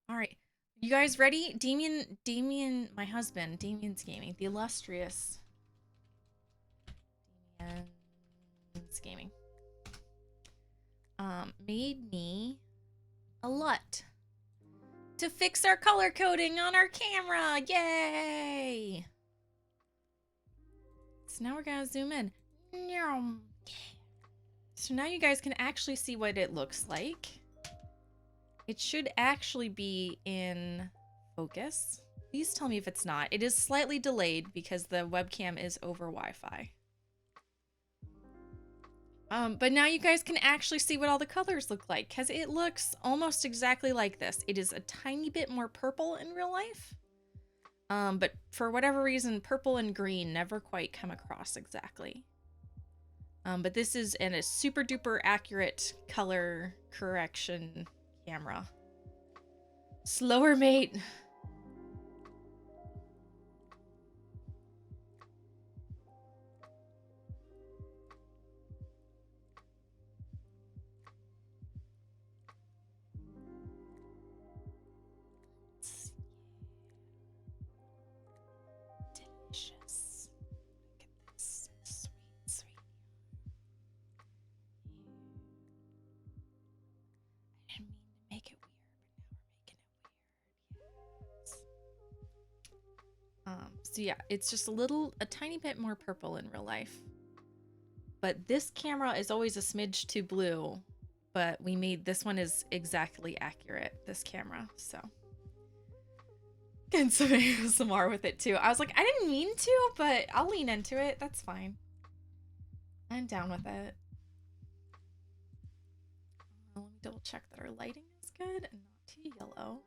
All right. You guys ready? Damien, my husband, Damien's Gaming, the illustrious Damien's Gaming, made me a LUT to fix our color coding on our camera. Yay! So now we're gonna zoom in. So now you guys can actually see what it looks like. It should actually be in focus. Please tell me if it's not. It is slightly delayed because the webcam is over Wi-Fi. But now you guys can actually see what all the colors look like because it looks almost exactly like this. It is a tiny bit more purple in real life. But for whatever reason, purple and green never quite come across exactly. But this is a super duper accurate color correction camera. Slower, mate. Delicious. Look at this. Sweet, sweet. I didn't mean to make it weird, but now we're making it weird. Yes. So yeah, it's just a tiny bit more purple in real life. But this camera is always a smidge too blue, but we made this one is exactly accurate, this camera, so. Getting some ASMR with it too. I was like, I didn't mean to, but I'll lean into it. That's fine. I'm down with it. Let me double check that our lighting is good and not too yellow.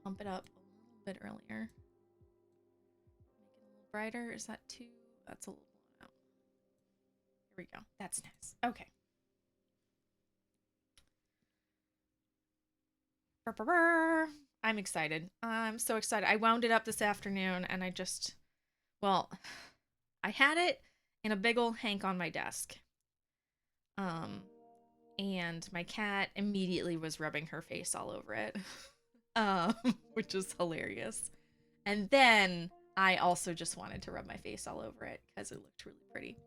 Pump it up a little bit earlier. Make it a little brighter. Is that too? That's a little blown out. Here we go. That's nice. Okay. I'm excited. I'm so excited. I wound it up this afternoon and well, I had it in a big old hank on my desk. Um, and my cat immediately was rubbing her face all over it, um, which is hilarious. And then I also just wanted to rub my face all over it because it looked really pretty.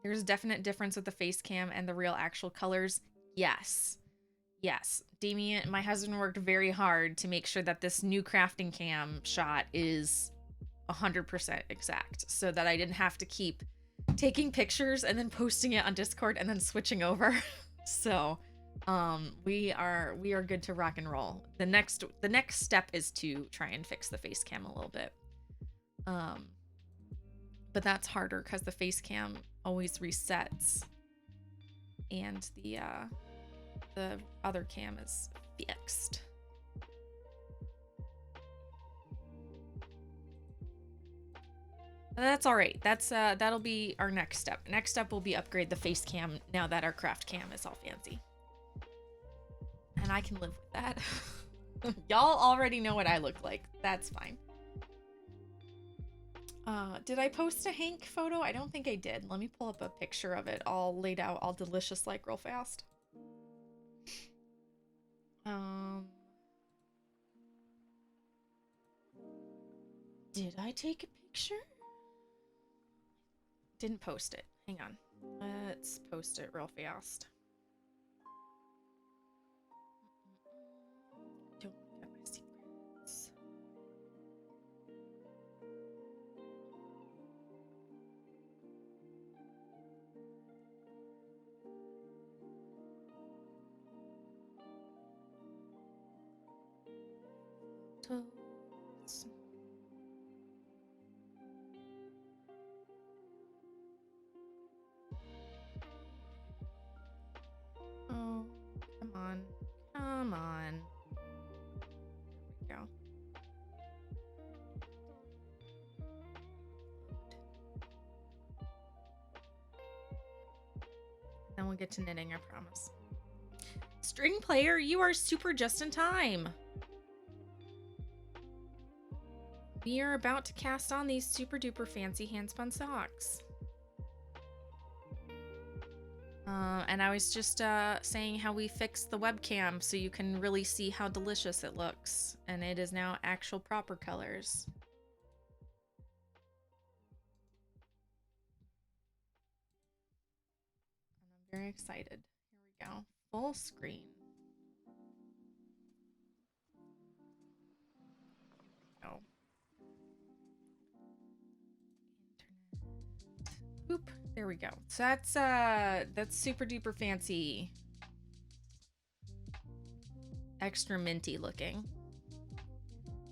There's a definite difference with the face cam and the real actual colors. Yes. Yes. Damien, my husband worked very hard to make sure that this new crafting cam shot is 100% exact so that I didn't have to keep taking pictures and then posting it on Discord and then switching over. So, we are good to rock and roll. The next step is to try and fix the face cam a little bit. But that's harder cuz the face cam always resets and the other cam is fixed. That's all right. That'll be our next step. Next step will be upgrade the face cam now that our craft cam is all fancy. And I can live with that. Y'all already know what I look like. That's fine. Did I post a Hank photo? I don't think I did. Let me pull up a picture of it all laid out, all delicious like real fast. Did I take a picture? Didn't post it. Hang on. Let's post it real fast. Don't look at my secrets. Photos. Oh, come on. Come on. There we go. Then we'll get to knitting, I promise. String player, you are super just in time. We are about to cast on these super duper fancy handspun socks. And I was just saying how we fixed the webcam so you can really see how delicious it looks. And it is now actual proper colors. And I'm very excited. Here we go. Full screen. Oh. Internet. Oop. There we go. So that's super duper fancy. Extra minty looking.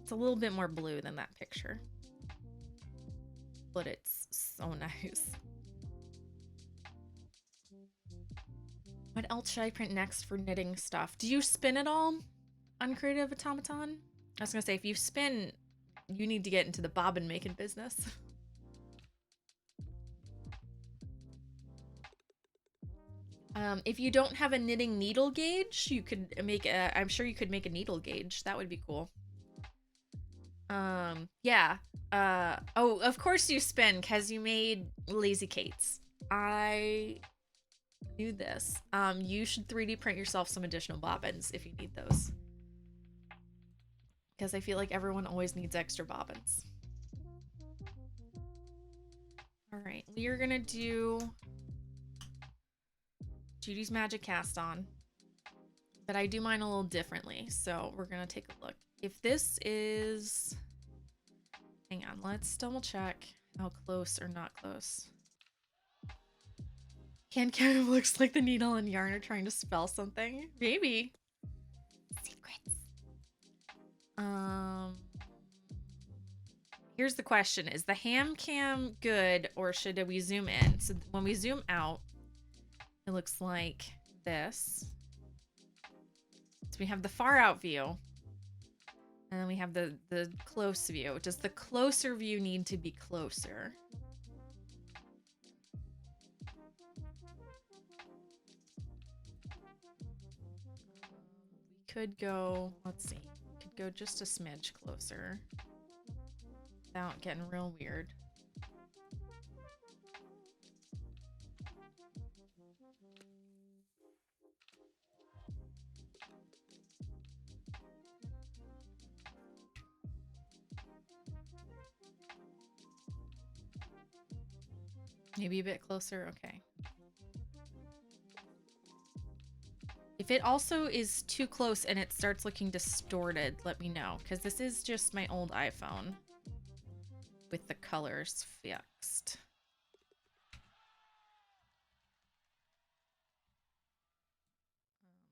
It's a little bit more blue than that picture. But it's so nice. What else should I print next for knitting stuff? Do you spin at all on Creative Automaton? I was gonna say, if you spin, you need to get into the bobbin making business. If you don't have a knitting needle gauge, you could make a, I'm sure you could make a needle gauge. That would be cool. Yeah. Oh, of course you spin, because you made Lazy Kates. I knew this. You should 3D print yourself some additional bobbins if you need those. Because I feel like everyone always needs extra bobbins. Alright, we are gonna do Judy's Magic Cast On. But I do mine a little differently, so we're gonna take a look. If this is... Hang on, let's double check how close or not close. Can kind of looks like the needle and yarn are trying to spell something. Maybe. Secrets. Here's the question. Is the ham cam good or should we zoom in? So when we zoom out, it looks like this. So we have the far out view. And then we have the close view. Does the closer view need to be closer? We could go, let's see. We could go just a smidge closer. Without getting real weird. Maybe a bit closer, okay. If it also is too close and it starts looking distorted, let me know, because this is just my old iPhone with the colors fixed.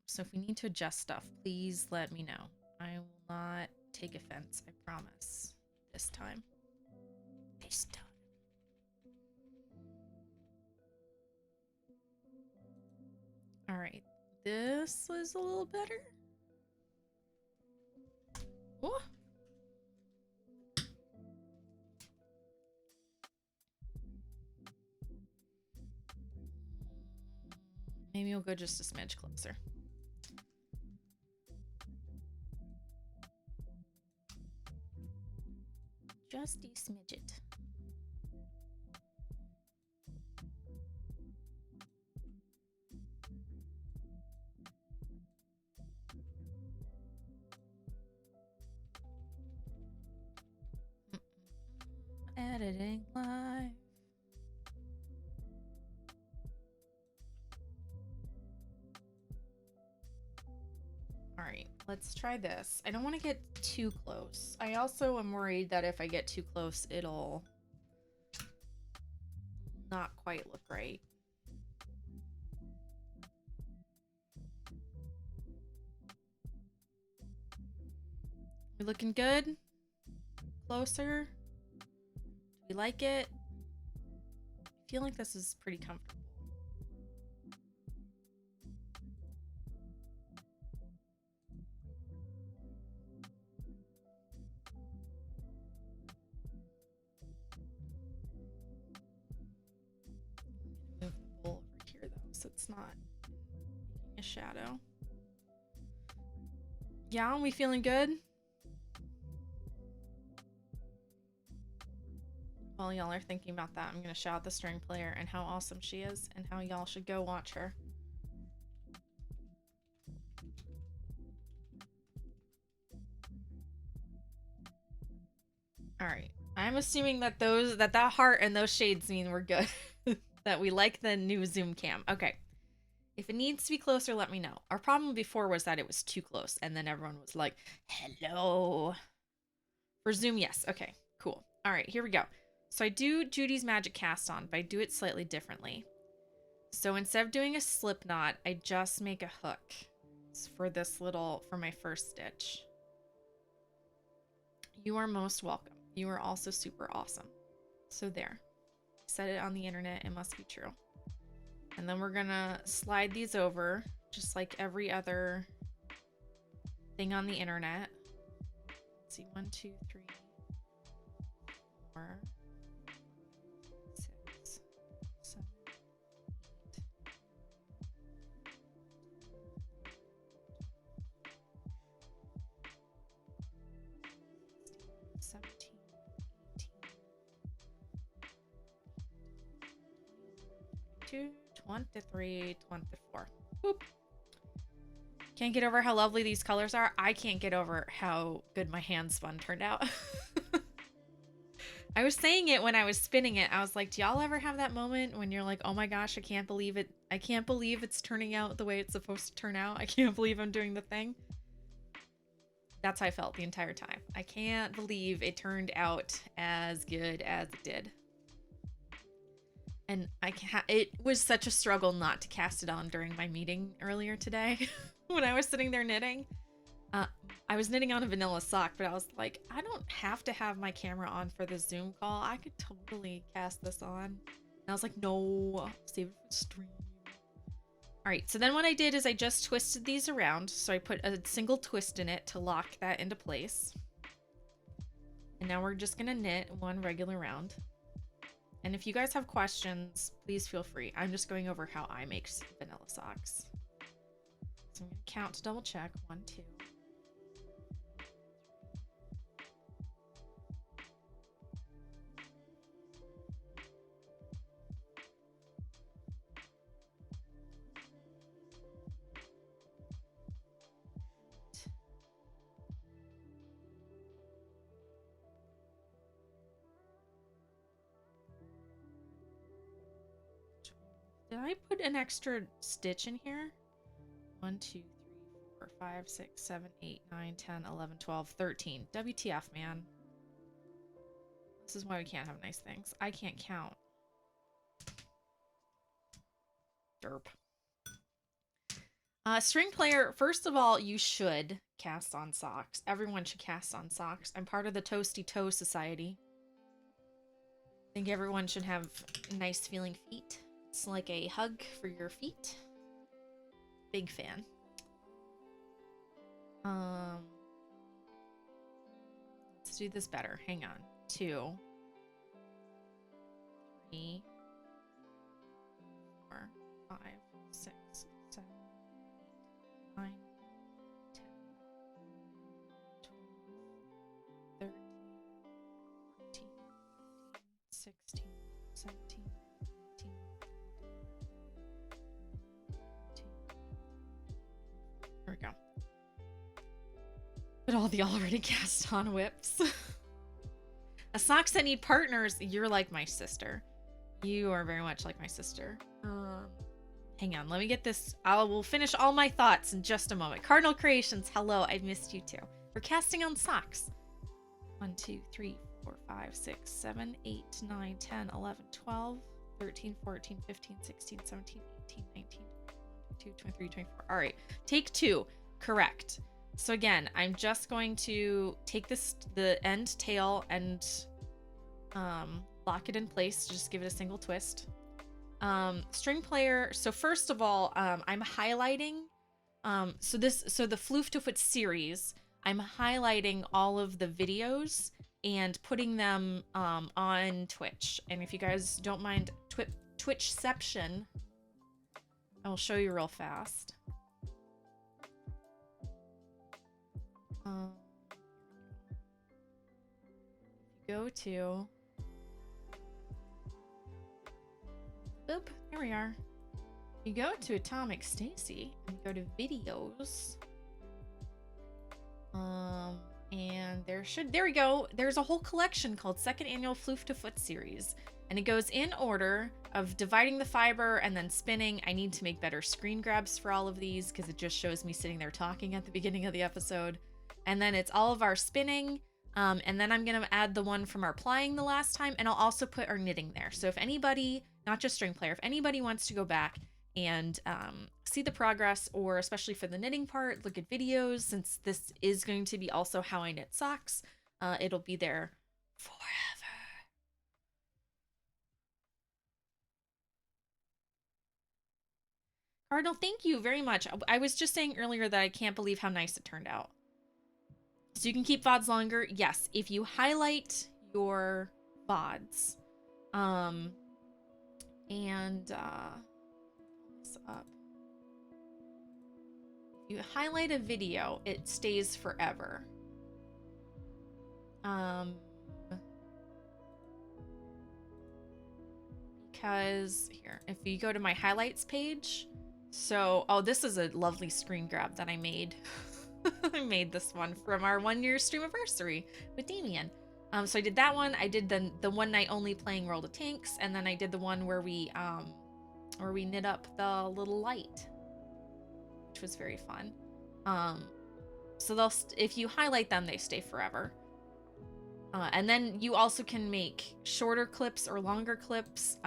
So if we need to adjust stuff, please let me know. I will not take offense, I promise. This time. This time. All right, this is a little better. Oh. Maybe we'll go just a smidge closer. Just a smidget. Editing live. All right, let's try this. I don't want to get too close. I also am worried that if I get too close, it'll not quite look right. We looking good? Closer? Do we like it? I feel like this is pretty comfortable. Move the bowl over here though, so it's not making a shadow. Yeah, we feeling good? while y'all are thinking about that, I'm gonna shout out the string player and how awesome she is and how y'all should go watch her. Alright. I'm assuming that that heart and those shades mean we're good. That we like the new zoom cam. Okay. If it needs to be closer, let me know. Our problem before was that it was too close, and then everyone was like, hello. For zoom, yes. Okay, cool. All right, here we go. So I do Judy's magic cast on, but I do it slightly differently. So instead of doing a slip knot, I just make a hook for this little, for my first stitch. You are most welcome. You are also super awesome. So there. Said it on the internet. It must be true. And then we're gonna slide these over just like every other thing on the internet. Let's see, 1, 2, 3, 4, 6, 7, 8, 17, 18, 23, 24. Boop. Can't get over how lovely these colors are. I can't get over how good my hand spun turned out. I was saying it when I was spinning it. I was like, do y'all ever have that moment when you're like, oh my gosh, I can't believe it. I can't believe it's turning out the way it's supposed to turn out. I can't believe I'm doing the thing. That's how I felt the entire time. I can't believe it turned out as good as it did. And it was such a struggle not to cast it on during my meeting earlier today when I was sitting there knitting. I was knitting on a vanilla sock, but I was like, I don't have to have my camera on for the Zoom call. I could totally cast this on. And I was like, no, save it for the stream. All right, so then what I did is I just twisted these around. So I put a single twist in it to lock that into place. And now we're just gonna knit one regular round. And if you guys have questions, please feel free. I'm just going over how I make vanilla socks. So I'm gonna count to double check. 1, 2. Did I put an extra stitch in here? 1, 2, 3, 4, 5, 6, 7, 8, 9, 10, 11, 12, 13. WTF, man. This is why we can't have nice things. I can't count. Derp. String player, first of all, you should cast on socks. Everyone should cast on socks. I'm part of the Toasty Toe Society. I think everyone should have nice feeling feet. It's like a hug for your feet. Big fan. Let's do this better. Hang on. 2, 3, 4, 5, 6, 7, 9, 10, 12, 13, 14, 16, 17, 18, 19. There we go. But all the already cast on whips. Socks that need partners, you're like my sister. You are very much like my sister. Hang on, let me get this. I will finish all my thoughts in just a moment. Cardinal Creations, hello, I missed you too. We're casting on socks. 1, 2, 3, 4, 5, 6, 7, 8, 9, 10, 11, 12, 13, 14, 15, 16, 17, 18, 19, 22, 23, 24. All right, take 2. Correct. So again, I'm just going to take the end tail and lock it in place. Just give it a single twist. String player. So first of all, I'm highlighting. So the Floof to Foot series, I'm highlighting all of the videos and putting them on Twitch. And if you guys don't mind Twitchception, I will show you real fast. Go to Boop, here we are. You go to Atomic Stacy and go to videos. And there we go. There's a whole collection called Second Annual Floof to Foot Series. And it goes in order of dividing the fiber and then spinning. I need to make better screen grabs for all of these because it just shows me sitting there talking at the beginning of the episode. And then it's all of our spinning. And then I'm going to add the one from our plying the last time. And I'll also put our knitting there. So if anybody, not just string player, if anybody wants to go back and see the progress, or especially for the knitting part, look at videos, since this is going to be also how I knit socks, it'll be there forever. Cardinal, thank you very much. I was just saying earlier that I can't believe how nice it turned out. So you can keep VODs longer. Yes, if you highlight your VODs, this up. If you highlight a video, it stays forever. Because here, if you go to my highlights page, so, oh, this is a lovely screen grab that I made. I made this one from our 1-year streamiversary with Damien. So I did that one. I did the one night only playing World of Tanks, and then I did the one where we knit up the little light, which was very fun. So if you highlight them, they stay forever. And then you also can make shorter clips or longer clips.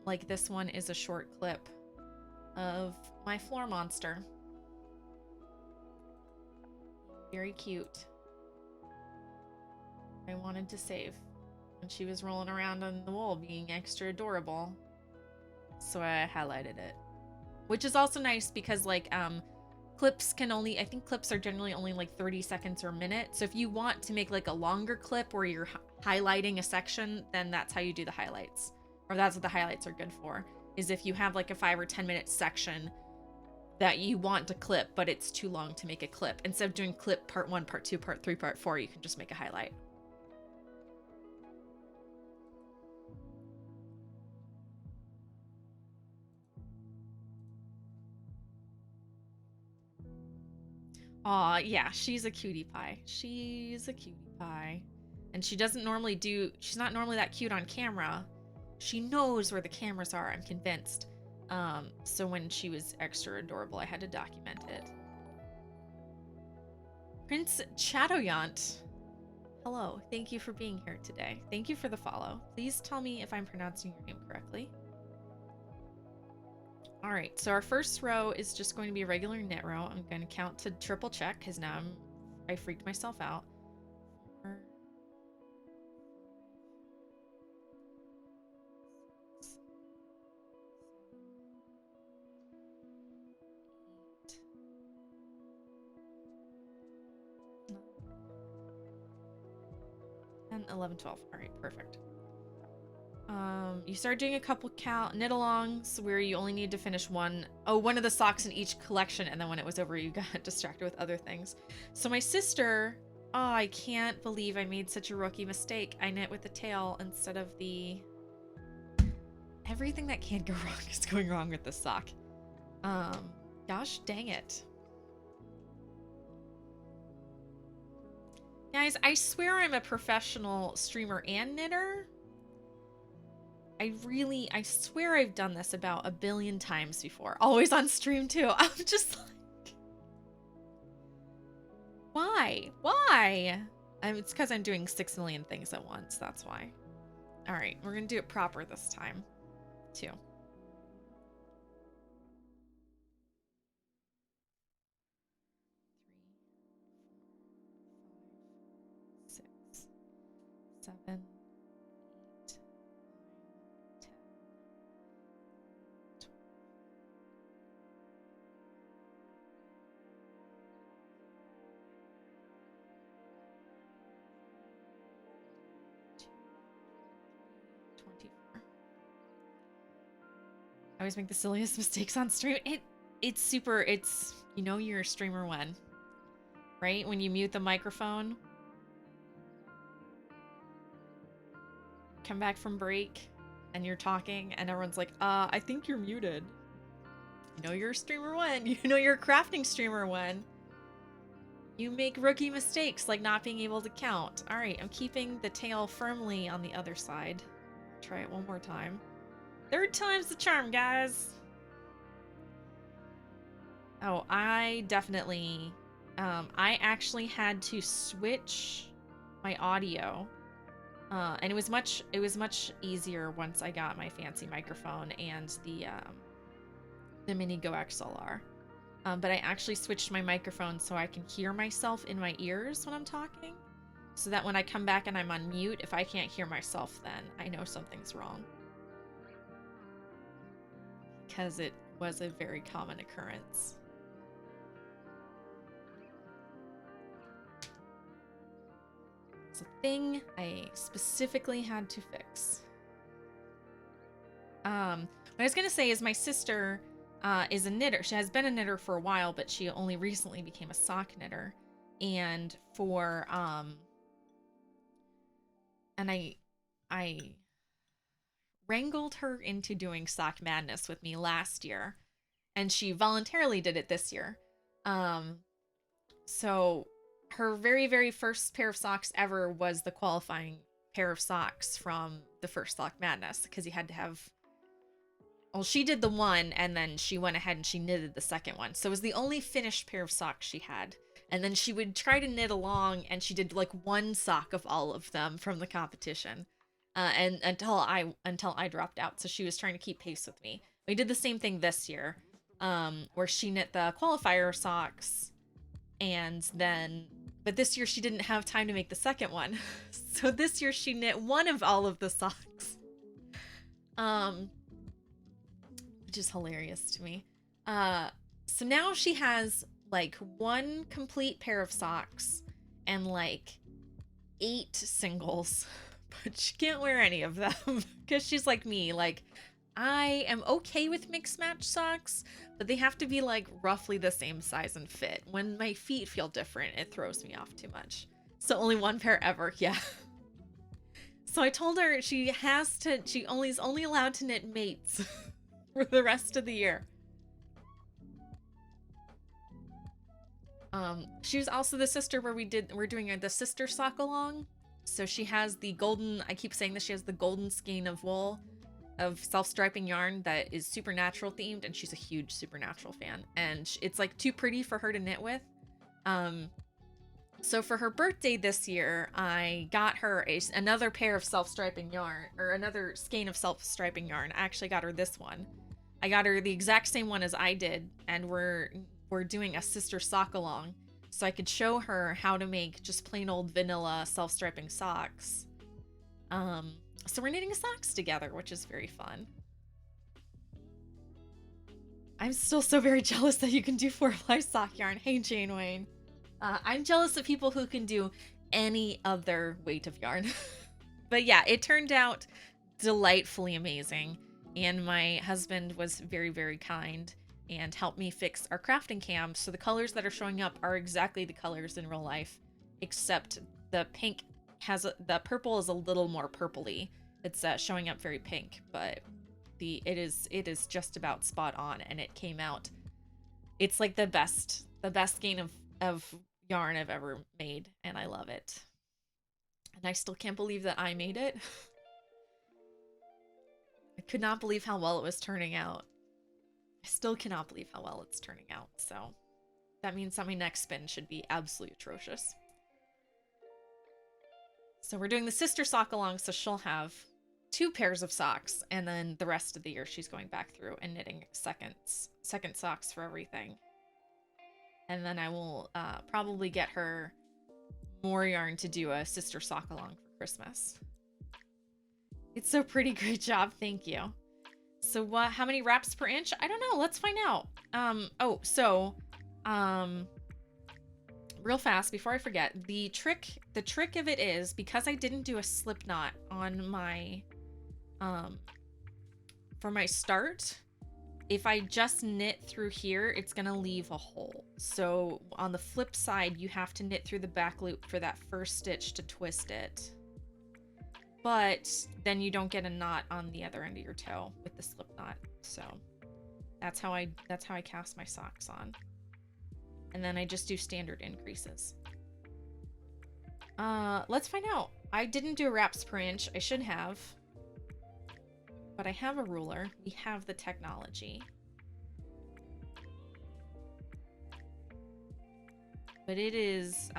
Like this one is a short clip of my floor monster. Very cute. I wanted to save when she was rolling around on the wall being extra adorable. So I highlighted it. Which is also nice because like clips can only, I think clips are generally only like 30 seconds or a minute. So if you want to make like a longer clip where you're highlighting a section, then that's how you do the highlights. Or that's what the highlights are good for. Is if you have like a 5 or 10 minute section that you want to clip, but it's too long to make a clip. Instead of doing clip part 1, part 2, part 3, part 4, you can just make a highlight. Aw, yeah, she's a cutie pie. She's a cutie pie. And she doesn't normally she's not normally that cute on camera. She knows where the cameras are, I'm convinced. So when she was extra adorable, I had to document it. Prince Chadoyant. Hello, thank you for being here today. Thank you for the follow. Please tell me if I'm pronouncing your name correctly. All right, so our first row is just going to be a regular knit row. I'm going to count to triple check because now I freaked myself out. 4, 6, 10, 11, 12. All right, perfect. You start doing a couple knit-alongs where you only need to finish one of the socks in each collection, and then when it was over, you got distracted with other things. So my sister, oh, I can't believe I made such a rookie mistake. I knit with the tail instead of the... Everything that can go wrong is going wrong with this sock. Gosh dang it. Guys, I swear I'm a professional streamer and knitter. I swear I've done this about 1 billion times before. Always on stream too. I'm just like... Why? Why? It's because I'm doing 6 million things at once. That's why. Alright, we're going to do it proper this time, too. 3, 4, 5, 6, 7... 24. I always make the silliest mistakes on stream. It's super, you know you're a streamer when, right? When you mute the microphone. Come back from break. and you're talking and everyone's like, I think you're muted. You know you're a streamer when. You know you're a crafting streamer when. You make rookie mistakes like not being able to count. All right, I'm keeping the tail firmly on the other side. Try it one more time. Third time's the charm, guys. Oh, I definitely, I actually had to switch my audio, and it was much easier once I got my fancy microphone and the Mini Go XLR. But I actually switched my microphone so I can hear myself in my ears when I'm talking, so that when I come back and I'm on mute, if I can't hear myself, then I know something's wrong. Because it was a very common occurrence. It's a thing I specifically had to fix. What I was gonna say is my sister is a knitter. She has been a knitter for a while, but she only recently became a sock knitter. And for and I wrangled her into doing Sock Madness with me last year, and she voluntarily did it this year. So her very, very first pair of socks ever was the qualifying pair of socks from the first Sock Madness, because you had to have, well, she did the one and then she went ahead and she knitted the second one. So it was the only finished pair of socks she had. And then she would try to knit along, and she did like one sock of all of them from the competition. And until I dropped out. So she was trying to keep pace with me. We did the same thing this year, where she knit the qualifier socks, and then, but this year she didn't have time to make the second one. So this year she knit one of all of the socks. Which is hilarious to me. So now she has like one complete pair of socks and like 8 singles, but she can't wear any of them because she's like me. Like, I am okay with mixed match socks, but they have to be like roughly the same size and fit. When my feet feel different, it throws me off too much. So only one pair ever, yeah. So I told her she is only allowed to knit mates for the rest of the year. She was also the sister where we're doing the sister sock along. So she has the golden, I keep saying this, she has the golden skein of wool of self-striping yarn that is supernatural themed, and she's a huge supernatural fan, and it's like too pretty for her to knit with. So for her birthday this year, I got her another pair of self-striping yarn, or another skein of self-striping yarn. I actually got her this one. I got her the exact same one as I did, and we're doing a sister sock along, so I could show her how to make just plain old vanilla self-striping socks. So we're knitting socks together, which is very fun. I'm still so very jealous that you can do 4-ply sock yarn. Hey, Jane Wayne. I'm jealous of people who can do any other weight of yarn. But yeah, it turned out delightfully amazing. And my husband was very, very kind and helped me fix our crafting cam. So the colors that are showing up are exactly the colors in real life, except the pink the purple is a little more purpley. It's showing up very pink, but it is just about spot on, and it came out. It's like the best skein of yarn I've ever made, and I love it. And I still can't believe that I made it. I could not believe how well it was turning out. I still cannot believe how well it's turning out. So that means that my next spin should be absolutely atrocious. So we're doing the sister sock along, so she'll have 2 pairs of socks, and then the rest of the year she's going back through and knitting second socks for everything. And then I will probably get her more yarn to do a sister sock along for Christmas. It's so pretty. Great job. Thank you. So how many wraps per inch? I don't know. Let's find out. Real fast before I forget, the trick of it is, because I didn't do a slip knot on my for my start, if I just knit through here, it's gonna leave a hole. So on the flip side, you have to knit through the back loop for that first stitch to twist it. but then you don't get a knot on the other end of your toe with the slip knot. So that's how I cast my socks on. And then I just do standard increases. Let's find out. I didn't do wraps per inch. I should have. But I have a ruler. We have the technology. But it is,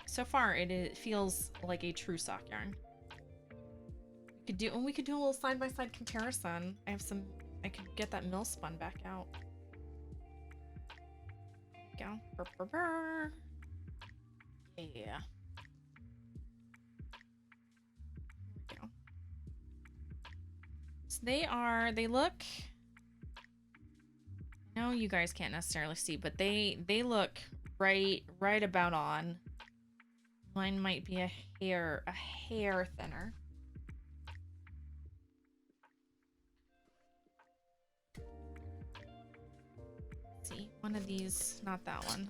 so far, it feels like a true sock yarn. We could do a little side-by-side comparison. I could get that mill spun back out. There we go. Burr, burr, burr. Yeah. So they look, no, you guys can't necessarily see, but they look right about on. Mine might be a hair thinner. Let's see, one of these, not that one.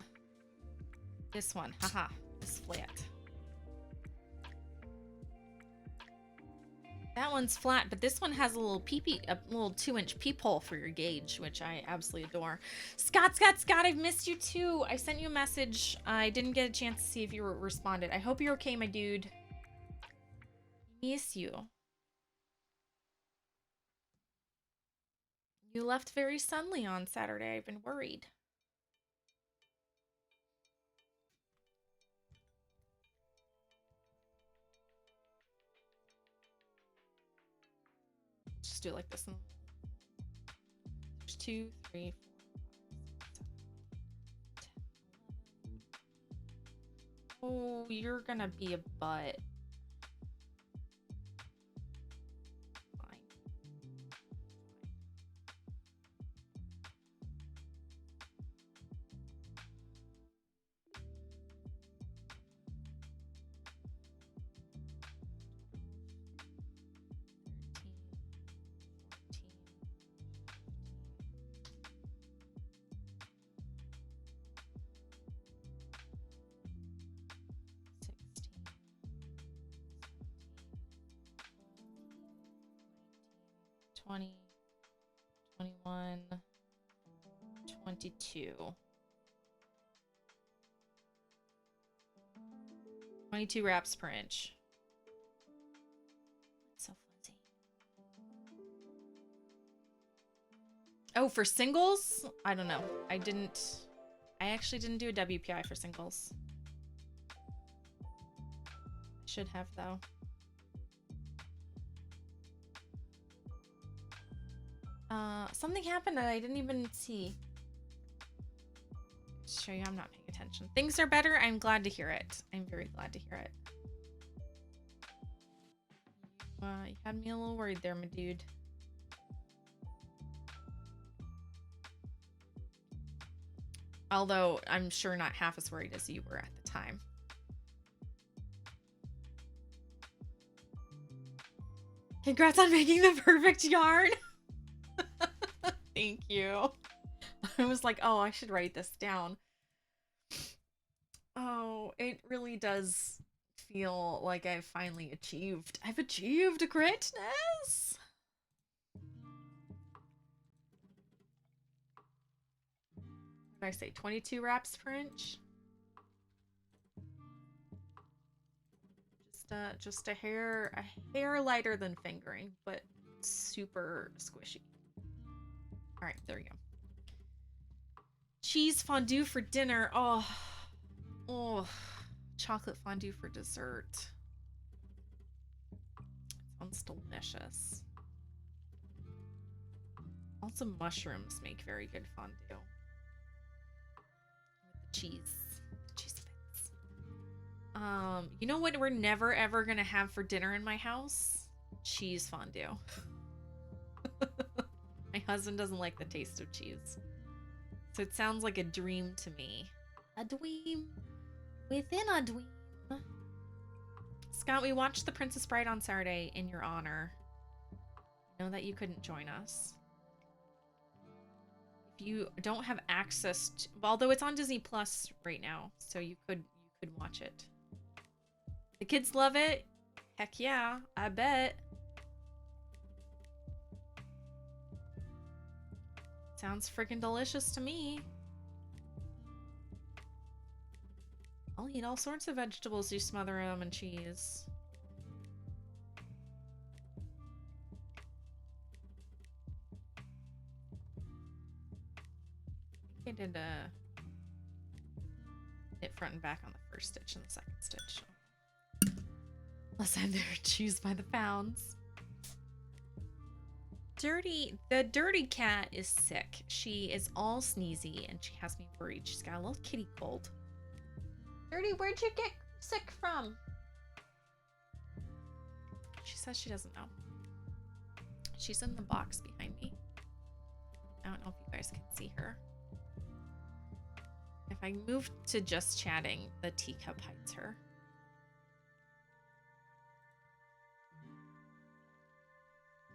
This one, haha, this flat. That one's flat, but this one has a little a little 2-inch peephole for your gauge, which I absolutely adore. Scott, I've missed you too. I sent you a message. I didn't get a chance to see if you responded. I hope you're okay, my dude. Miss you. You left very suddenly on Saturday. I've been worried. Just do it like this. There's 2, 3, 4, 5, 6, 7, 8, 10, 11. Oh, you're gonna be a butt. Fine. 20, 21, 22. 22 wraps per inch. It's so fuzzy. Oh, for singles? I don't know. I actually didn't do a WPI for singles. Should have, though. Something happened that I didn't even see. Just show you I'm not paying attention. Things are better. I'm glad to hear it. I'm very glad to hear it. You had me a little worried there, my dude. Although I'm sure not half as worried as you were at the time. Congrats on making the perfect yarn. Thank you. I was like, oh, I should write this down. Oh, it really does feel like I've finally achieved. I've achieved greatness. What did I say? 22 wraps per inch? Just a hair lighter than fingering, but super squishy. All right, there we go. Cheese fondue for dinner. Oh, chocolate fondue for dessert. Sounds delicious. Also, mushrooms make very good fondue. With the cheese. Cheese bits. You know what we're never ever gonna have for dinner in my house? Cheese fondue. My husband doesn't like the taste of cheese. So it sounds like a dream to me. A dweem within a dweem. Scott, we watched The Princess Bride on Saturday in your honor. I know that you couldn't join us. If you don't have access to, although it's on Disney Plus right now, so you could watch it. The kids love it. Heck yeah, I bet. Sounds freaking delicious to me. I'll eat all sorts of vegetables you smother them in cheese. I did knit front and back on the first stitch and the second stitch. Unless I'm there to choose by the pounds. The dirty cat is sick. She is all sneezy and she has me worried. She's got a little kitty cold. Dirty, where'd you get sick from? She says she doesn't know. She's in the box behind me. I don't know if you guys can see her. If I move to just chatting, the teacup hides her.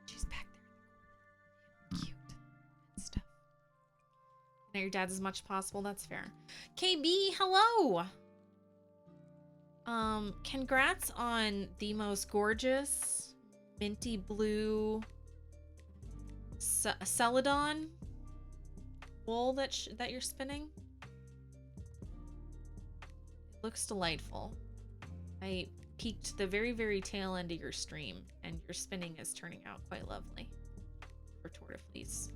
She's back there. Cute and stuff. Now your dad's as much as possible, that's fair. KB, hello! Congrats on the most gorgeous minty blue celadon wool that you're spinning. It looks delightful. I peeked the very, very tail end of your stream, and your spinning is turning out quite lovely for Tour de Fleece.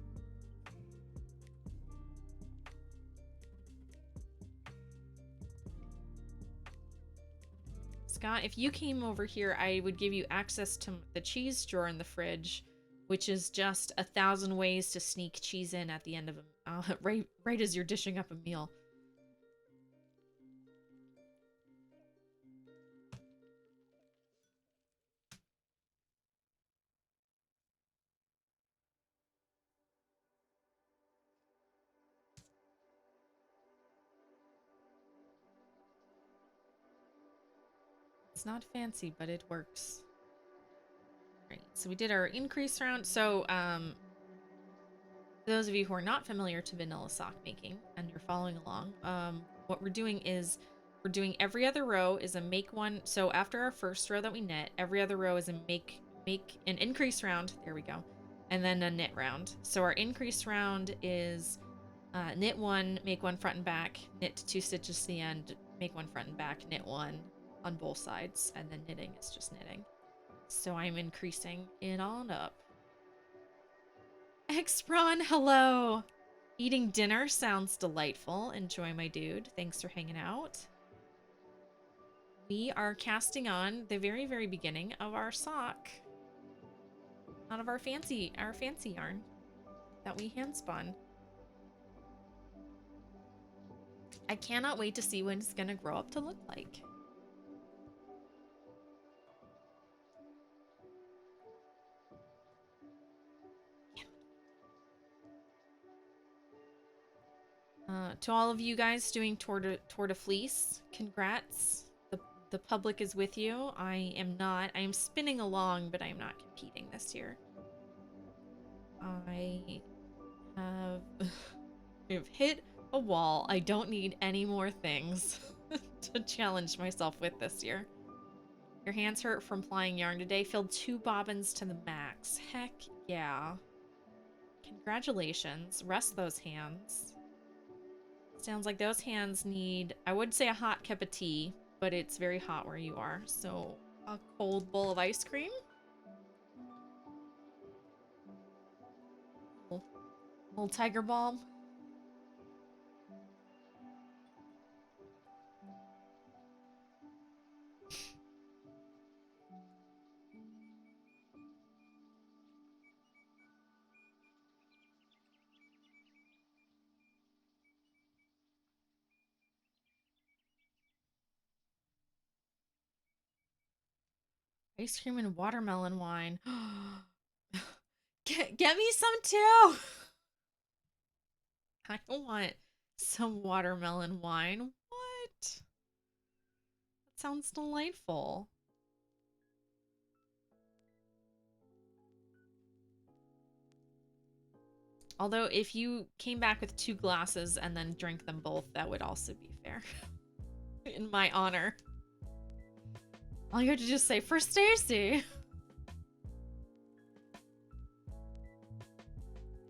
Scott, if you came over here, I would give you access to the cheese drawer in the fridge, which is just 1,000 ways to sneak cheese in at the end of a right as you're dishing up a meal. It's not fancy, but it works. Right, so we did our increase round. So, those of you who are not familiar to vanilla sock making and you're following along, what we're doing is we're doing every other row is a make one. So after our first row that we knit, every other row is a make an increase round. There we go. And then a knit round. So our increase round is knit one, make one front and back, knit 2 stitches to the end, make one front and back, knit one on both sides, and then knitting is just knitting. So I'm increasing it on up. Xbron, hello! Eating dinner sounds delightful. Enjoy, my dude. Thanks for hanging out. We are casting on the very, very beginning of our sock. Out of our fancy yarn that we hand spun. I cannot wait to see what it's gonna grow up to look like. To all of you guys doing Tour de Fleece, congrats. The public is with you. I am not. I am spinning along, but I am not competing this year. I have hit a wall. I don't need any more things to challenge myself with this year. Your hands hurt from plying yarn today. Filled 2 bobbins to the max. Heck yeah. Congratulations. Rest those hands. Sounds like those hands need, I would say a hot cup of tea, but it's very hot where you are. So a cold bowl of ice cream. Little tiger balm. Ice cream and watermelon wine. Get me some too. I want some watermelon wine. What? That sounds delightful. Although if you came back with 2 glasses and then drank them both, that would also be fair. In my honor. All you have to just say, for Stacy.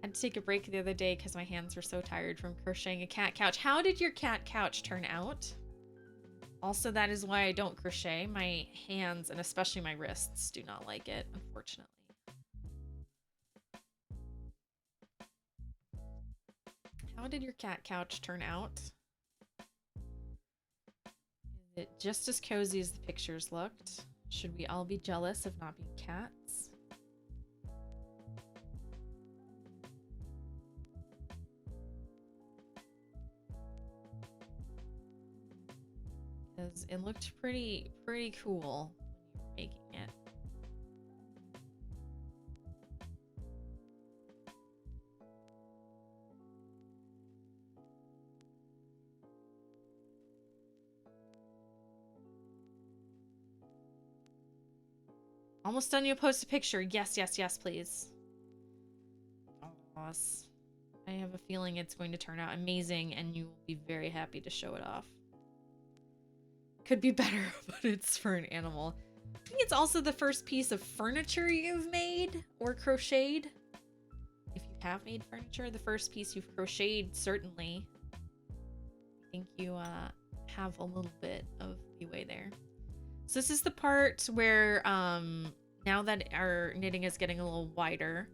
I had to take a break the other day because my hands were so tired from crocheting a cat couch. How did your cat couch turn out? Also, that is why I don't crochet. My hands, and especially my wrists, do not like it, unfortunately. How did your cat couch turn out? Is it just as cozy as the pictures looked? Should we all be jealous of not being cats? Because it looked pretty cool when you were making it. Almost done. You post a picture. Yes, yes, yes, please. Awesome. I have a feeling it's going to turn out amazing and you will be very happy to show it off. Could be better, but it's for an animal. I think it's also the first piece of furniture you've made or crocheted. If you have made furniture, the first piece you've crocheted, certainly. I think you have a little bit of leeway there. So this is the part where now that our knitting is getting a little wider,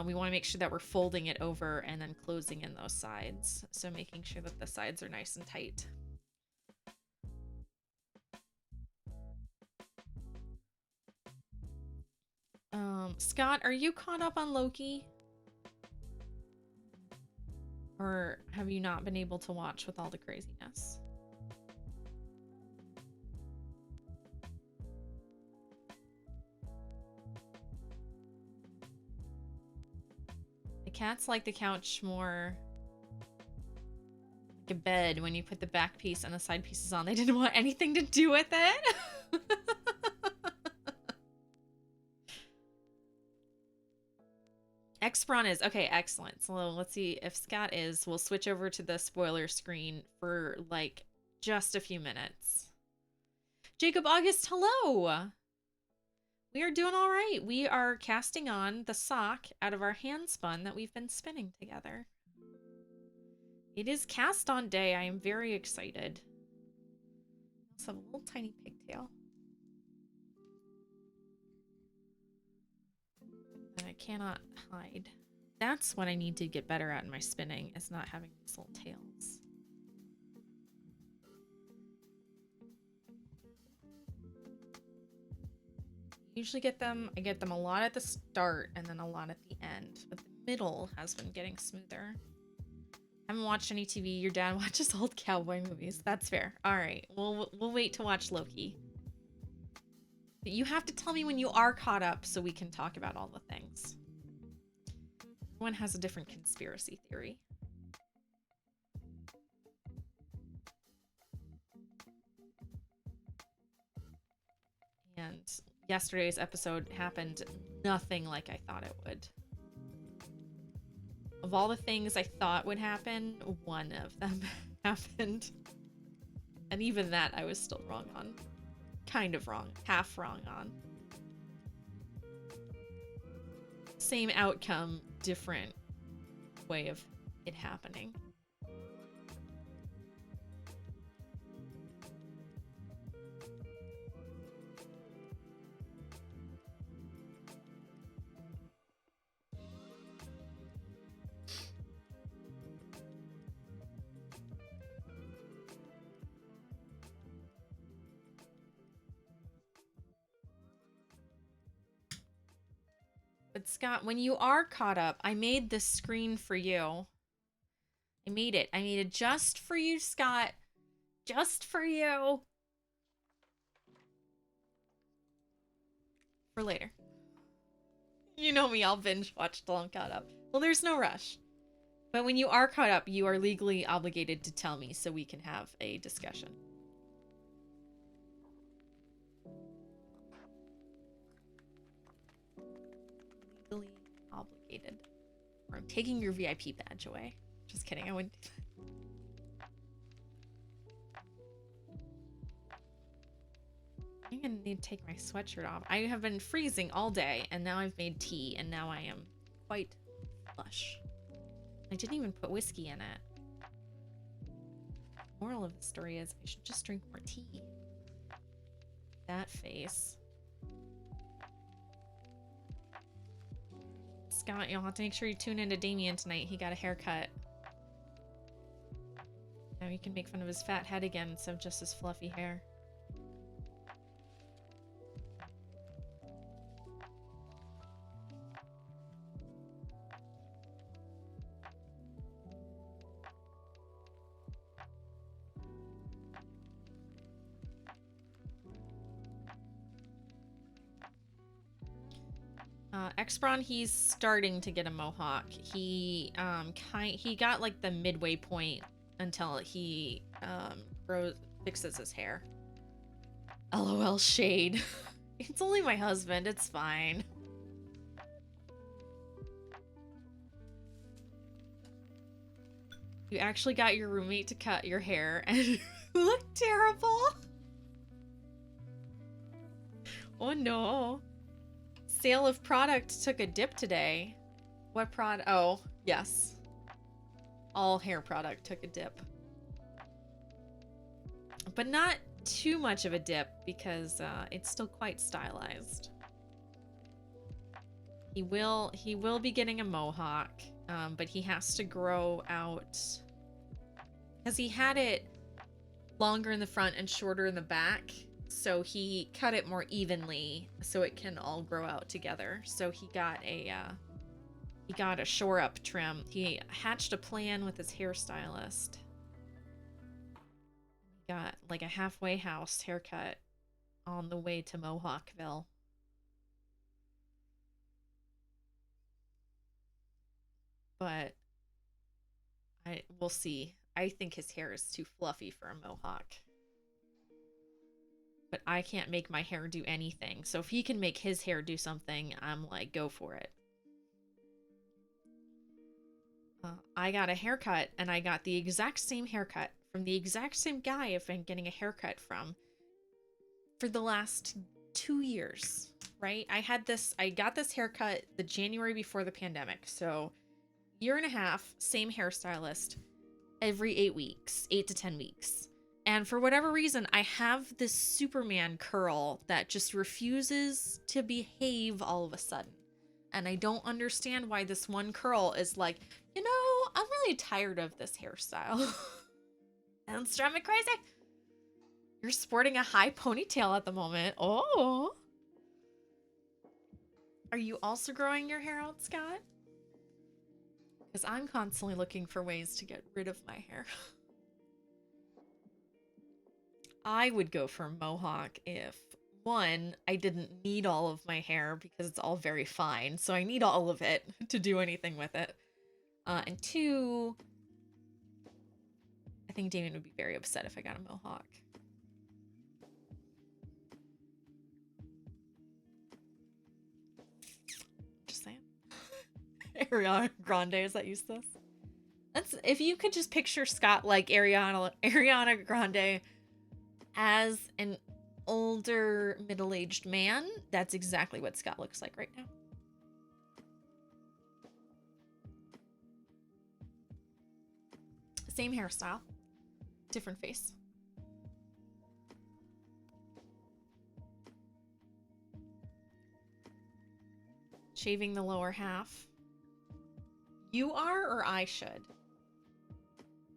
we want to make sure that we're folding it over and then closing in those sides. So making sure that the sides are nice and tight. Scott, are you caught up on Loki? Or have you not been able to watch with all the craziness? The cats like the couch more like a bed when you put the back piece and the side pieces on. They didn't want anything to do with it. Xbron is okay, excellent. So let's see if Scott is. We'll switch over to the spoiler screen for like just a few minutes. Jacob August, hello. We are doing all right. We are casting on the sock out of our hand spun that we've been spinning together. It is cast on day. I am very excited. I also have a little tiny pigtail that I cannot hide. That's what I need to get better at in my spinning, is not having these little tails. Usually get them, I get them a lot at the start and then a lot at the end, but the middle has been getting smoother. Haven't watched any TV. Your dad watches old cowboy movies. That's fair. All right, we'll wait to watch Loki. But you have to tell me when you are caught up so we can talk about all the things. Everyone has a different conspiracy theory. And yesterday's episode happened nothing like I thought it would. Of all the things I thought would happen, one of them happened. And even that I was still wrong on. Kind of wrong. Half wrong on. Same outcome, different way of it happening. But Scott, when you are caught up, I made this screen for you. I made it. I made it just for you, Scott. Just for you. For later. You know me, I'll binge watch till I'm caught up. Well, there's no rush. But when you are caught up, you are legally obligated to tell me so we can have a discussion. Legally obligated. Or I'm taking your VIP badge away. Just kidding, I wouldn't do that. I'm gonna need to take my sweatshirt off. I have been freezing all day, and now I've made tea, and now I am quite flush. I didn't even put whiskey in it. Moral of the story is I should just drink more tea. That face. Scott, you'll have to make sure you tune into Damien tonight. He got a haircut. Now you can make fun of his fat head again instead of just his fluffy hair. Xbron, he's starting to get a mohawk. He got like the midway point until he fixes his hair. LOL shade. It's only my husband, it's fine. You actually got your roommate to cut your hair and you look terrible. Oh no. Sale of product took a dip today. What product? Oh, yes. All hair product took a dip. But not too much of a dip because it's still quite stylized. He will be getting a mohawk, but he has to grow out because he had it longer in the front and shorter in the back. So he cut it more evenly so it can all grow out together. So he got a shore up trim. He hatched a plan with his hairstylist. He got like a halfway house haircut on the way to Mohawkville. But we'll see. I think his hair is too fluffy for a mohawk. But I can't make my hair do anything. So if he can make his hair do something, I'm like, go for it. I got a haircut, and I got the exact same haircut from the exact same guy I've been getting a haircut from for the last 2 years, right? I got this haircut the January before the pandemic. So year and a half, same hairstylist every 8 weeks, 8 to 10 weeks. And for whatever reason, I have this Superman curl that just refuses to behave all of a sudden. And I don't understand why this one curl is like, you know, I'm really tired of this hairstyle. And it's driving me crazy. You're sporting a high ponytail at the moment. Oh. Are you also growing your hair out, Scott? Because I'm constantly looking for ways to get rid of my hair. I would go for a mohawk if, one, I didn't need all of my hair because it's all very fine, so I need all of it to do anything with it. And two, I think Damien would be very upset if I got a mohawk. Just saying. Ariana Grande, is that useless? That's, if you could just picture Scott like Ariana Grande as an older middle-aged man, that's exactly what Scott looks like right now. Same hairstyle, different face. Shaving the lower half. You are, or I should?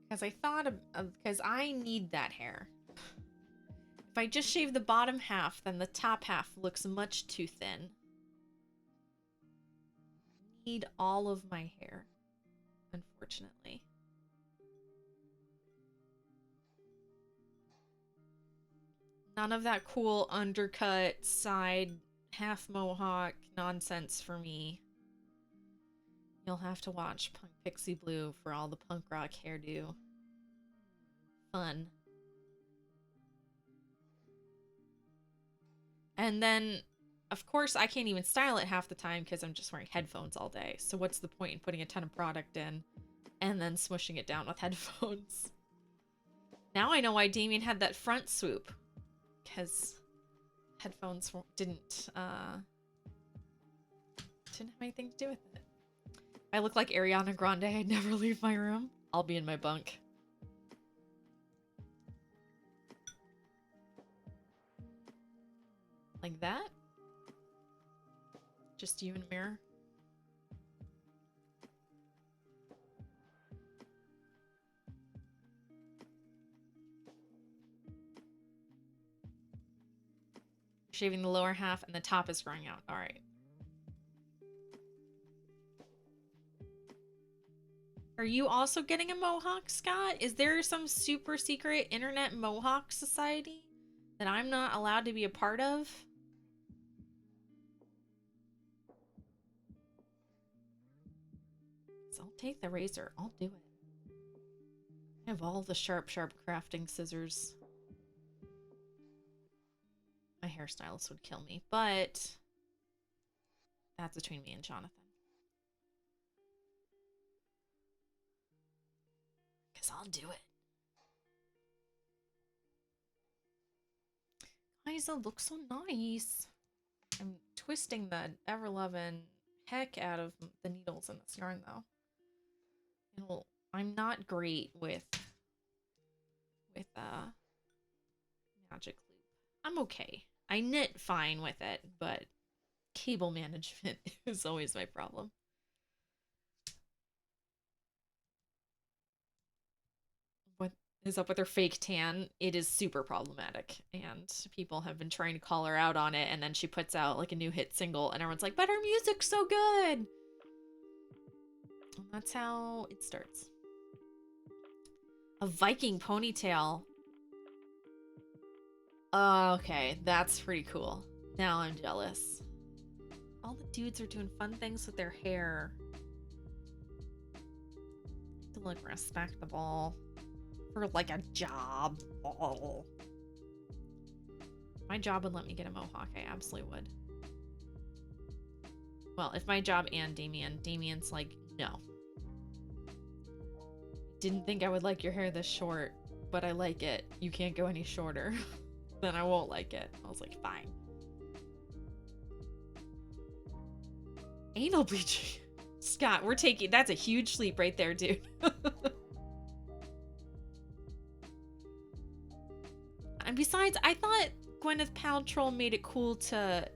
Because I thought of because I need that hair. If I just shave the bottom half, then the top half looks much too thin. I need all of my hair, unfortunately. None of that cool undercut side half mohawk nonsense for me. You'll have to watch Punk Pixie Blue for all the punk rock hairdo. Fun. And then, of course, I can't even style it half the time because I'm just wearing headphones all day. So what's the point in putting a ton of product in and then smushing it down with headphones? Now I know why Damien had that front swoop. Because headphones didn't have anything to do with it. I look like Ariana Grande. I'd never leave my room. I'll be in my bunk. Like that? Just you in a mirror? Shaving the lower half and the top is growing out. All right. Are you also getting a mohawk, Scott? Is there some super secret internet mohawk society that I'm not allowed to be a part of? So I'll take the razor. I'll do it. I have all the sharp crafting scissors. My hairstylist would kill me, but that's between me and Jonathan. Because I'll do it. Guys, it looks so nice. I'm twisting the ever-loving heck out of the needles in this yarn, though. I'm not great with magic loop. I'm okay. I knit fine with it, but cable management is always my problem. What is up with her fake tan? It is super problematic, and people have been trying to call her out on it, and then she puts out like a new hit single, and everyone's like, but her music's so good! And that's how it starts. A Viking ponytail. Okay, that's pretty cool. Now I'm jealous. All the dudes are doing fun things with their hair. To look respectable. For like a job. Oh. My job would let me get a mohawk. I absolutely would. Well, if my job and Damien's like, no. Didn't think I would like your hair this short, but I like it. You can't go any shorter. Then I won't like it. I was like, fine. Anal bleaching. Scott, that's a huge leap right there, dude. And besides, I thought Gwyneth Paltrow made it cool to...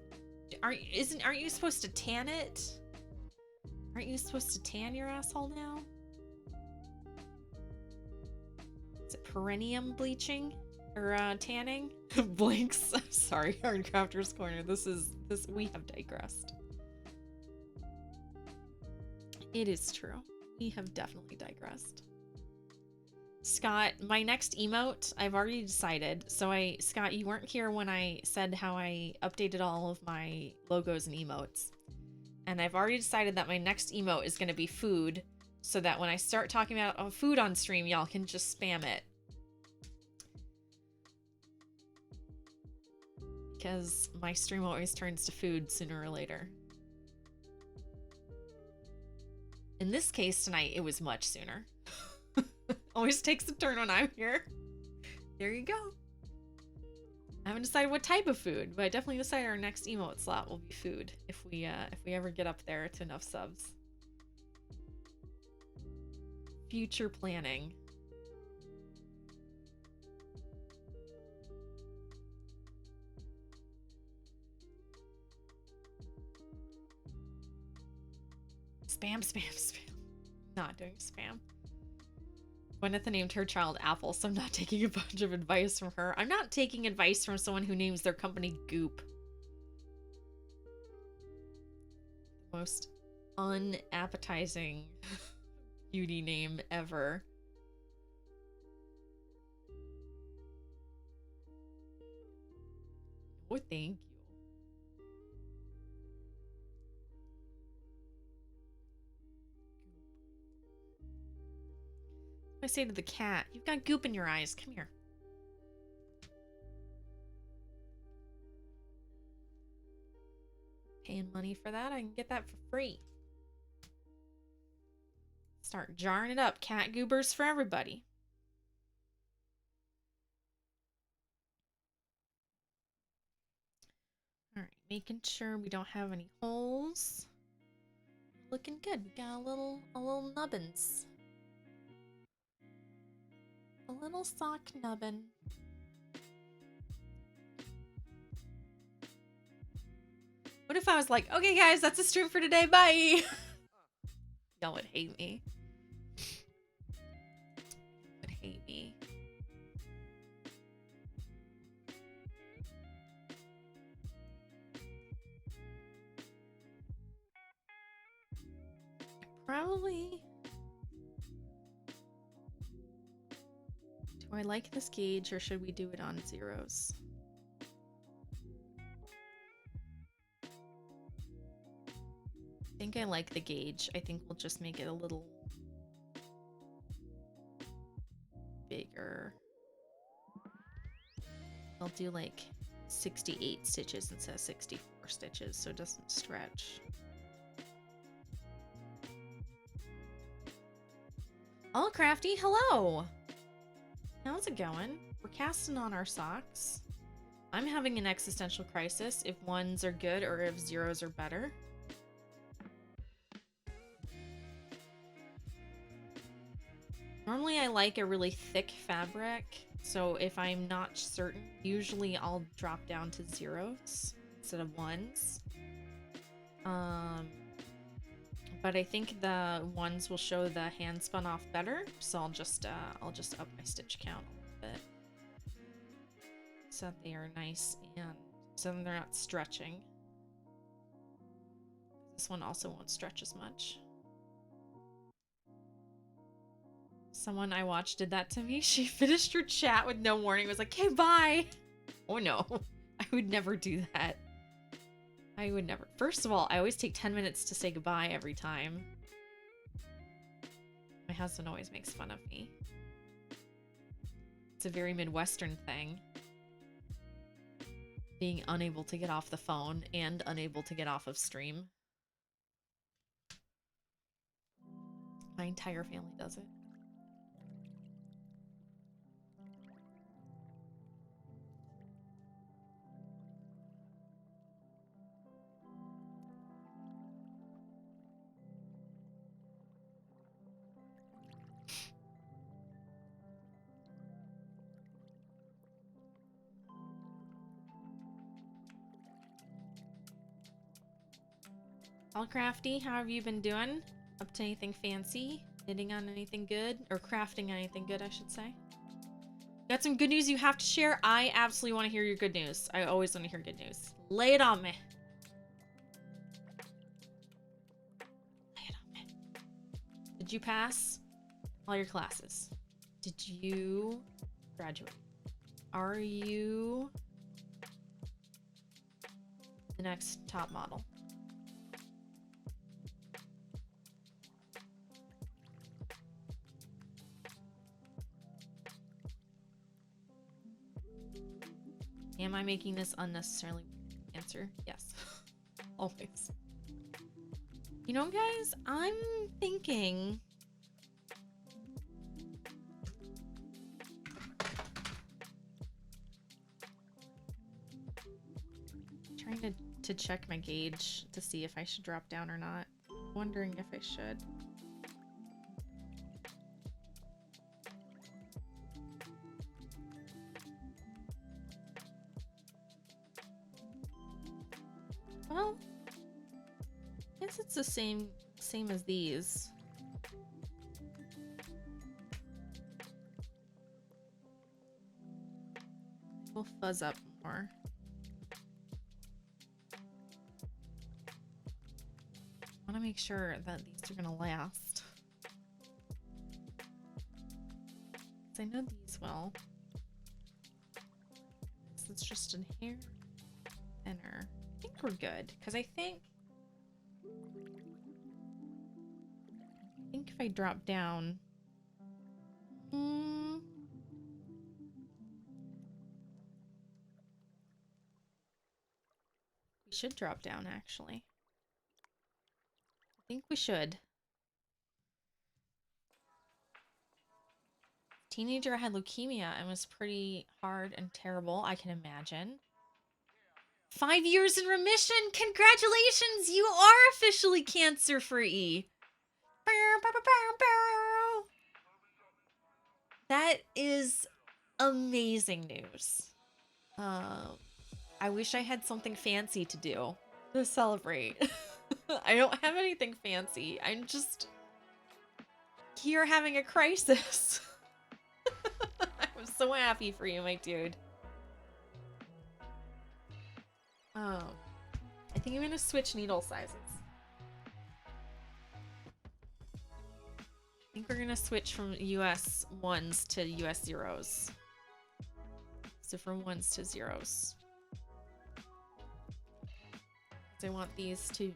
Aren't you supposed to tan it? Aren't you supposed to tan your asshole now? Is it perineum bleaching? Or tanning? Blinks. Sorry, Hardcrafter's Corner. We have digressed. It is true. We have definitely digressed. Scott, my next emote, I've already decided. So Scott, you weren't here when I said how I updated all of my logos and emotes. And I've already decided that my next emote is going to be food, so that when I start talking about food on stream, y'all can just spam it. Because my stream always turns to food sooner or later. In this case tonight, it was much sooner. Always takes a turn when I'm here. There you go. I haven't decided what type of food, but I definitely decided our next emote slot will be food if we ever get up there to enough subs. Future planning. Spam. Not doing spam. Gwyneth named her child Apple, so I'm not taking a bunch of advice from her. I'm not taking advice from someone who names their company Goop. The most unappetizing beauty name ever. Oh, thank you. I say to the cat, you've got goop in your eyes. Come here. Paying money for that? I can get that for free. Start jarring it up. Cat goobers for everybody. Making sure we don't have any holes. Looking good. We got a little nubbins. A little sock nubbin. What if I was like, okay guys, that's a stream for today, bye! Y'all would hate me. Would hate me. Probably. Do I like this gauge or should we do it on zeros? I think I like the gauge. I think we'll just make it a little bigger. I'll do like 68 stitches instead of 64 stitches so it doesn't stretch. Oh, Crafty, hello! How's it going? We're casting on our socks. I'm having an existential crisis if ones are good or if zeros are better. Normally I like a really thick fabric, so if I'm not certain, usually I'll drop down to zeros instead of ones. But I think the ones will show the hand spun off better, so I'll just up my stitch count a little bit so that they are nice and so they're not stretching. This one also won't stretch as much. Someone I watched did that to me. She finished her chat with no warning. It was like, "Okay, bye." Oh no, I would never do that. I would never. First of all, I always take 10 minutes to say goodbye every time. My husband always makes fun of me. It's a very Midwestern thing. Being unable to get off the phone and unable to get off of stream. My entire family does it. All Crafty, how have you been doing? Up to anything fancy? Knitting on anything good? Or crafting anything good, I should say. Got some good news you have to share? I absolutely want to hear your good news. I always want to hear good news. Lay it on me. Lay it on me. Did you pass all your classes? Did you graduate? Are you the next top model? Am I making this unnecessarily weird? Answer, yes. Always. You know, guys, I'm thinking... Trying to check my gauge to see if I should drop down or not. Wondering if I should. Well, I guess it's the same as these. We'll fuzz up more. I want to make sure that these are gonna last. 'Cause I know these will. So it's just a hair thinner. I think we're good, because I think if I drop down, we should drop down actually. I think we should. Teenager had leukemia and was pretty hard and terrible, I can imagine. 5 years in remission. Congratulations, you are officially cancer-free. That is amazing news. I wish I had something fancy to do to celebrate. I don't have anything fancy. I'm just here having a crisis. I'm so happy for you, my dude. I think I'm gonna switch needle sizes. I think we're gonna switch from US 1s to US 0s. So from 1s to 0s. I want these to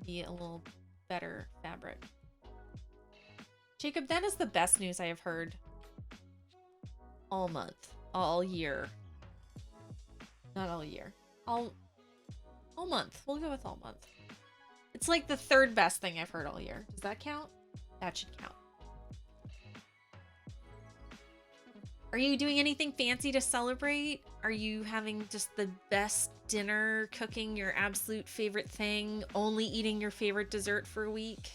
be a little better fabric. Jacob, that is the best news I have heard all month, all year. Not all year. All month. We'll go with all month. It's like the third best thing I've heard all year. Does that count? That should count. Are you doing anything fancy to celebrate? Are you having just the best dinner, cooking your absolute favorite thing, only eating your favorite dessert for a week?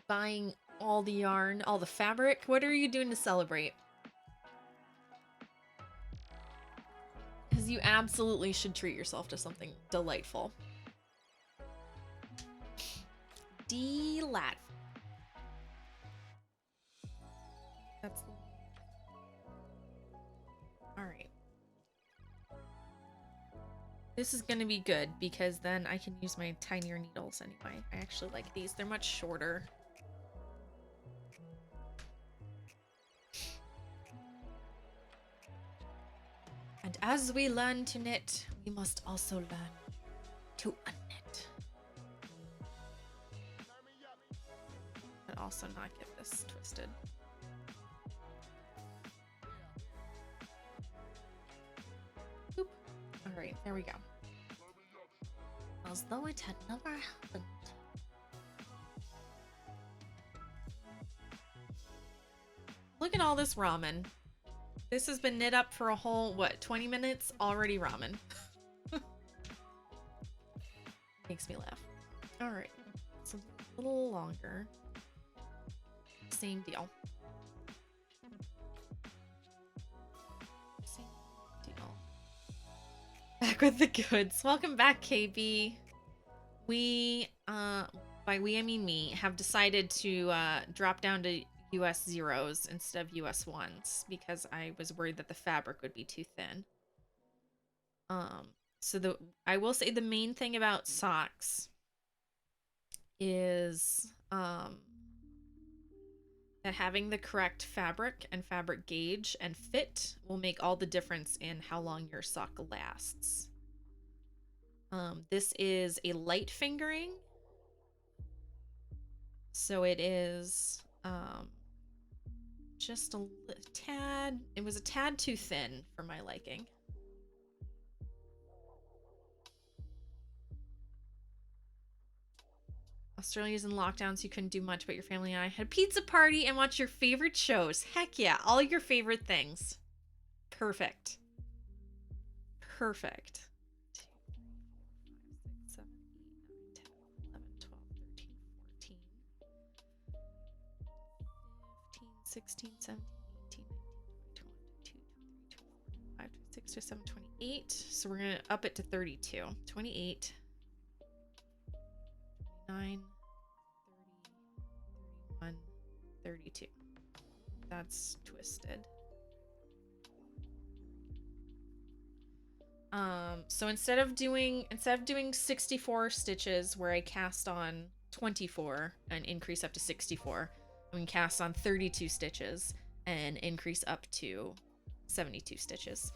Buying all the yarn, all the fabric? What are you doing to celebrate? Because you absolutely should treat yourself to something delightful. Delightful. That's all right. This is gonna be good because then I can use my tinier needles anyway. I actually like these. They're much shorter. And as we learn to knit, we must also learn to unknit. But also not get this twisted. Boop. All right, there we go. As though it had never happened. Look at all this ramen. This has been knit up for a whole, what, 20 minutes? Already ramen. Makes me laugh. All right, it's a little longer. Same deal. Same deal. Back with the goods. Welcome back, KB. We, by we I mean me, have decided to drop down to US 0s instead of US 1s because I was worried that the fabric would be too thin. So I will say the main thing about socks is that having the correct fabric and fabric gauge and fit will make all the difference in how long your sock lasts. This is a light fingering, so it is just a tad, it was a tad too thin for my liking. Australia's in lockdown, so you couldn't do much, but your family and I had a pizza party and watched your favorite shows. Heck yeah, all your favorite things. Perfect. Perfect. 2, 3, 4, 5, 6, 7, 8, 9, 10, 11, 12, 13, 14, 15, 16, 17, 18, 19, 20, 21, 22, 23, 24, 25, 26, 27, 28. So we're going to up it to 32. 28. 29, 30, 31, 32. That's twisted. So instead of doing 64 stitches where I cast on 24 and increase up to 64, I'm gonna cast on 32 stitches and increase up to 72 stitches.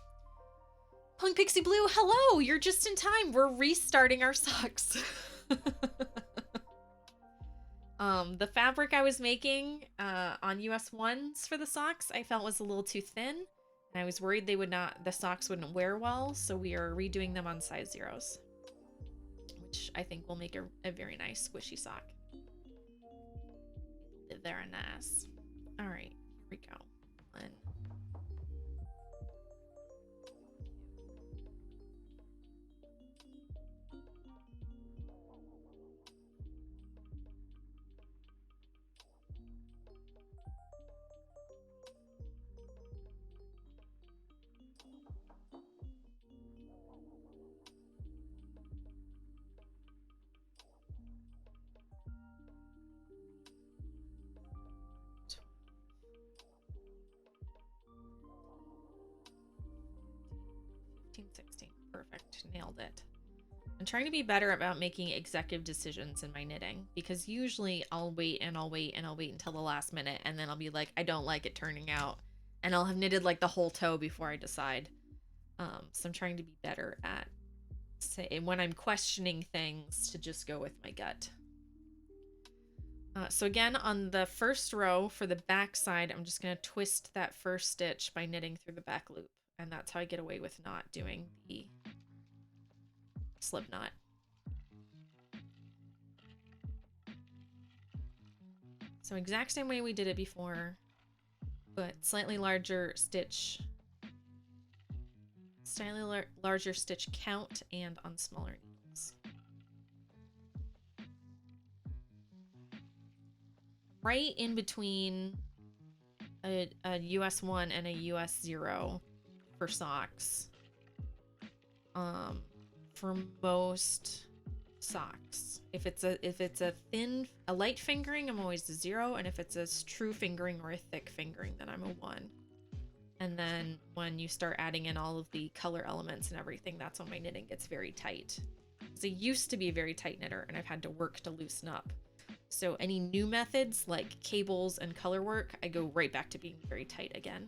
Punk Pixie Blue, hello! You're just in time. We're restarting our socks. The fabric I was making on US 1s for the socks I felt was a little too thin, and I was worried the socks wouldn't wear well, so we are redoing them on size 0s, which I think will make a very nice squishy sock. Very nice. All right, here we go. 1, 15, 16. Perfect. Nailed it. I'm trying to be better about making executive decisions in my knitting, because usually I'll wait and I'll wait and I'll wait until the last minute, and then I'll be like, I don't like it turning out, and I'll have knitted like the whole toe before I decide. So I'm trying to be better at, say, when I'm questioning things, to just go with my gut. So again, on the first row for the back side, I'm just going to twist that first stitch by knitting through the back loop, and that's how I get away with not doing the slip knot. So exact same way we did it before, but slightly larger stitch, larger stitch count, and on smaller needles. Right in between a US 1 and a US 0 for socks. For most socks, if it's a light fingering, I'm always a 0, and if it's a true fingering or a thick fingering, then I'm a 1. And then when you start adding in all of the color elements and everything, that's when my knitting gets very tight. Because I used to be a very tight knitter, and I've had to work to loosen up. So any new methods like cables and color work, I go right back to being very tight again.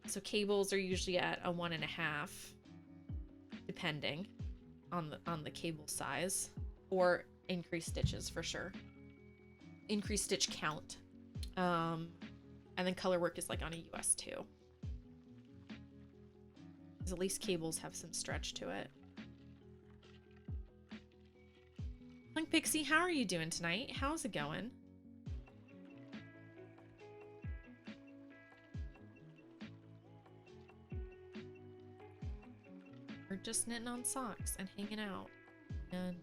So cables are usually at a 1.5, depending on the cable size, or increased stitches for sure. Increased stitch count. And then color work is like on a US 2. Because at least cables have some stretch to it. Punk Pixie, how are you doing tonight? How's it going? We're just knitting on socks and hanging out. And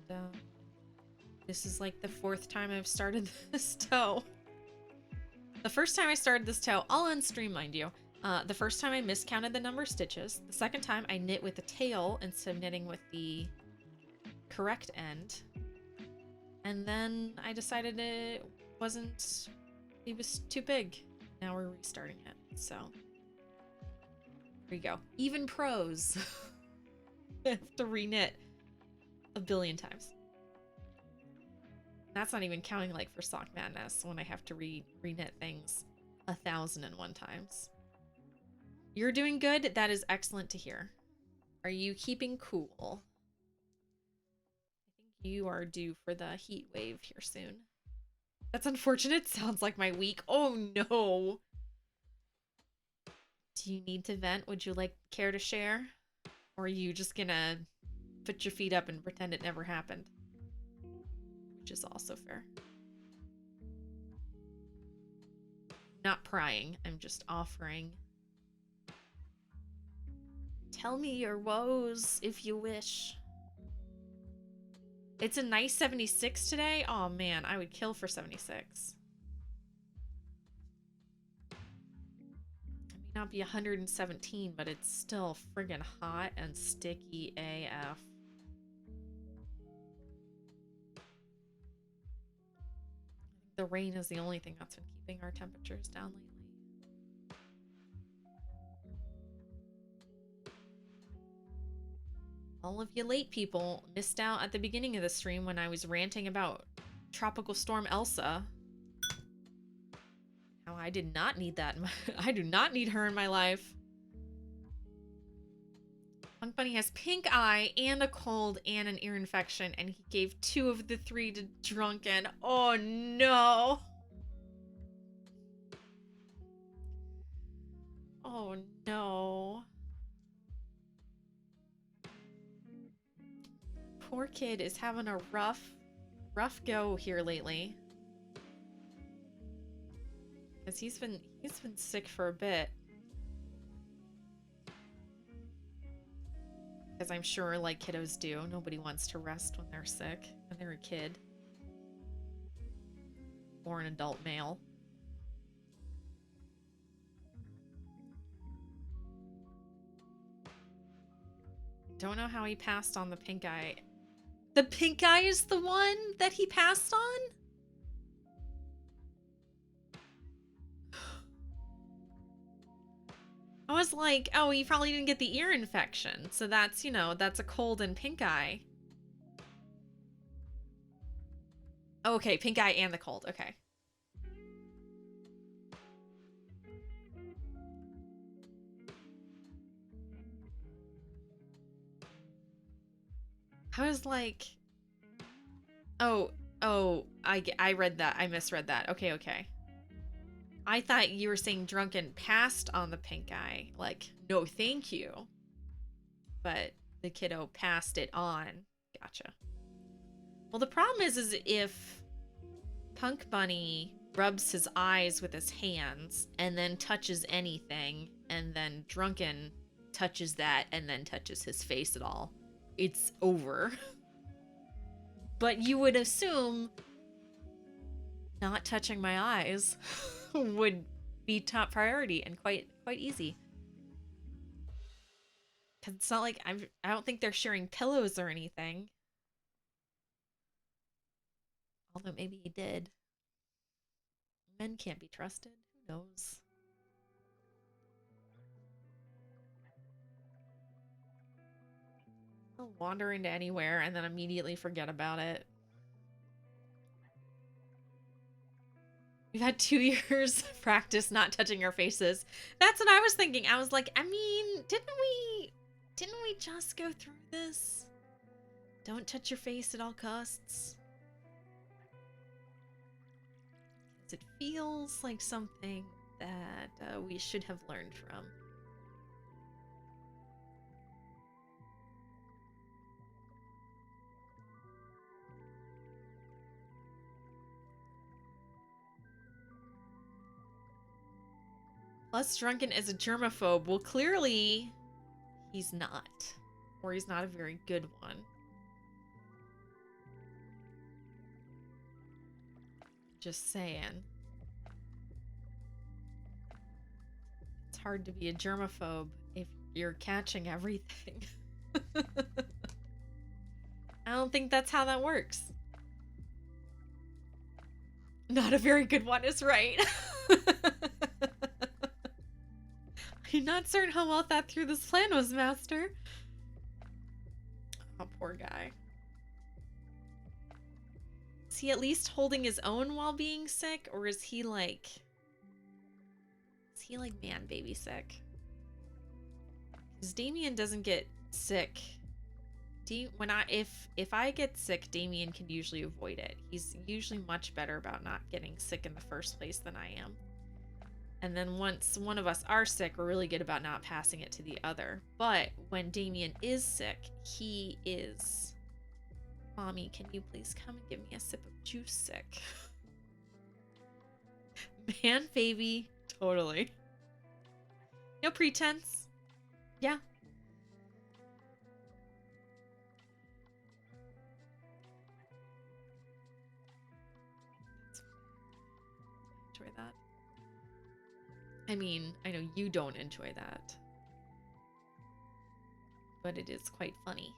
this is like the 4th time I've started this toe. The first time I started this toe, all on stream, mind you. The first time I miscounted the number of stitches. The second time I knit with the tail instead of knitting with the correct end. And then I decided it was too big. Now we're restarting it. So here we go. Even pros have to reknit a billion times. That's not even counting like for Sock Madness, when I have to reknit things 1,001 times. You're doing good. That is excellent to hear. Are you keeping cool? I think you are due for the heat wave here soon. That's unfortunate. Sounds like my week. Oh no. Do you need to vent? Would you care to share? Or are you just gonna put your feet up and pretend it never happened? Which is also fair. Not prying, I'm just offering. Tell me your woes if you wish. It's a nice 76 today. Oh man, I would kill for 76. It may not be 117, but it's still friggin' hot and sticky AF. The rain is the only thing that's been keeping our temperatures down lately. All of you late people missed out at the beginning of the stream when I was ranting about Tropical Storm Elsa. How I did not need that. I do not need her in my life. Punk Bunny has pink eye and a cold and an ear infection, and he gave 2 of the 3 to Drunken. Oh no. Oh no. Poor kid is having a rough go here lately. Because he's been sick for a bit. Because I'm sure, like kiddos do, nobody wants to rest when they're sick, when they're a kid. Or an adult male. Don't know how he passed on the pink eye. The pink eye is the one that he passed on? I was like, oh, you probably didn't get the ear infection. So that's, you know, that's a cold and pink eye. Okay, pink eye and the cold. Okay. I was like, oh, I read that. I misread that. Okay, okay. I thought you were saying drunken passed on the pink eye. Like, no, thank you. But the kiddo passed it on. Gotcha. Well, the problem is if Punk Bunny rubs his eyes with his hands and then touches anything, and then Drunken touches that and then touches his face at all, it's over. But you would assume not touching my eyes would be top priority and quite easy. Cause it's not like I don't think they're sharing pillows or anything. Although maybe he did. Men can't be trusted. Who knows? I'll wander into anywhere and then immediately forget about it. We've had 2 years practice not touching our faces. That's what I was thinking. I was like, I mean, didn't we just go through this? Don't touch your face at all costs. It feels like something that we should have learned from. Plus, Drunken is a germaphobe. Well, clearly, he's not. Or he's not a very good one. Just saying. It's hard to be a germaphobe if you're catching everything. I don't think that's how that works. Not a very good one is right. I'm not certain how well thought through this plan was, Master. Oh, poor guy. Is he at least holding his own while being sick? Or is he like... Is he like man baby sick? Because Damien doesn't get sick. If I get sick, Damien can usually avoid it. He's usually much better about not getting sick in the first place than I am. And then once one of us are sick, we're really good about not passing it to the other. But when Damien is sick, he is... Mommy, can you please come and give me a sip of juice sick? Man, baby. Totally. No pretense. Yeah. Enjoy that. I mean, I know you don't enjoy that. But it is quite funny.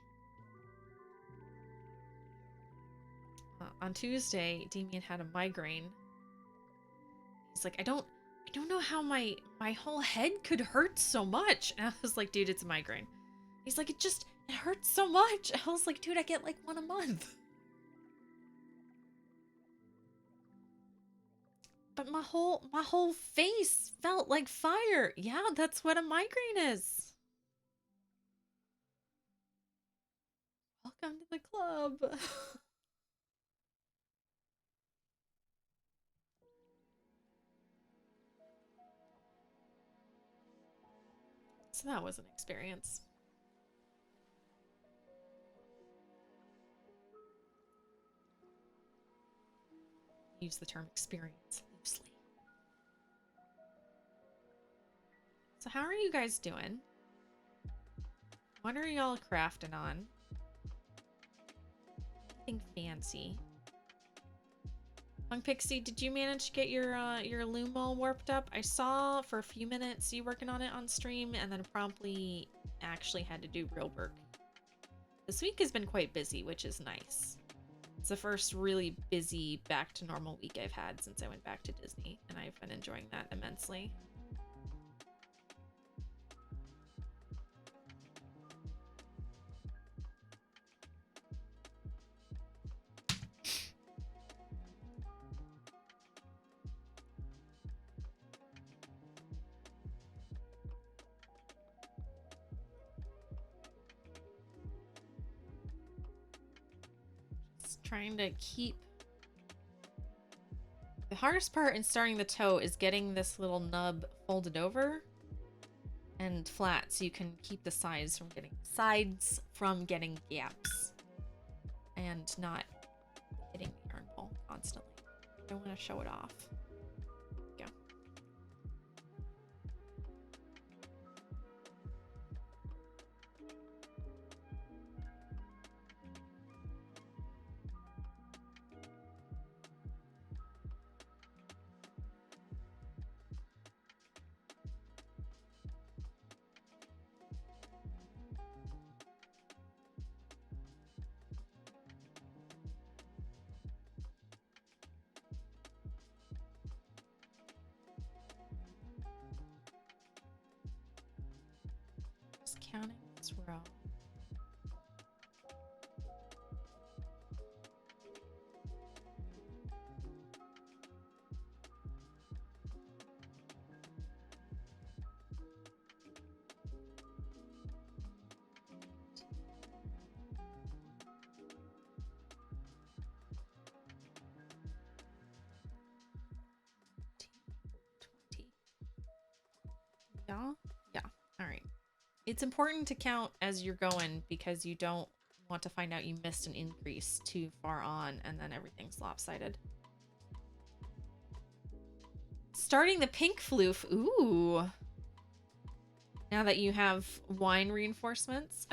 On Tuesday, Damien had a migraine. He's like, I don't know how my whole head could hurt so much. And I was like, dude, it's a migraine. He's like, it hurts so much. I was like, dude, I get like one a month. But my whole face felt like fire. Yeah, that's what a migraine is. Welcome to the club. So that was an experience. Use the term experience loosely. So how are you guys doing? What are y'all crafting on? Anything fancy? Punk Pixie, did you manage to get your loom all warped up? I saw for a few minutes you working on it on stream and then promptly actually had to do real work. This week has been quite busy, which is nice. It's the first really busy back to normal week I've had since I went back to Disney, and I've been enjoying that immensely. trying to keep... The hardest part in starting the toe is getting this little nub folded over and flat so you can keep the sides from getting gaps and not hitting the yarn pole constantly. I don't want to show it off. Go. Counting this row. Yeah. Yeah. All right. It's important to count as you're going because you don't want to find out you missed an increase too far on and then everything's lopsided. Starting the pink floof. Ooh. Now that you have wine reinforcements.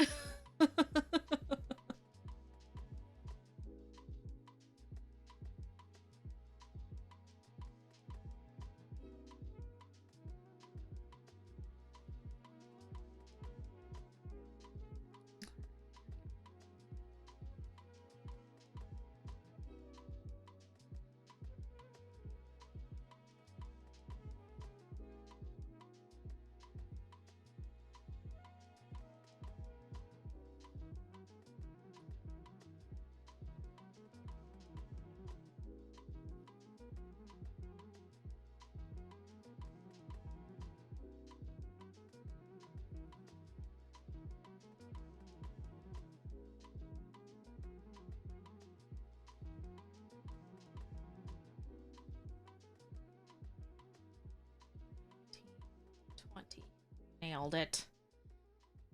Nailed it.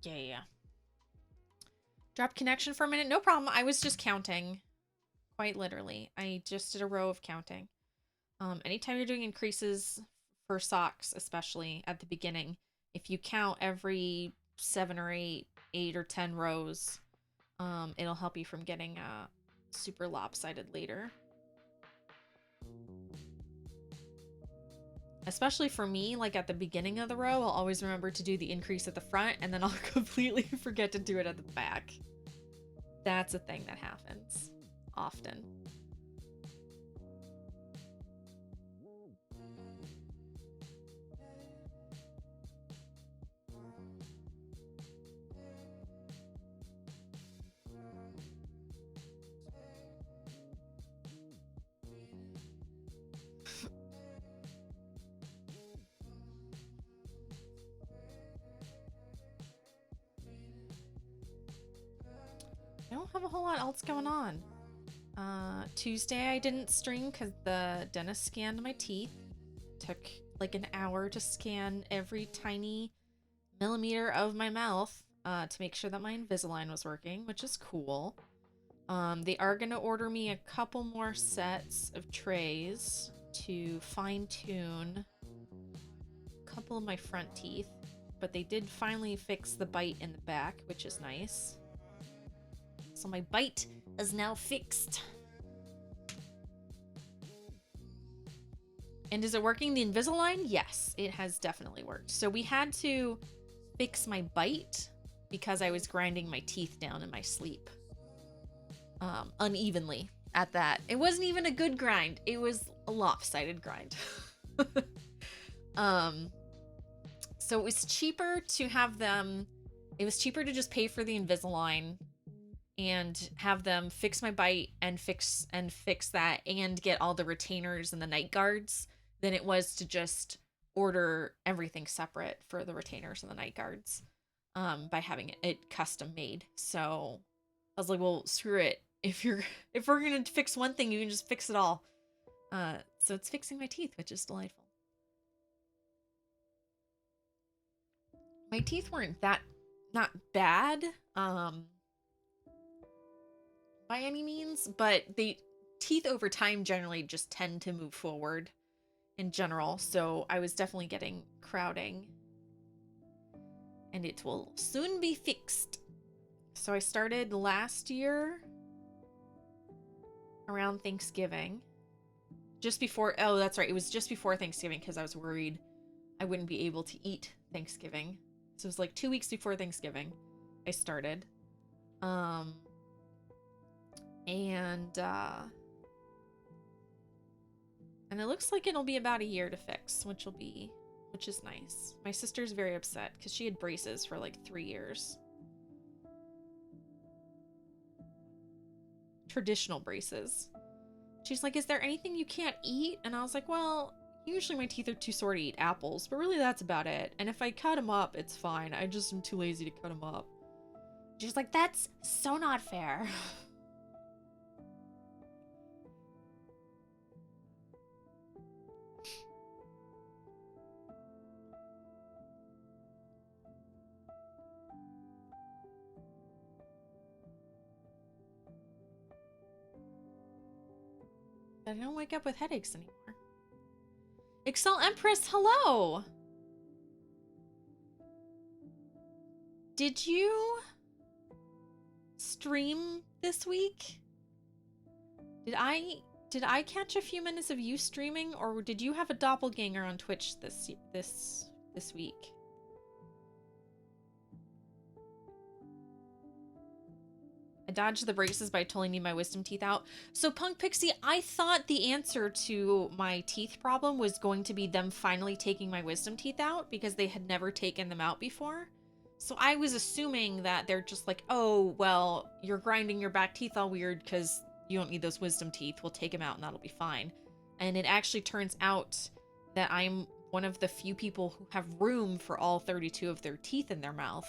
Yeah. Dropped connection for a minute. No problem. I was just counting. Quite literally. I just did a row of counting. Anytime you're doing increases for socks, especially at the beginning, if you count every 7 or 8 or 10 rows, it'll help you from getting super lopsided later. Especially for me, like at the beginning of the row, I'll always remember to do the increase at the front and then I'll completely forget to do it at the back. That's a thing that happens often. I don't have a whole lot else going on. Tuesday I didn't stream because the dentist scanned my teeth. Took like an hour to scan every tiny millimeter of my mouth to make sure that my Invisalign was working, which is cool. They are going to order me a couple more sets of trays to fine-tune a couple of my front teeth, but they did finally fix the bite in the back, which is nice. So my bite is now fixed. And is it working, the Invisalign? Yes, it has definitely worked. So we had to fix my bite because I was grinding my teeth down in my sleep. Unevenly at that. It wasn't even a good grind. It was a lopsided grind. So it was cheaper to have them... It was cheaper to just pay for the Invisalign and have them fix my bite and fix that and get all the retainers and the night guards than it was to just order everything separate for the retainers and the night guards by having it custom made. So I was like, well, screw it. If we're gonna fix one thing, you can just fix it all. So it's fixing my teeth, which is delightful. My teeth weren't not bad, by any means, but teeth over time generally just tend to move forward in general. So I was definitely getting crowding, and it will soon be fixed. So I started last year around Thanksgiving. Just before, oh, that's right. It was just before Thanksgiving because I was worried I wouldn't be able to eat Thanksgiving. So it was like 2 weeks before Thanksgiving I started. And it looks like it'll be about a year to fix, which is nice. My sister's very upset because she had braces for like 3 years. Traditional braces. She's like, is there anything you can't eat? And I was like, well, usually my teeth are too sore to eat apples, but really that's about it. And if I cut them up, it's fine. I just am too lazy to cut them up. She's like, that's so not fair. I don't wake up with headaches anymore. Excel Empress, hello! Did you stream this week? Did I catch a few minutes of you streaming, or did you have a doppelganger on Twitch this week? I dodged the braces by totally need my wisdom teeth out. So Punk Pixie, I thought the answer to my teeth problem was going to be them finally taking my wisdom teeth out because they had never taken them out before. So I was assuming that they're just like, oh, well, you're grinding your back teeth all weird because you don't need those wisdom teeth. We'll take them out and that'll be fine. And it actually turns out that I'm one of the few people who have room for all 32 of their teeth in their mouth.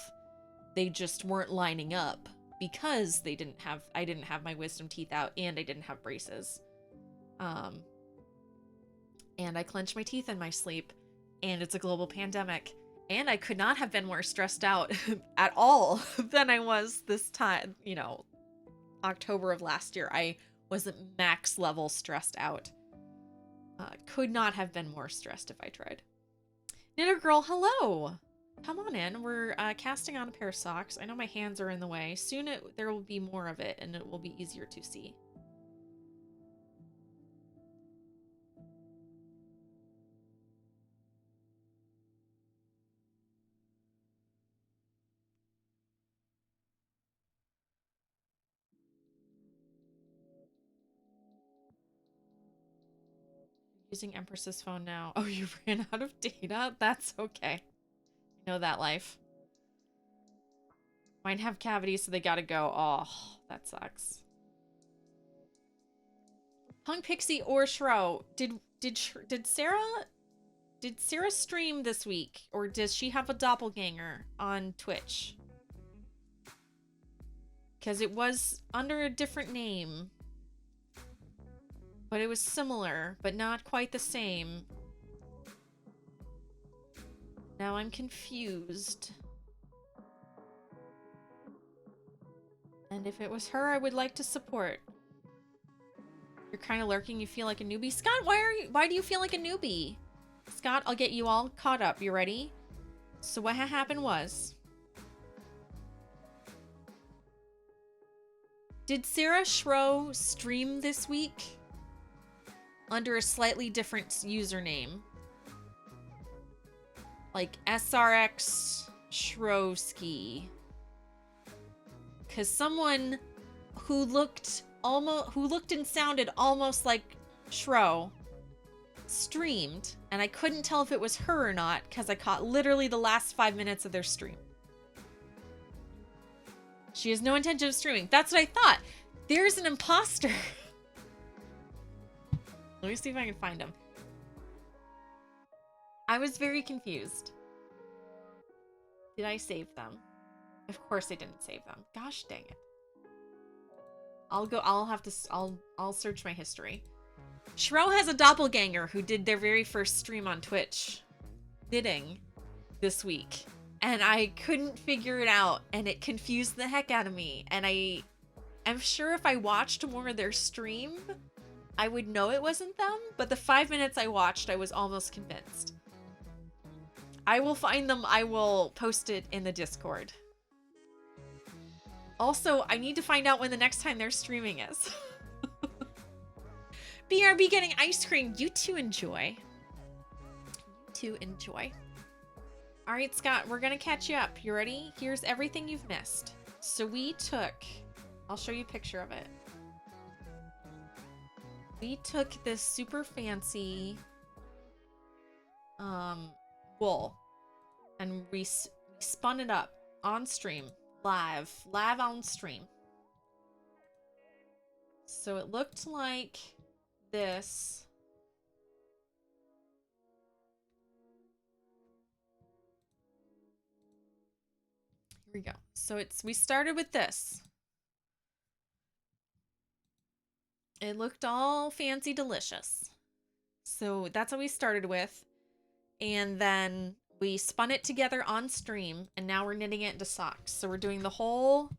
They just weren't lining up because I didn't have my wisdom teeth out and I didn't have braces. And I clench my teeth in my sleep, and it's a global pandemic. And I could not have been more stressed out at all than I was this time, October of last year. I was at max level stressed out. Could not have been more stressed if I tried. Knitter Girl, hello! Come on in. We're casting on a pair of socks. I know my hands are in the way. Soon there will be more of it, and it will be easier to see. Using Empress's phone now. Oh, you ran out of data? That's okay. I know that life. Mine have cavities, so they gotta go. Oh, that sucks. Punk Pixie or Shro, did Sarah stream this week, or does she have a doppelganger on Twitch? Because it was under a different name, but it was similar, but not quite the same. Now I'm confused. And if it was her, I would like to support. You're kind of lurking. You feel like a newbie. Scott, why do you feel like a newbie? Scott, I'll get you all caught up. You ready? So what happened was... Did Sarah Shro stream this week? Under a slightly different username. Like SRX Shrowski. Because someone who looked and sounded almost like Shro streamed, and I couldn't tell if it was her or not because I caught literally the last 5 minutes of their stream. She has no intention of streaming. That's what I thought. There's an imposter. Let me see if I can find him. I was very confused. Did I save them? Of course I didn't save them. Gosh dang it. I'll search my history. Shro has a doppelganger who did their very first stream on Twitch knitting this week. And I couldn't figure it out, and it confused the heck out of me. And I'm sure if I watched more of their stream, I would know it wasn't them. But the 5 minutes I watched, I was almost convinced. I will find them. I will post it in the Discord. Also, I need to find out when the next time they're streaming is. BRB getting ice cream. You two enjoy. You two enjoy. All right, Scott, we're going to catch you up. You ready? Here's everything you've missed. So we took... I'll show you a picture of it. We took this super fancy wool, and we spun it up on stream, live on stream. So it looked like this. Here we go. So we started with this. It looked all fancy delicious. So that's what we started with. And then we spun it together on stream, and now we're knitting it into socks. So we're doing the whole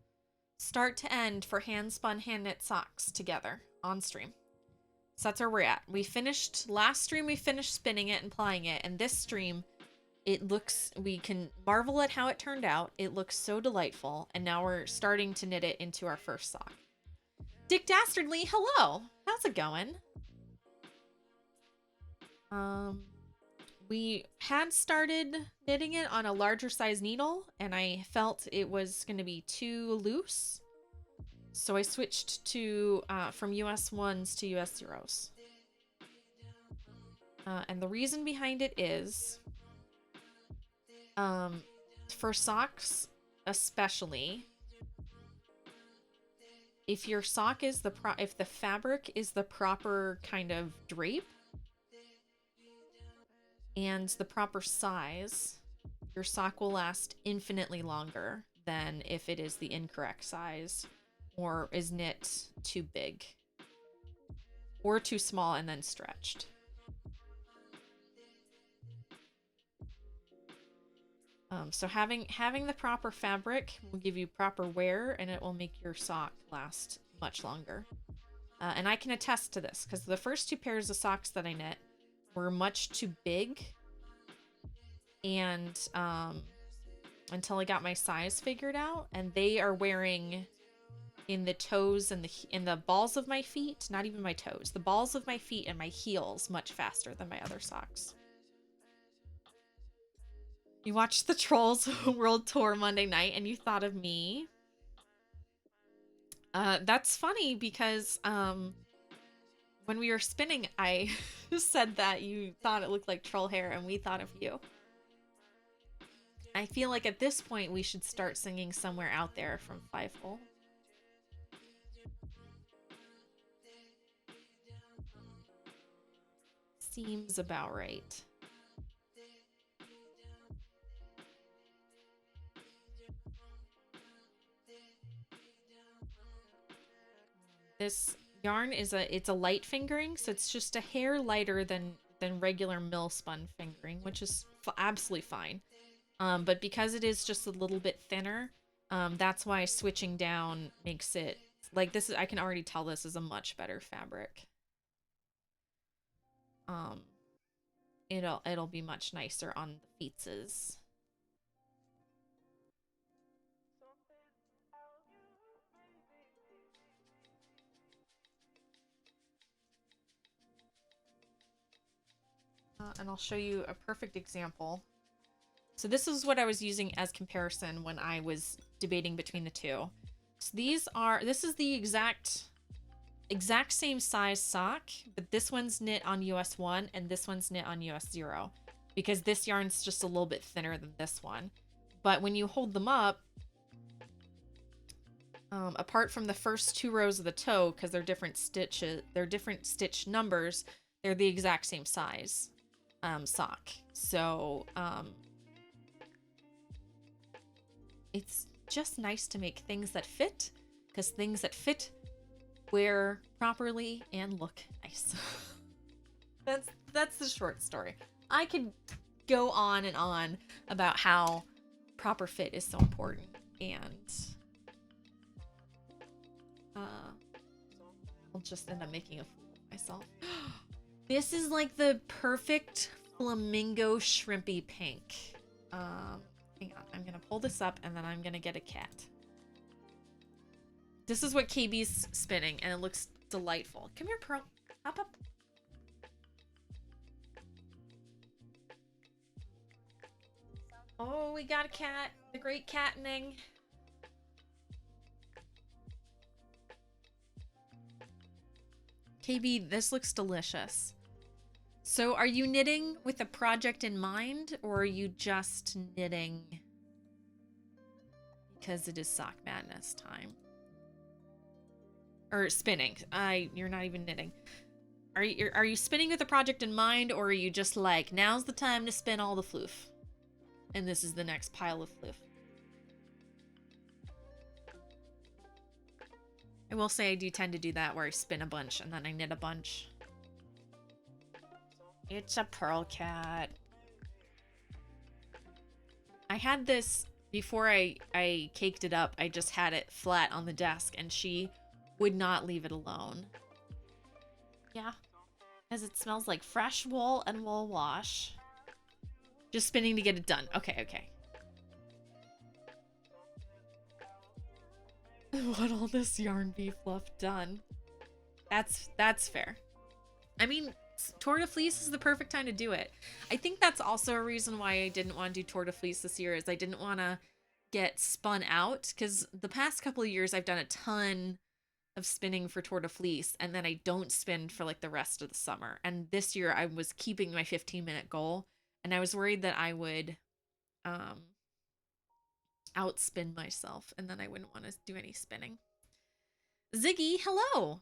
start to end for hand spun, hand knit socks together on stream. So that's where we're at. Last stream we finished spinning it and plying it, and this stream, we can marvel at how it turned out. It looks so delightful, and now we're starting to knit it into our first sock. Dick Dastardly, hello! How's it going? We had started knitting it on a larger size needle, and I felt it was going to be too loose. So I switched to from US 1s to US 0s. And the reason behind it is, for socks especially, if your sock is if the fabric is the proper kind of drape and the proper size, your sock will last infinitely longer than if it is the incorrect size or is knit too big or too small and then stretched. So having the proper fabric will give you proper wear, and it will make your sock last much longer. And I can attest to this because the first two pairs of socks that I knit were much too big, and until I got my size figured out, and they are wearing in the toes and in the balls of my feet, not even my toes, the balls of my feet and my heels much faster than my other socks. You watched the Trolls World Tour Monday night and you thought of me. That's funny because when we were spinning, I said that you thought it looked like troll hair and we thought of you. I feel like at this point we should start singing Somewhere Out There from Fievel. Seems about right. This yarn it's a light fingering, so it's just a hair lighter than regular mill spun fingering, which is absolutely fine. But because it is just a little bit thinner, that's why switching down makes it like this. I can already tell this is a much better fabric. It'll be much nicer on the feetses. And I'll show you a perfect example. So this is what I was using as comparison when I was debating between the two. So this is the exact same size sock, but this one's knit on US 1 and this one's knit on US 0 because this yarn's just a little bit thinner than this one. But when you hold them up, apart from the first two rows of the toe, because they're different stitches, they're different stitch numbers, they're the exact same size sock. So it's just nice to make things that fit, because things that fit wear properly, and look nice. That's the short story. I could go on and on about how proper fit is so important, and I'll just end up making a fool of myself. This is like the perfect flamingo shrimpy pink. Hang on, I'm gonna pull this up and then I'm gonna get a cat. This is what KB's spinning and it looks delightful. Come here, Pearl. Hop up. Oh, we got a cat. The great cattening. KB, this looks delicious. So are you knitting with a project in mind, or are you just knitting because it is sock madness time? Or spinning. You're not even knitting. Are you spinning with a project in mind, or are you just like, now's the time to spin all the floof? And this is the next pile of floof. I will say I do tend to do that where I spin a bunch and then I knit a bunch. It's a pearl cat. I had this before I caked it up. I just had it flat on the desk and she would not leave it alone. Yeah, as it smells like fresh wool and wool wash. Just spinning to get it done. Okay, okay. Want all this yarn bee fluff done. That's fair. I mean, Tour de Fleece is the perfect time to do it. I think that's also a reason why I didn't want to do Tour de Fleece this year, is I didn't want to get spun out, because the past couple of years I've done a ton of spinning for Tour de Fleece and then I don't spin for like the rest of the summer. And this year I was keeping my 15-minute goal and I was worried that I would outspin myself and then I wouldn't want to do any spinning. Ziggy, hello.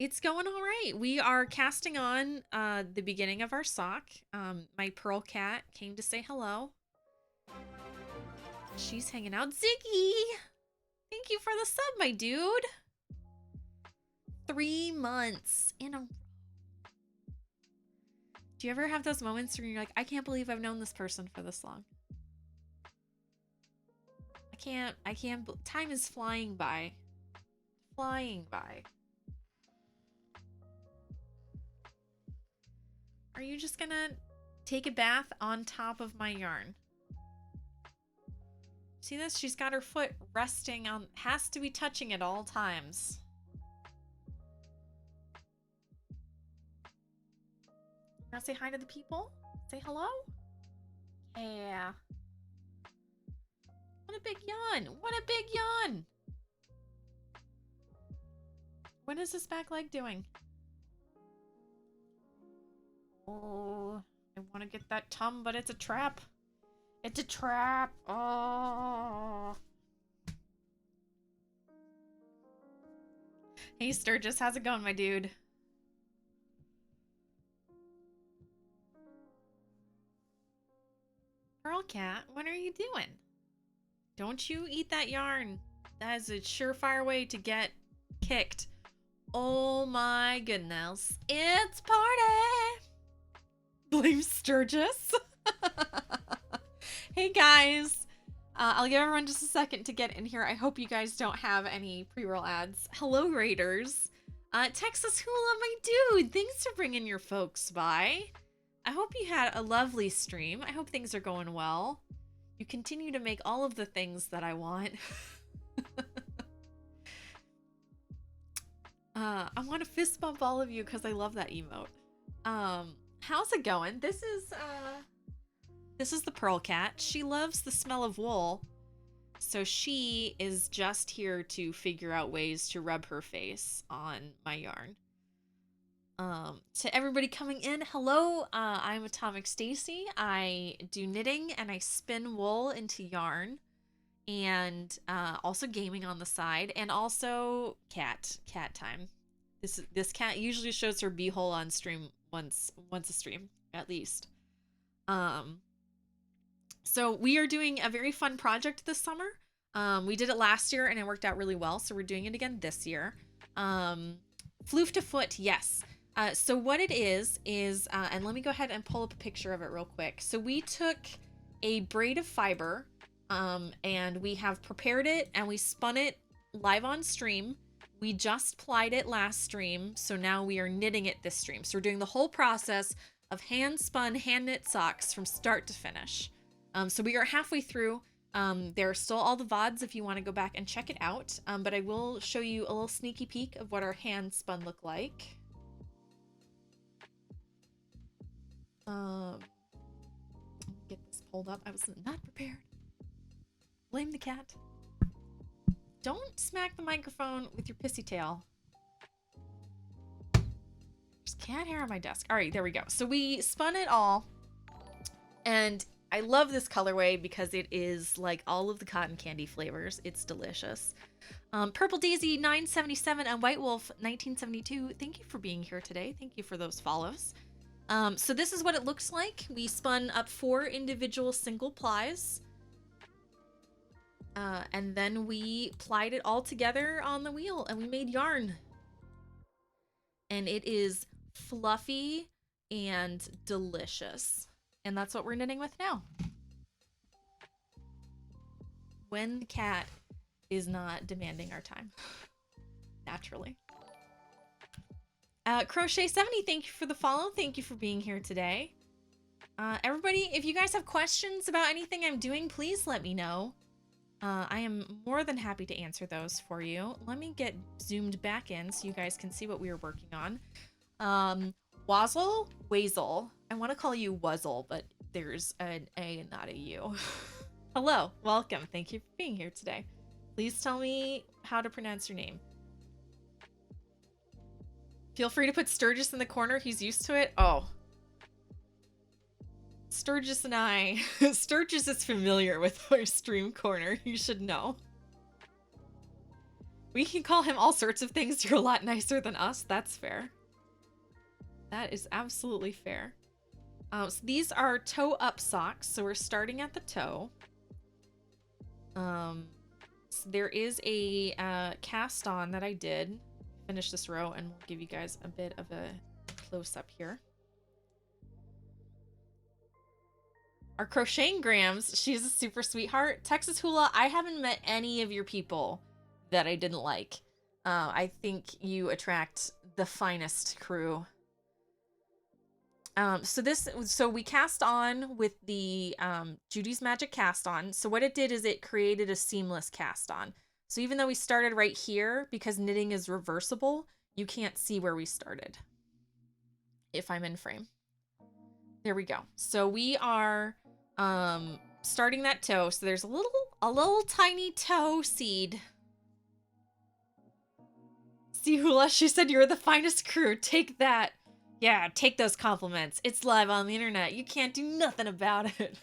It's going all right. We are casting on the beginning of our sock. My pearl cat came to say hello. She's hanging out. Ziggy, thank you for the sub, my dude. 3 months in a row. Do you ever have those moments where you're like, I can't believe I've known this person for this long? I can't, time is flying by. Flying by. Are you just gonna take a bath on top of my yarn? See this? She's got her foot resting on, has to be touching at all times. Now say hi to the people? Say hello? Yeah. What a big yawn! What a big yawn! What is this back leg doing? Oh, I want to get that tum, but it's a trap. It's a trap. Oh. Hey Sturgis, how's it going, my dude? Pearl cat, what are you doing? Don't you eat that yarn. That is a surefire way to get kicked. Oh my goodness. It's party! Blame Sturgis. Hey guys. I'll give everyone just a second to get in here. I hope you guys don't have any pre-roll ads. Hello, Raiders. Texas Hula, my dude. Thanks for bringing your folks by. I hope you had a lovely stream. I hope things are going well. You continue to make all of the things that I want. I want to fist bump all of you because I love that emote. How's it going? This is the Pearl Cat. She loves the smell of wool. So she is just here to figure out ways to rub her face on my yarn. To everybody coming in, hello, I'm Atomic Stacy. I do knitting and I spin wool into yarn, and also gaming on the side, and also cat time. This cat usually shows her beehole on stream once a stream at least. So we are doing a very fun project this summer. We did it last year and it worked out really well, so we're doing it again this year. Floof to foot, yes. So what it is, and let me go ahead and pull up a picture of it real quick. So we took a braid of fiber, and we have prepared it and we spun it live on stream. We just plied it last stream, so now we are knitting it this stream. So we're doing the whole process of hand spun, hand knit socks from start to finish. So we are halfway through. There are still all the VODs if you want to go back and check it out. But I will show you a little sneaky peek of what our hand spun look like. Get this pulled up. I was not prepared. Blame the cat. Don't smack the microphone with your pissy tail. There's cat hair on my desk. All right, there we go. So we spun it all, and I love this colorway because it is like all of the cotton candy flavors. It's delicious. Purple Daisy 977 and White Wolf 1972. Thank you for being here today. Thank you for those follows. So this is what it looks like. We spun up 4 individual single plies. And then we plied it all together on the wheel and we made yarn. And it is fluffy and delicious. And that's what we're knitting with now. When the cat is not demanding our time. Naturally. Crochet 70, thank you for the follow. Thank you for being here today. Everybody, if you guys have questions about anything I'm doing, please let me know. I am more than happy to answer those for you. Let me get zoomed back in so you guys can see what we were working on. Wazzle? Wazel. I want to call you Wuzzle, but there's an A and not a U. Hello, welcome. Thank you for being here today. Please tell me how to pronounce your name. Feel free to put Sturgis in the corner. He's used to it. Oh. Sturgis and I... Sturgis is familiar with our stream corner. You should know. We can call him all sorts of things. You're a lot nicer than us. That's fair. That is absolutely fair. So these are toe-up socks. So we're starting at the toe. So there is a cast-on that I did. Finish this row and we'll give you guys a bit of a close-up here. Our crocheting Grams, she's a super sweetheart. Texas Hula, I haven't met any of your people that I didn't like. I think you attract the finest crew. So we cast on with the Judy's Magic cast on. So what it did is it created a seamless cast on. So even though we started right here, because knitting is reversible, you can't see where we started. If I'm in frame. There we go. So we are starting that toe. So there's a little tiny toe seed. See Hula, she said you're the finest crew. Take that. Yeah, take those compliments. It's live on the internet. You can't do nothing about it.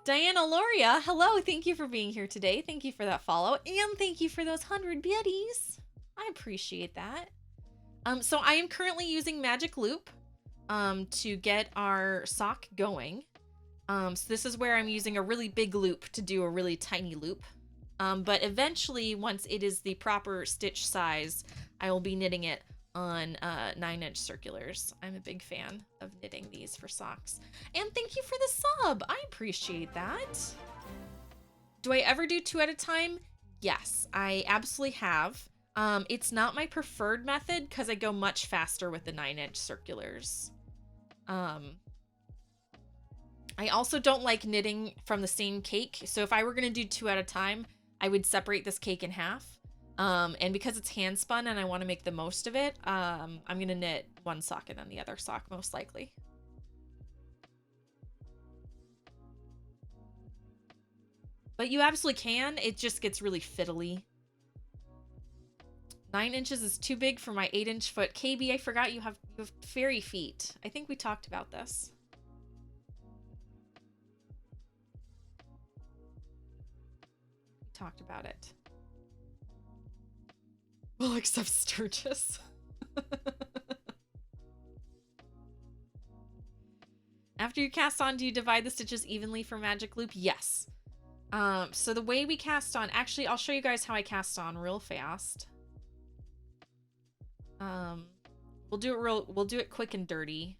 Diana Loria, hello. Thank you for being here today. Thank you for that follow. And thank you for those 100 biddies. I appreciate that. So I am currently using Magic Loop to get our sock going. So this is where I'm using a really big loop to do a really tiny loop. But eventually, once it is the proper stitch size, I will be knitting it on 9-inch circulars. I'm a big fan of knitting these for socks. And thank you for the sub. I appreciate that. Do I ever do 2 at a time? Yes, I absolutely have. It's not my preferred method because I go much faster with the 9-inch circulars. I also don't like knitting from the same cake. So if I were going to do 2 at a time, I would separate this cake in half. And because it's hand spun and I want to make the most of it, I'm going to knit one sock and then the other sock most likely. But you absolutely can. It just gets really fiddly. 9 inches is too big for my 8-inch foot. KB, I forgot you have fairy feet. I think we talked about this. We talked about it. Well, except Sturgis. After you cast on, do you divide the stitches evenly for Magic Loop? Yes. So the way we cast on, actually, I'll show you guys how I cast on real fast. Um, we'll do it quick and dirty.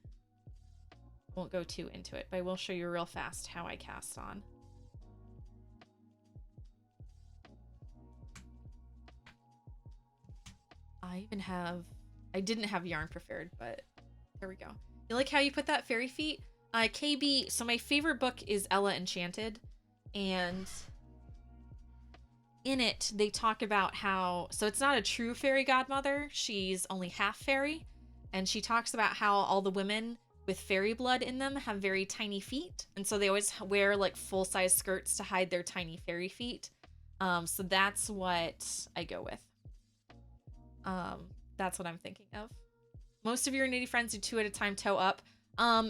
Won't go too into it, but I will show you real fast how I cast on. I didn't have yarn prepared, but there we go. You like how you put that fairy feet? KB, so my favorite book is Ella Enchanted, and in it they talk about how, so it's not a true fairy godmother, she's only half fairy, and she talks about how all the women with fairy blood in them have very tiny feet, and so they always wear like full-size skirts to hide their tiny fairy feet. So that's what I go with. That's what I'm thinking of. Most of your knitty friends do 2 at a time, toe up.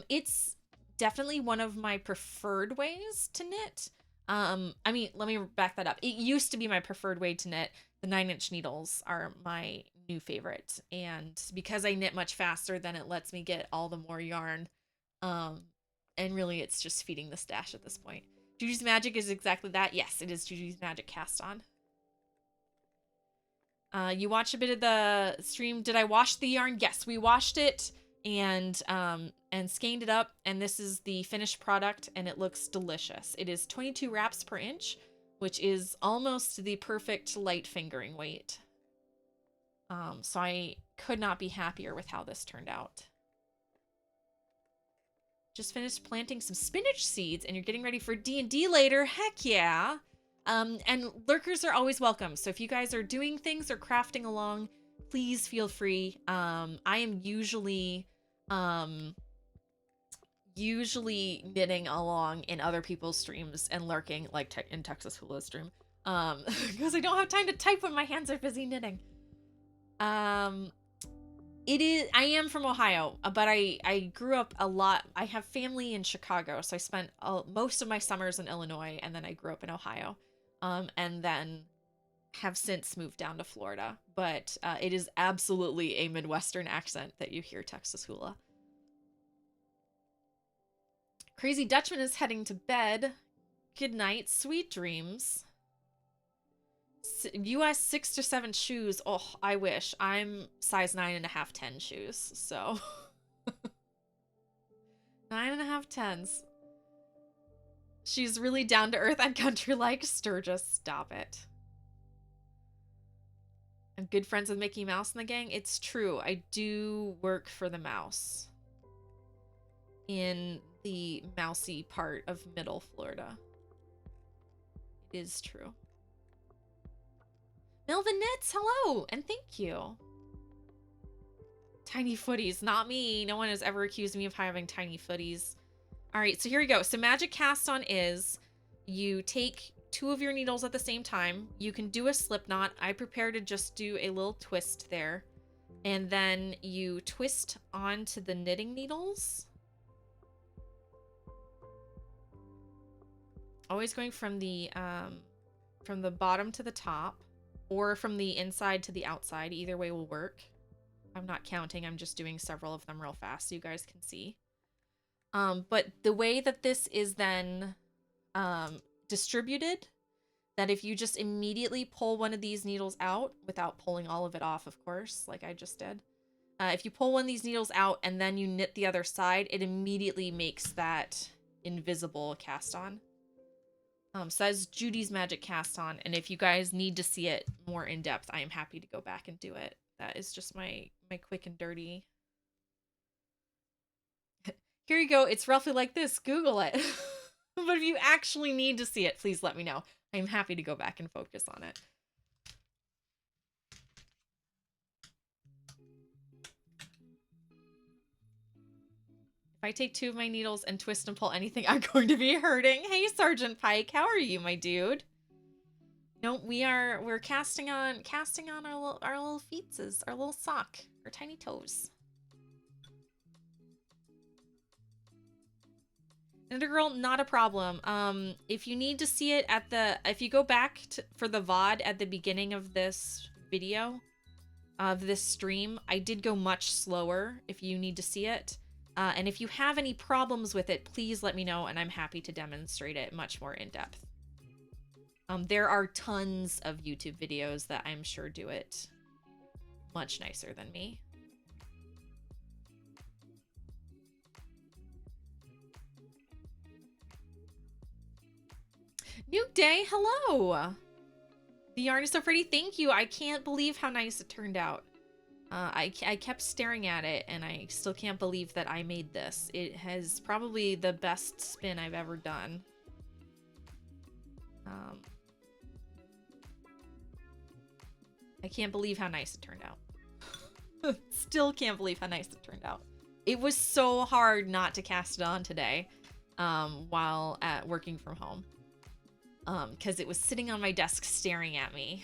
It's definitely one of my preferred ways to knit. I mean, let me back that up. It used to be my preferred way to knit. The 9-inch needles are my new favorite. And because I knit much faster, then it lets me get all the more yarn. And really it's just feeding the stash at this point. Juju's Magic is exactly that. Yes, it is Juju's Magic cast on. You watched a bit of the stream. Did I wash the yarn? Yes, we washed it and skeined it up, and this is the finished product, and it looks delicious. It is 22 wraps per inch, which is almost the perfect light fingering weight. So I could not be happier with how this turned out. Just finished planting some spinach seeds, and you're getting ready for D&D later. Heck yeah! And lurkers are always welcome. So if you guys are doing things or crafting along, please feel free. I am usually knitting along in other people's streams and lurking, like in Texas Hula's stream, because I don't have time to type when my hands are busy knitting. I am from Ohio, but I grew up a lot. I have family in Chicago, so I spent most of my summers in Illinois, and then I grew up in Ohio, and then have since moved down to Florida. But it is absolutely a Midwestern accent that you hear Texas Hula. Crazy Dutchman is heading to bed. Good night, sweet dreams. US 6 to 7 shoes. Oh, I wish. I'm size 9.5, 10 shoes, so 9.5, 10s. She's really down to earth and country like. Sturgis, stop it. I'm good friends with Mickey Mouse and the gang. It's true. I do work for the mouse in the mousy part of middle Florida. It is true. Melvin Knits, hello, and thank you. Tiny footies, not me. No one has ever accused me of having tiny footies. All right, so here we go. So magic cast on is you take 2 of your needles at the same time. You can do a slip knot. I prepare to just do a little twist there. And then you twist onto the knitting needles. Always going from the bottom to the top, or from the inside to the outside. Either way will work. I'm not counting. I'm just doing several of them real fast so you guys can see. But the way that this is then distributed, that if you just immediately pull one of these needles out, without pulling all of it off, of course, like I just did. If you pull one of these needles out and then you knit the other side, it immediately makes that invisible cast on. Says Judy's Magic cast on, and if you guys need to see it more in depth, I am happy to go back and do it. That is just my quick and dirty. Here you go. It's roughly like this. Google it. But if you actually need to see it, please let me know. I'm happy to go back and focus on it. If I take 2 of my needles and twist and pull anything, I'm going to be hurting. Hey, Sergeant Pike, how are you, my dude? No, we're casting on our little feetses, our little sock, our tiny toes. Another girl, not a problem. If you need to see it if you go back for the VOD at the beginning of this video, of this stream, I did go much slower if you need to see it. And if you have any problems with it, please let me know, and I'm happy to demonstrate it much more in depth. There are tons of YouTube videos that I'm sure do it much nicer than me. Nuke Day, hello! The yarn is so pretty. Thank you. I can't believe how nice it turned out. I kept staring at it, and I still can't believe that I made this. It has probably the best spin I've ever done. I can't believe how nice it turned out. Still can't believe how nice it turned out. It was so hard not to cast it on today while working from home. Because it was sitting on my desk staring at me.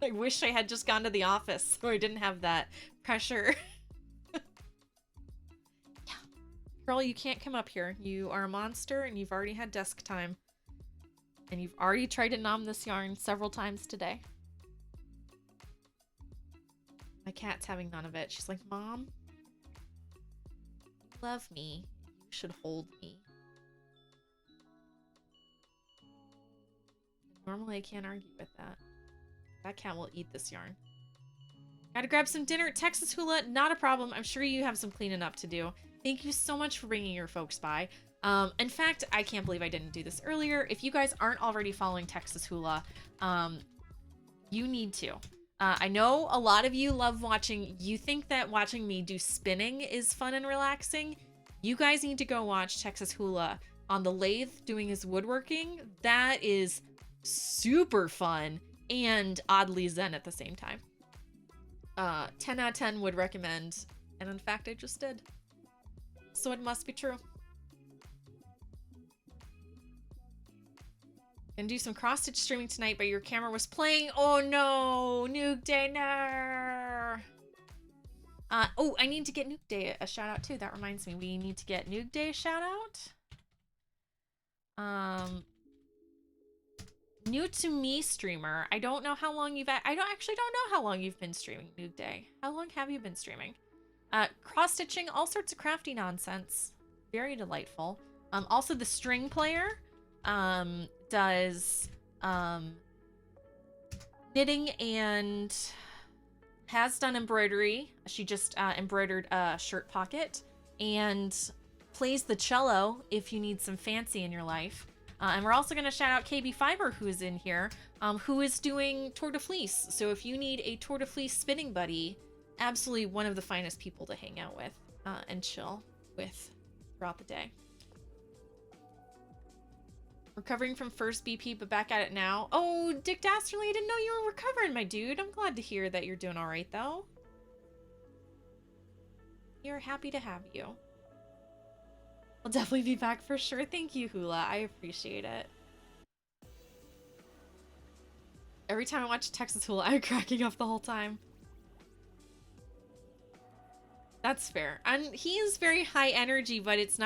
I wish I had just gone to the office so I didn't have that pressure. Yeah. Girl, you can't come up here. You are a monster and you've already had desk time. And you've already tried to nom this yarn several times today. My cat's having none of it. She's like, Mom, you love me. You should hold me. Normally I can't argue with that. That cat will eat this yarn. Gotta grab some dinner at Texas Hula. Not a problem. I'm sure you have some cleaning up to do. Thank you so much for bringing your folks by. In fact, I can't believe I didn't do this earlier. If you guys aren't already following Texas Hula, you need to. I know a lot of you love watching. You think that watching me do spinning is fun and relaxing. You guys need to go watch Texas Hula on the lathe doing his woodworking. That is super fun and oddly zen at the same time. 10 out of 10 would recommend, and in fact I just did, so it must be true. Gonna do some cross-stitch streaming tonight, but your camera was playing. Oh no, Nuke Day, no. Oh, I need to get Nuke Day a shout out too. That reminds me, we need to get Nuke Day a shout out. New to me streamer. I don't know how long you've I don't know how long you've been streaming, Nuke Day. How long have you been streaming? Cross-stitching, all sorts of crafty nonsense. Very delightful. Also the string player does knitting and has done embroidery. She just embroidered a shirt pocket and plays the cello if you need some fancy in your life. And we're also going to shout out KB Fiber, who is in here, who is doing Tour de Fleece. So if you need a Tour de Fleece spinning buddy, absolutely one of the finest people to hang out with and chill with throughout the day. Recovering from first BP, but back at it now. Oh, Dick Dastardly, I didn't know you were recovering, my dude. I'm glad to hear that you're doing all right, though. You're happy to have you. I'll definitely be back for sure. Thank you, Hula. I appreciate it. Every time I watch Texas Hula, I'm cracking up the whole time. That's fair. And he is very high energy, but it's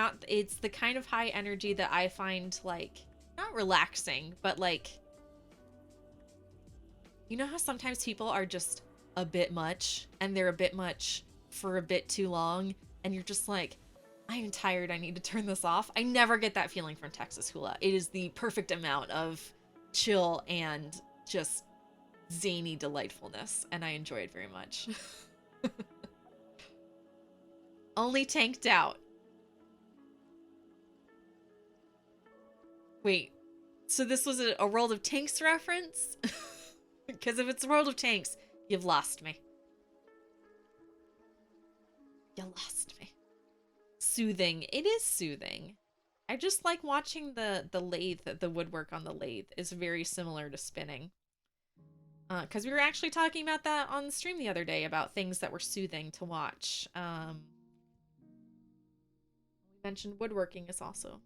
the kind of high energy that I find, like, not relaxing, but like, you know how sometimes people are just a bit much and they're a bit much for a bit too long and you're just like, I am tired, I need to turn this off. I never get that feeling from Texas Hula. It is the perfect amount of chill and just zany delightfulness, and I enjoy it very much. Only tanked out. Wait, so this was a World of Tanks reference? Because if it's a World of Tanks, you've lost me. You lost me. Soothing. It is soothing. I just like watching the lathe, the woodwork on the lathe is very similar to spinning. Because we were actually talking about that on the stream the other day, about things that were soothing to watch. We mentioned woodworking is also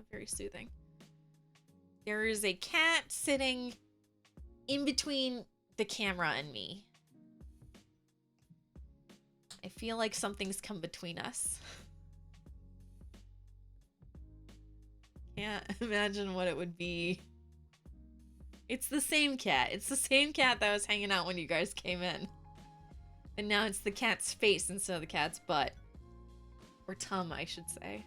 very soothing. There is a cat sitting in between the camera and me. I feel like something's come between us. Can't imagine what it would be. It's the same cat. It's the same cat that was hanging out when you guys came in. And now it's the cat's face instead of the cat's butt. Or tum, I should say.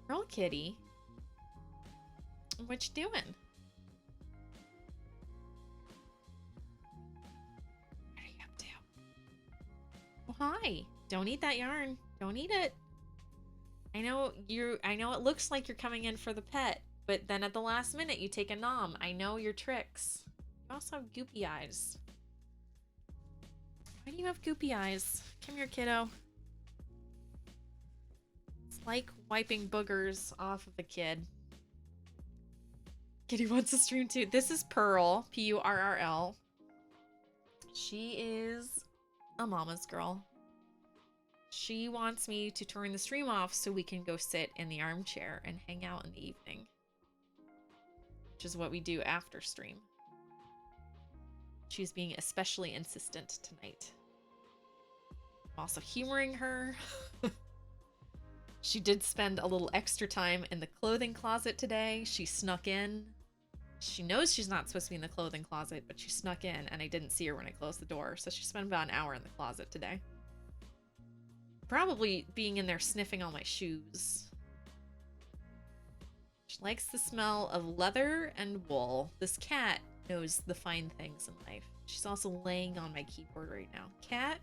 Girl kitty. What you doing? hi. Don't eat that yarn. Don't eat it. I know it looks like you're coming in for the pet, but then at the last minute you take a nom. I know your tricks. You also have goopy eyes. Why do you have goopy eyes? Come here, kiddo. It's like wiping boogers off of a kid. Kitty wants to stream too. This is Pearl, P-U-R-R-L. She is a mama's girl. She wants me to turn the stream off so we can go sit in the armchair and hang out in the evening. Which is what we do after stream. She's being especially insistent tonight. I'm also humoring her. She did spend a little extra time in the clothing closet today. She snuck in. She knows she's not supposed to be in the clothing closet, but she snuck in and I didn't see her when I closed the door. So she spent about an hour in the closet today. Probably being in there sniffing all my shoes. She likes the smell of leather and wool. This cat knows the fine things in life. She's also laying on my keyboard right now. Cat,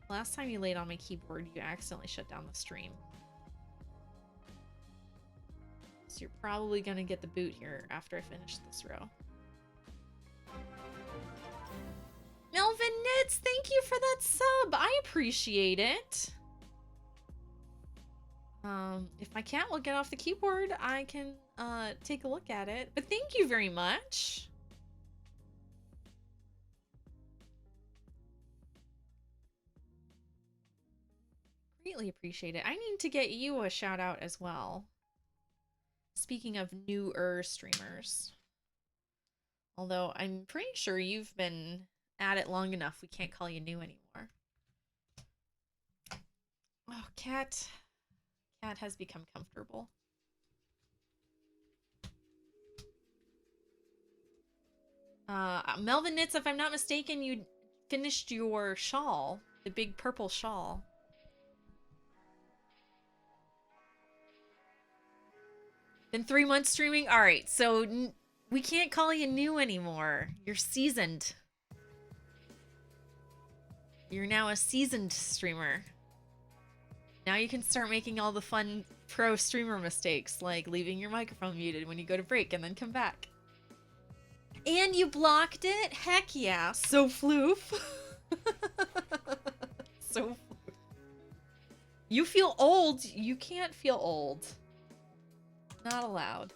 last time you laid on my keyboard, you accidentally shut down the stream. So you're probably gonna get the boot here after I finish this row. Melvin Knits, thank you for that sub. I appreciate it. If my cat will get off the keyboard, I can take a look at it. But thank you very much. Greatly appreciate it. I need to get you a shout out as well. Speaking of newer streamers. Although I'm pretty sure you've been at it long enough, we can't call you new anymore. Oh, cat. Cat has become comfortable. Melvin Knits, if I'm not mistaken, you finished your shawl. The big purple shawl. Been 3 months streaming? Alright, so we can't call you new anymore. You're seasoned. You're now a seasoned streamer. Now you can start making all the fun pro streamer mistakes, like leaving your microphone muted when you go to break and then come back. And you blocked it? Heck yeah. So floof. So floof. You feel old. You can't feel old. Not allowed.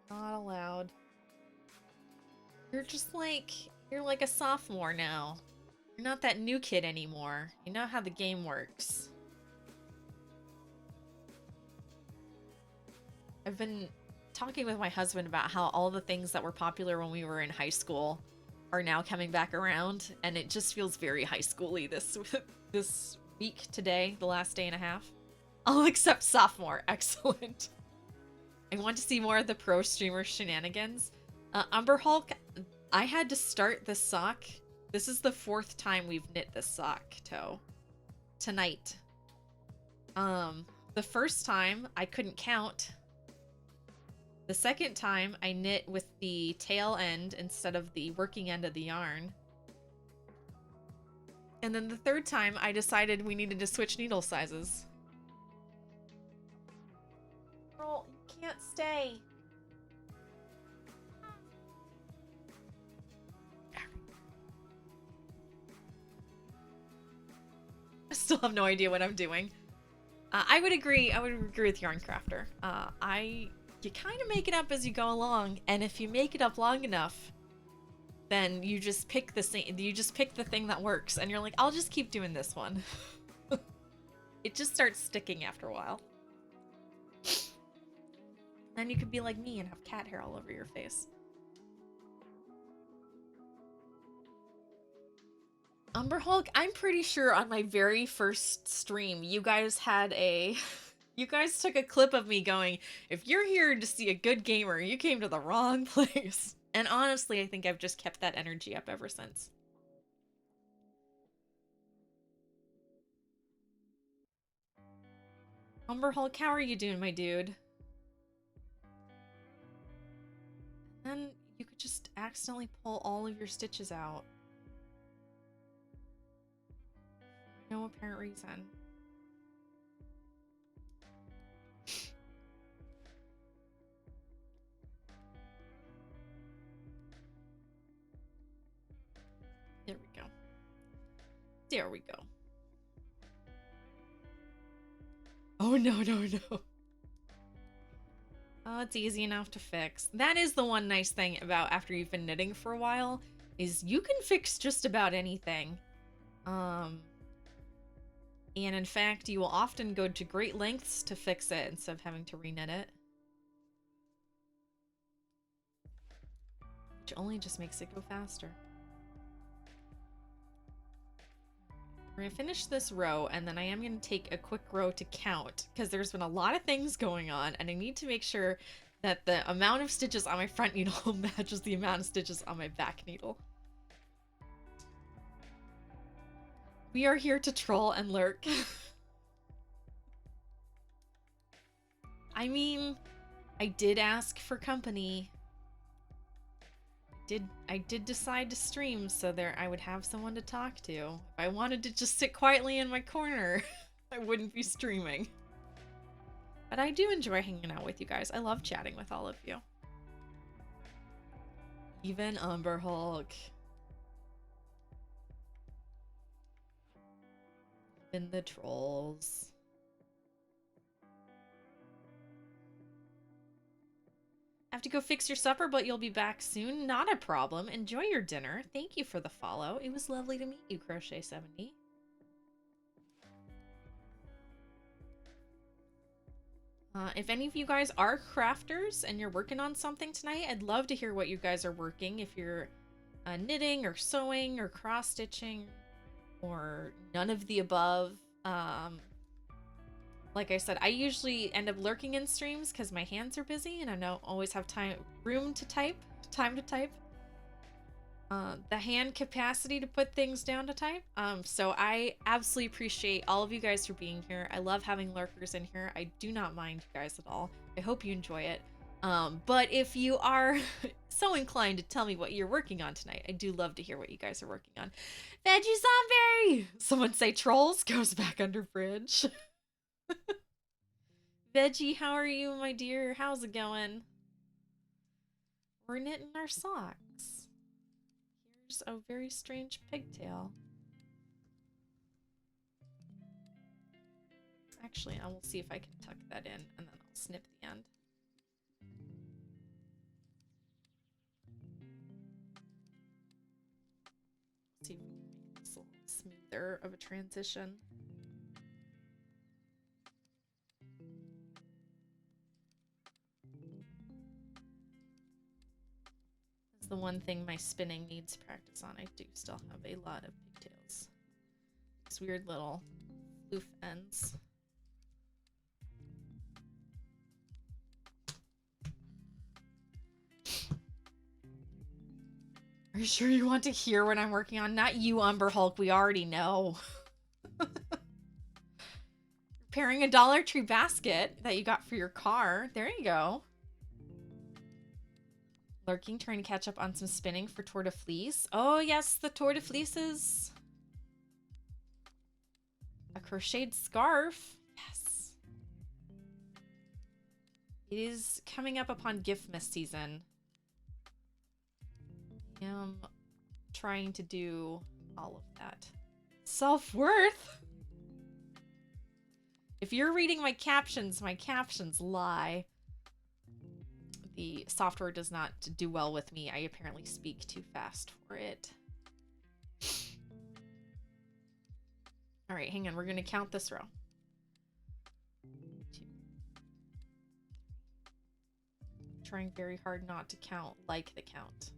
Not allowed. You're just like, you're like a sophomore now. You're not that new kid anymore. You know how the game works. I've been talking with my husband about how all the things that were popular when we were in high school are now coming back around, and it just feels very high school-y this week today, the last day and a half. I'll accept sophomore. Excellent. I want to see more of the pro streamer shenanigans. Umber Hulk, I had to start this sock. This is the 4th time we've knit this sock, Toe. Tonight. The first time, I couldn't count. The second time, I knit with the tail end instead of the working end of the yarn. And then the third time, I decided we needed to switch needle sizes. Girl, you can't stay. I still have no idea what I'm doing. I would agree with Yarn Crafter. You kind of make it up as you go along, and if you make it up long enough, then you just pick the thing that works, and you're like, I'll just keep doing this one. It just starts sticking after a while. Then you could be like me and have cat hair all over your face. Umber Hulk, I'm pretty sure on my very first stream, you guys had a... You guys took a clip of me going, if you're here to see a good gamer, you came to the wrong place. And honestly, I think I've just kept that energy up ever since. Umber Hulk, how are you doing, my dude? And then you could just accidentally pull all of your stitches out. No apparent reason. There we go. There we go. Oh, no, no, no. Oh, it's easy enough to fix. That is the one nice thing about after you've been knitting for a while, is you can fix just about anything. And in fact, you will often go to great lengths to fix it instead of having to reknit it. Which only just makes it go faster. We're gonna finish this row, and then I am gonna take a quick row to count, because there's been a lot of things going on, and I need to make sure that the amount of stitches on my front needle matches the amount of stitches on my back needle. We are here to troll and lurk. I mean, I did ask for company. I did decide to stream so there I would have someone to talk to. If I wanted to just sit quietly in my corner, I wouldn't be streaming. But I do enjoy hanging out with you guys. I love chatting with all of you. Even Umber Hulk. Even the trolls. Have to go fix your supper, but you'll be back soon. Not a problem. Enjoy your dinner. Thank you for the follow. It was lovely to meet you, Crochet70. If any of you guys are crafters and you're working on something tonight, I'd love to hear what you guys are working. If you're knitting or sewing or cross-stitching or none of the above. Like I said, I usually end up lurking in streams because my hands are busy and I don't always have time to type. The hand capacity to put things down to type. So I absolutely appreciate all of you guys for being here. I love having lurkers in here. I do not mind you guys at all. I hope you enjoy it. But if you are so inclined to tell me what you're working on tonight, I do love to hear what you guys are working on. Veggie Zombie! Someone say trolls goes back under bridge. Veggie, how are you, my dear? How's it going? We're knitting our socks. Here's a very strange pigtail. Actually, I will see if I can tuck that in, and then I'll snip the end. See if we can make this a little smoother of a transition. That's the one thing my spinning needs practice on. I do still have a lot of pigtails. These weird little floof ends. Are you sure you want to hear what I'm working on? Not you, Umber Hulk. We already know. Repairing a Dollar Tree basket that you got for your car. There you go. Lurking, trying to catch up on some spinning for Tour de Fleece. Oh, yes, the Tour de Fleeces. A crocheted scarf. Yes. It is coming up upon Giftmas season. I am trying to do all of that. Self-worth? If you're reading my captions lie. The software does not do well with me. I apparently speak too fast for it. All right, hang on. We're going to count this row. 2. Trying very hard not to count like the count.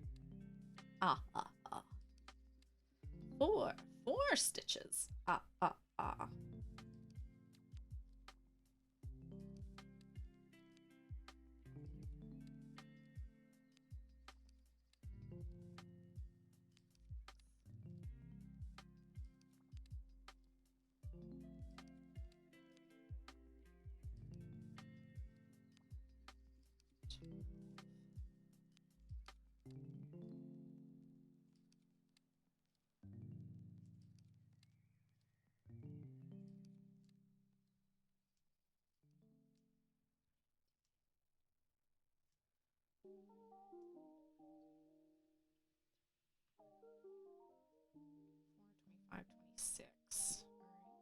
4 stitches.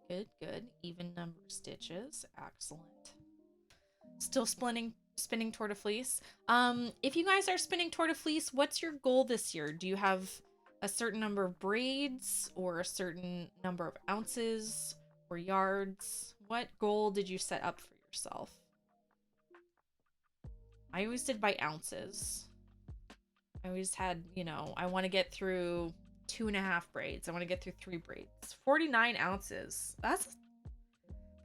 Good, good. Even number of stitches. Excellent. Still spinning Tour de Fleece. If you guys are spinning Tour de Fleece, what's your goal this year? Do you have a certain number of braids or a certain number of ounces or yards? What goal did you set up for yourself? I always did by ounces. I always had, I want to get through 2.5 braids. I want to get through 3 braids. 49 ounces. That's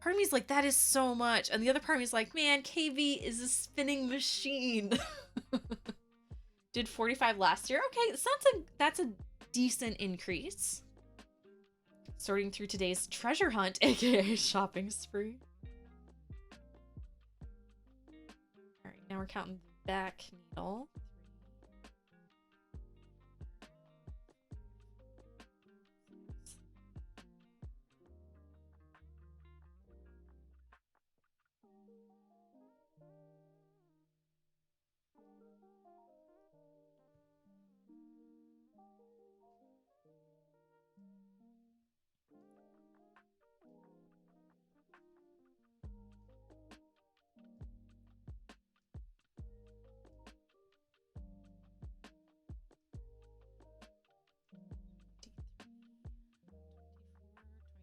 part of me is like, that is so much. And the other part of me is like, man, KV is a spinning machine. Did 45 last year. Okay, so that's a decent increase. Sorting through today's treasure hunt, aka shopping spree. All right, now we're counting the back needle.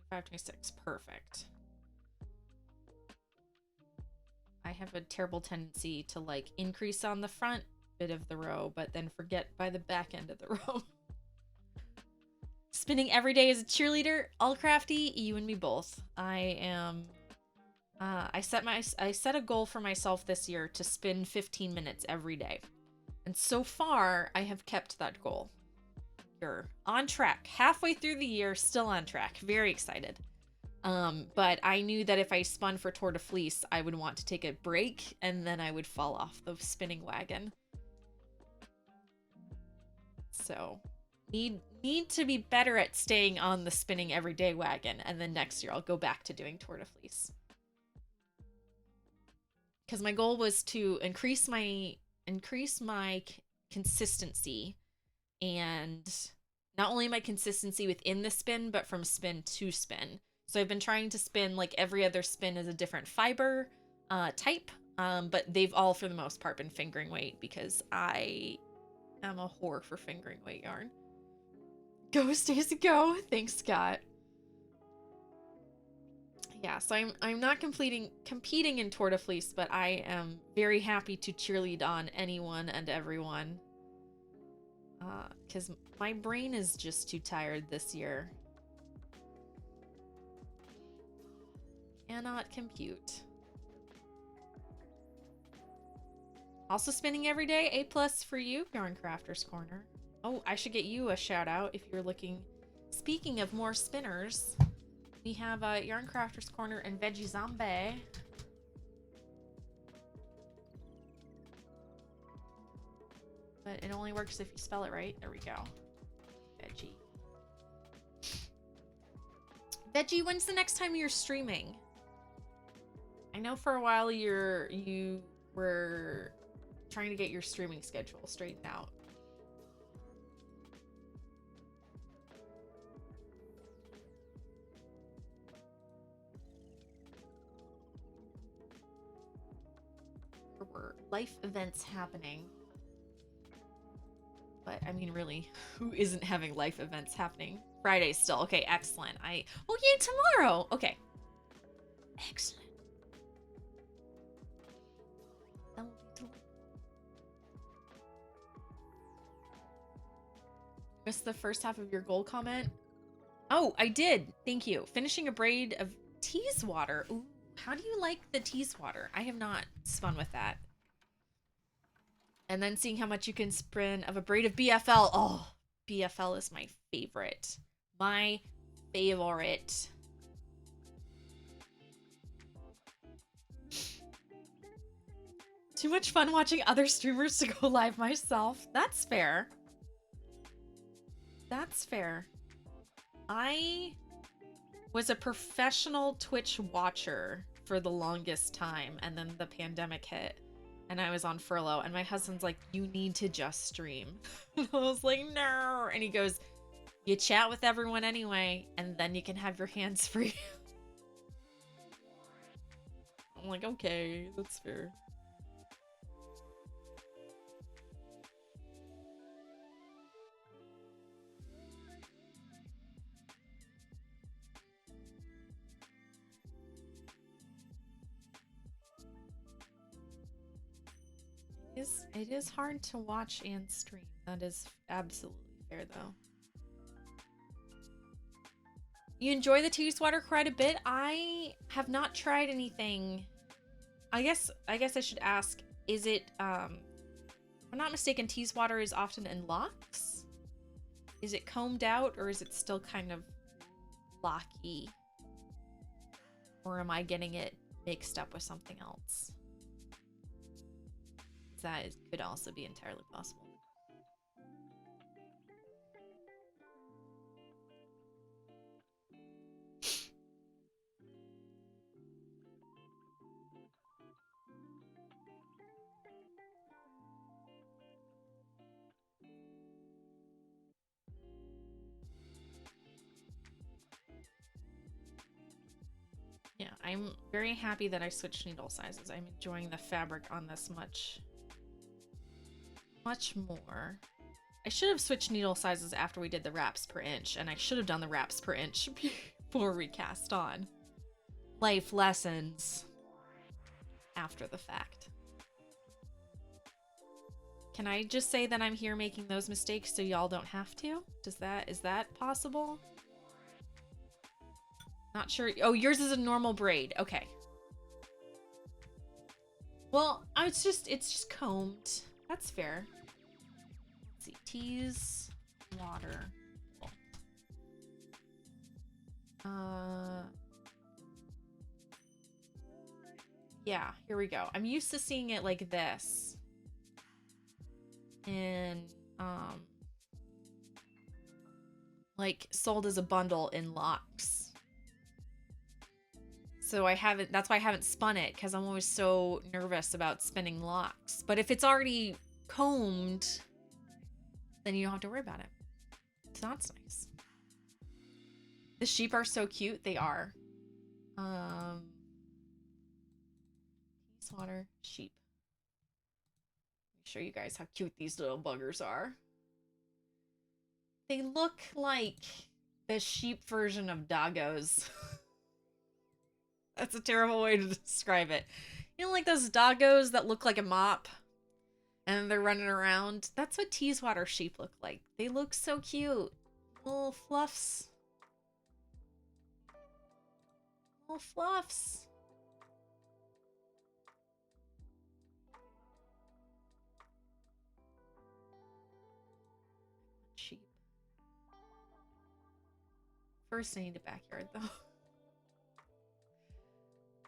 25, 26. Perfect. I have a terrible tendency to like increase on the front bit of the row, but then forget by the back end of the row. Spinning every day as a cheerleader, all crafty, you and me both. I am. I set a goal for myself this year to spin 15 minutes every day, and so far I have kept that goal. You're on track. Halfway through the year, still on track. Very excited. But I knew that if I spun for Tour de Fleece, I would want to take a break, and then I would fall off the spinning wagon. So, need to be better at staying on the spinning everyday wagon, and then next year I'll go back to doing Tour de Fleece. Because my goal was to increase my consistency, and not only my consistency within the spin, but from spin to spin. So I've been trying to spin like every other spin is a different fiber type, but they've all for the most part been fingering weight because I am a whore for fingering weight yarn. Go Stacey, go! Thanks, Scott. Yeah, so I'm not competing in Tour de Fleece, but I am very happy to cheerlead on anyone and everyone. Because my brain is just too tired this year. Cannot compute. Also spinning every day, A+ for you, Yarn Crafter's Corner. Oh, I should get you a shout out if you're looking. Speaking of more spinners, we have Yarn Crafter's Corner and Veggie Zombie. But it only works if you spell it right. There we go. Veggie. Veggie, when's the next time you're streaming? I know for a while you were trying to get your streaming schedule straightened out. There were life events happening. But I mean, really, who isn't having life events happening? Friday still. Okay, excellent. Oh, yeah, tomorrow. Okay. Excellent. Missed the first half of your goal comment. Oh, I did. Thank you. Finishing a braid of tease water. Ooh, how do you like the tease water? I have not spun with that. And then seeing how much you can spin of a braid of BFL. Oh, BFL is my favorite. My favorite. Too much fun watching other streamers to go live myself. That's fair. That's fair. I was a professional Twitch watcher for the longest time, and then the pandemic hit, and I was on furlough, and my husband's like, you need to just stream. And I was like, no. And he goes, you chat with everyone anyway, and then you can have your hands free. I'm like, okay, that's fair. It is hard to watch and stream. That is absolutely fair, though. You enjoy the Tease Water quite a bit. I have not tried anything. I guess I should ask, is it if I'm not mistaken, Tease Water is often in locks? Is it combed out or is it still kind of locky? Or am I getting it mixed up with something else? That could also be entirely possible. Yeah, I'm very happy that I switched needle sizes. I'm enjoying the fabric on this much more. I should have switched needle sizes after we did the wraps per inch, and I should have done the wraps per inch before we cast on. Life lessons after the fact. Can I just say that I'm here making those mistakes so y'all don't have to? Is that possible? Not sure. Oh, yours is a normal braid. Okay. Well, it's just combed. That's fair. Let's see. Tease water. Yeah, here we go. I'm used to seeing it like this. And like sold as a bundle in locks. So that's why I haven't spun it, because I'm always so nervous about spinning locks. But if it's already combed, then you don't have to worry about it. So that's nice. The sheep are so cute. They are. Water, sheep. Show you guys how cute these little buggers are. They look like the sheep version of doggos. That's a terrible way to describe it. You know, like those doggos that look like a mop and they're running around? That's what Teeswater sheep look like. They look so cute. Little fluffs. Little fluffs. Sheep. First, I need a backyard, though.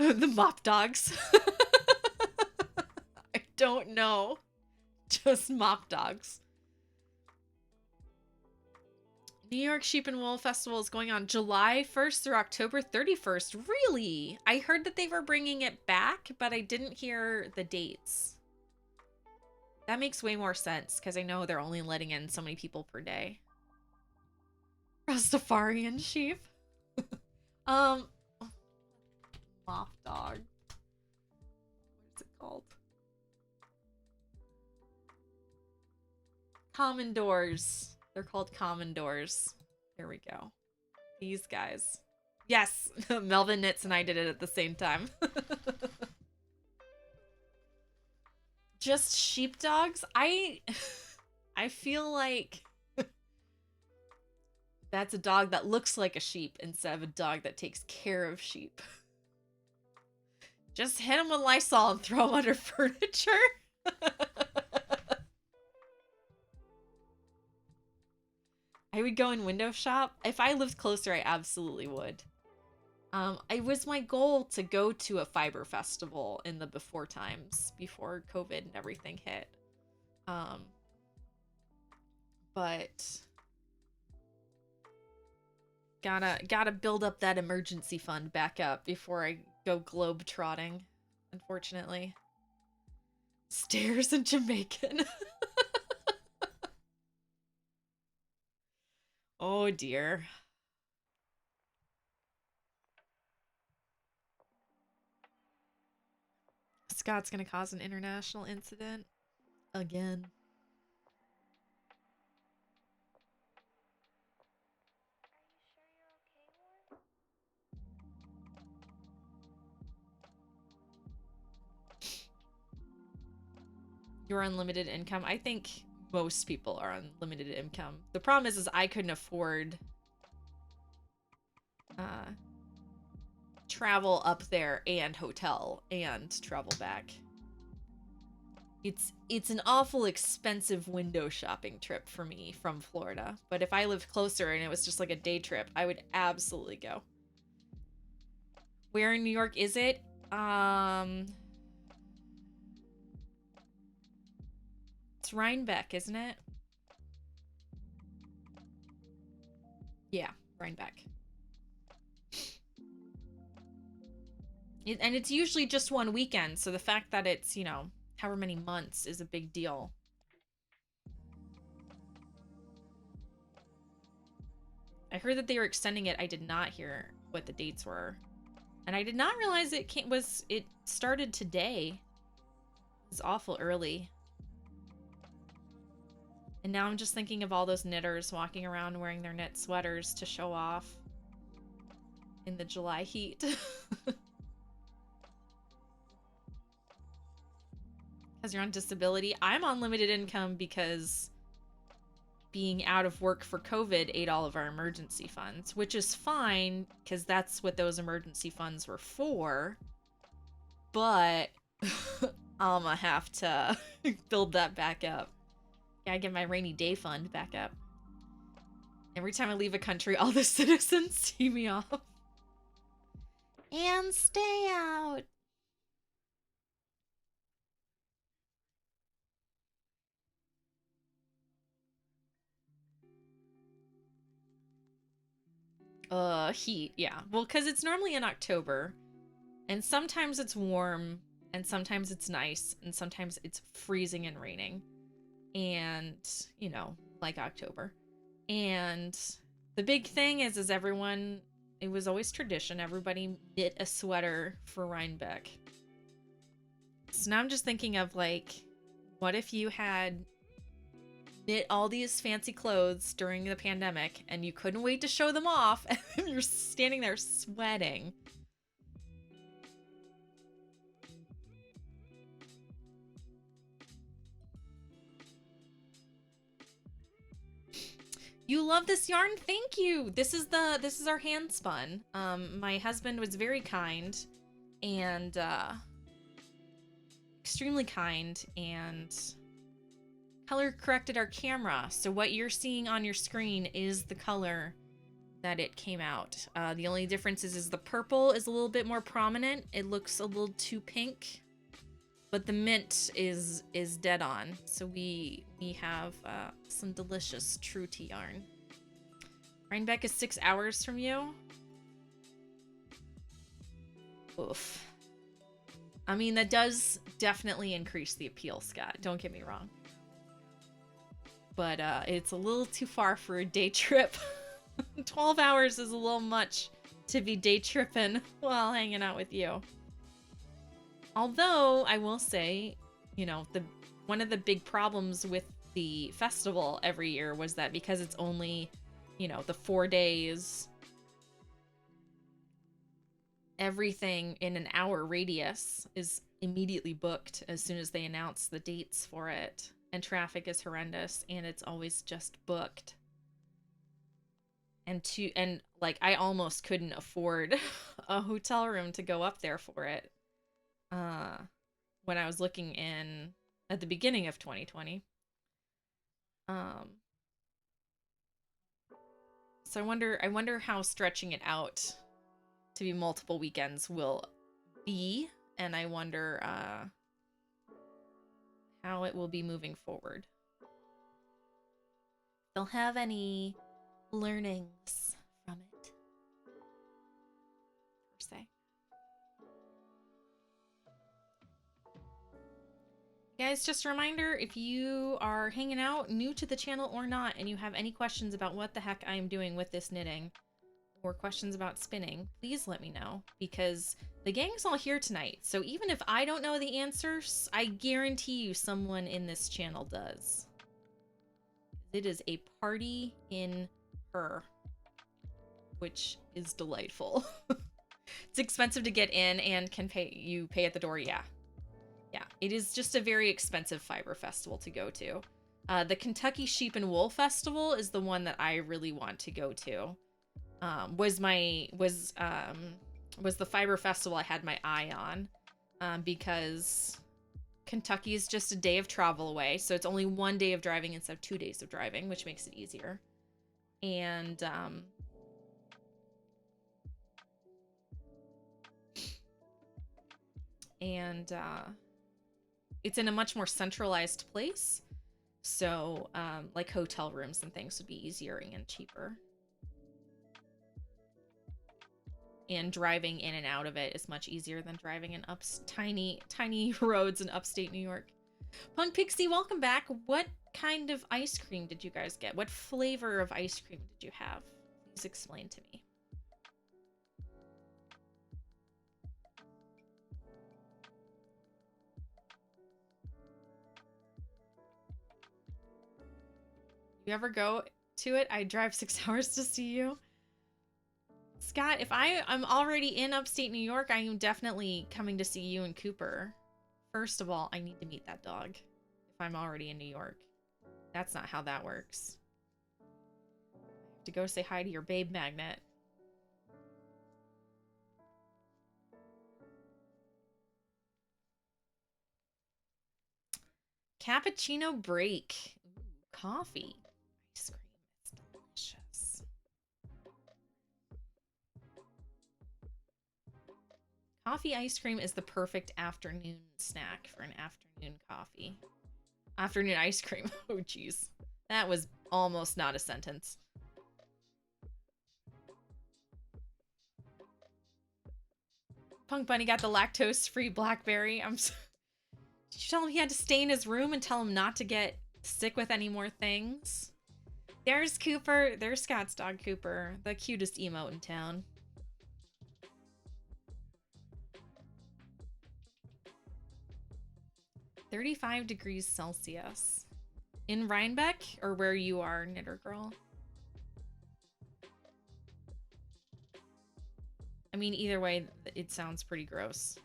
The mop dogs. I don't know. Just mop dogs. New York Sheep and Wool Festival is going on July 1st through October 31st. Really? I heard that they were bringing it back, but I didn't hear the dates. That makes way more sense, because I know they're only letting in so many people per day. Rastafarian sheep. Mop dog. What's it called? Commodores. They're called Commodores. There we go. These guys. Yes, Melvin Knits and I did it at the same time. Just sheepdogs? I feel like that's a dog that looks like a sheep instead of a dog that takes care of sheep. Just hit him with Lysol and throw him under furniture. I would go in window shop. If I lived closer, I absolutely would. It was my goal to go to a fiber festival in the before times, before COVID and everything hit. But gotta build up that emergency fund back up before I go globe trotting, unfortunately. Stairs in Jamaican. Oh dear. Scott's gonna cause an international incident again. Your unlimited income. I think most people are on limited income. The problem is I couldn't afford travel up there and hotel and travel back. It's an awful expensive window shopping trip for me from Florida. But if I lived closer and it was just like a day trip, I would absolutely go. Where in New York is it? It's Rhinebeck, isn't it? Yeah, Rhinebeck. And it's usually just one weekend, so the fact that it's, you know, however many months is a big deal. I heard that they were extending it. I did not hear what the dates were. And I did not realize it started today. It was awful early. And now I'm just thinking of all those knitters walking around wearing their knit sweaters to show off in the July heat. Because you're on disability. I'm on limited income because being out of work for COVID ate all of our emergency funds, which is fine because that's what those emergency funds were for. But I'm gonna have to build that back up. Gotta get my rainy day fund back up. Every time I leave a country, all the citizens see me off. And stay out. Heat, yeah. Well, because it's normally in October, and sometimes it's warm, and sometimes it's nice, and sometimes it's freezing and raining. And, you know, like October. And the big thing is everyone, it was always tradition, everybody knit a sweater for Rhinebeck. So now I'm just thinking of, like, what if you had knit all these fancy clothes during the pandemic and you couldn't wait to show them off and you're standing there sweating. You love this yarn? Thank you. This is our hand spun. My husband was very kind and extremely kind and color corrected our camera. So what you're seeing on your screen is the color that it came out. The only difference is the purple is a little bit more prominent. It looks a little too pink, but the mint is dead on. So we have some delicious true tea yarn. Rhinebeck is 6 hours from you. Oof. I mean, that does definitely increase the appeal, Scott. Don't get me wrong. But it's a little too far for a day trip. 12 hours is a little much to be day tripping while hanging out with you. Although, I will say, you know, one of the big problems with the festival every year was that because it's only, you know, the 4 days, everything in an hour radius is immediately booked as soon as they announce the dates for it. And traffic is horrendous, and it's always just booked. And like, I almost couldn't afford a hotel room to go up there for it. When I was looking in at the beginning of 2020. So I wonder how stretching it out to be multiple weekends will be, and I wonder how it will be moving forward. They'll have any learnings from it, per se. Guys, just a reminder, if you are hanging out new to the channel or not, and you have any questions about what the heck I am doing with this knitting, or questions about spinning, please let me know, because the gang's all here tonight. So even if I don't know the answers, I guarantee you someone in this channel does. It is a party in her, which is delightful. It's expensive to get in and you pay at the door. Yeah. Yeah. It is just a very expensive fiber festival to go to. The Kentucky Sheep and Wool Festival is the one that I really want to go to. Was the fiber festival I had my eye on, because Kentucky is just a day of travel away, so it's only 1 day of driving instead of 2 days of driving, which makes it easier. And it's in a much more centralized place, so like hotel rooms and things would be easier and cheaper. And driving in and out of it is much easier than driving in tiny roads in upstate New York. Punk Pixie, welcome back. What kind of ice cream did you guys get? What flavor of ice cream did you have? Please explain to me. You ever go to it? I drive 6 hours to see you. Scott, if I'm already in upstate New York, I am definitely coming to see you and Cooper. First of all, I need to meet that dog if I'm already in New York. That's not how that works. I have to go say hi to your babe magnet. Cappuccino break. Ooh, coffee. Ice cream is delicious. Coffee ice cream is the perfect afternoon snack for an afternoon coffee. Afternoon ice cream. Oh, jeez. That was almost not a sentence. Punk Bunny got the lactose-free blackberry. Did you tell him he had to stay in his room and tell him not to get sick with any more things? There's Cooper. There's Scott's dog, Cooper. The cutest emote in town. $35 degrees Celsius. In Rhinebeck, or where you are, Knitter Girl? I mean, either way, it sounds pretty gross.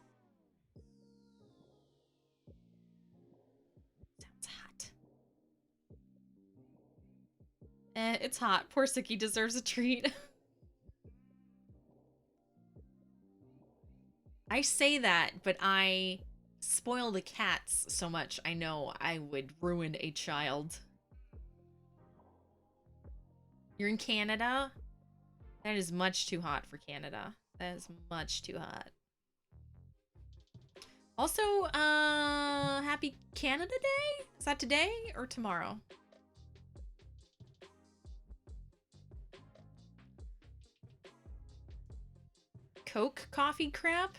Sounds hot. It's hot. Poor Siki deserves a treat. I say that, but I spoil the cats so much I know I would ruin a child. You're in Canada? That is much too hot for Canada. That is much too hot. Also, happy Canada Day? Is that today or tomorrow? Coke coffee crap?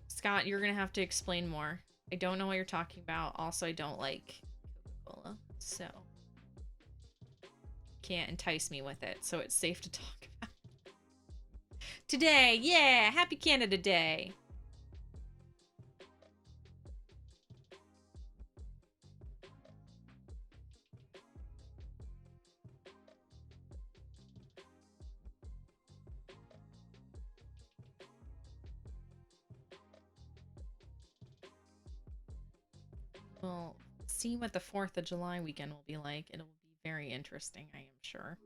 Scott, you're gonna have to explain more. I don't know what you're talking about. Also, I don't like Coca-Cola, so can't entice me with it, so it's safe to talk about. Today, yeah! Happy Canada Day! Well, see what the 4th of July weekend will be like. It'll be very interesting, I am sure.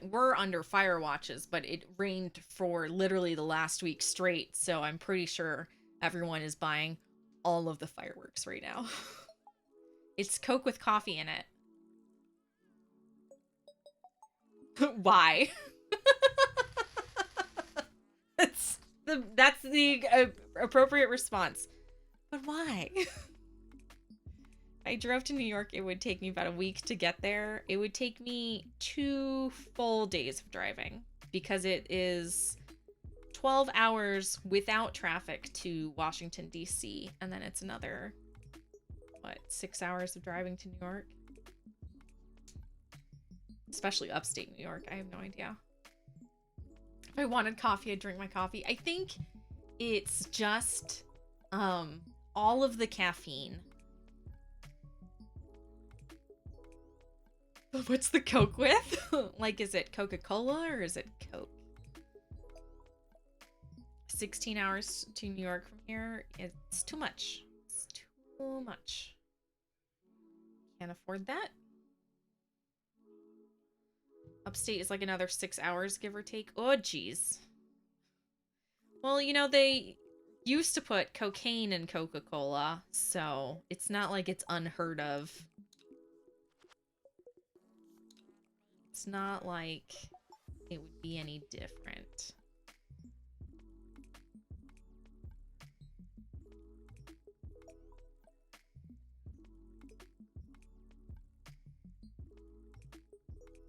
We're under fire watches, but it rained for literally the last week straight, so I'm pretty sure everyone is buying all of the fireworks right now. It's Coke with coffee in it. Why? That's the appropriate response. But why? I drove to New York, it would take me about a week to get there. It would take me 2 full days of driving because it is 12 hours without traffic to Washington, D.C. And then it's another, what, 6 hours of driving to New York? especially upstate New York. I have no idea. If I wanted coffee, I'd drink my coffee. I think it's just all of the caffeine. What's the Coke with? Like, is it Coca-Cola or is it Coke? 16 hours to New York from here. It's too much. It's too much. Can't afford that. Upstate is like another 6 hours, give or take. Oh, geez. Well, you know, they used to put cocaine in Coca-Cola, so it's not like it's unheard of. It's not like it would be any different.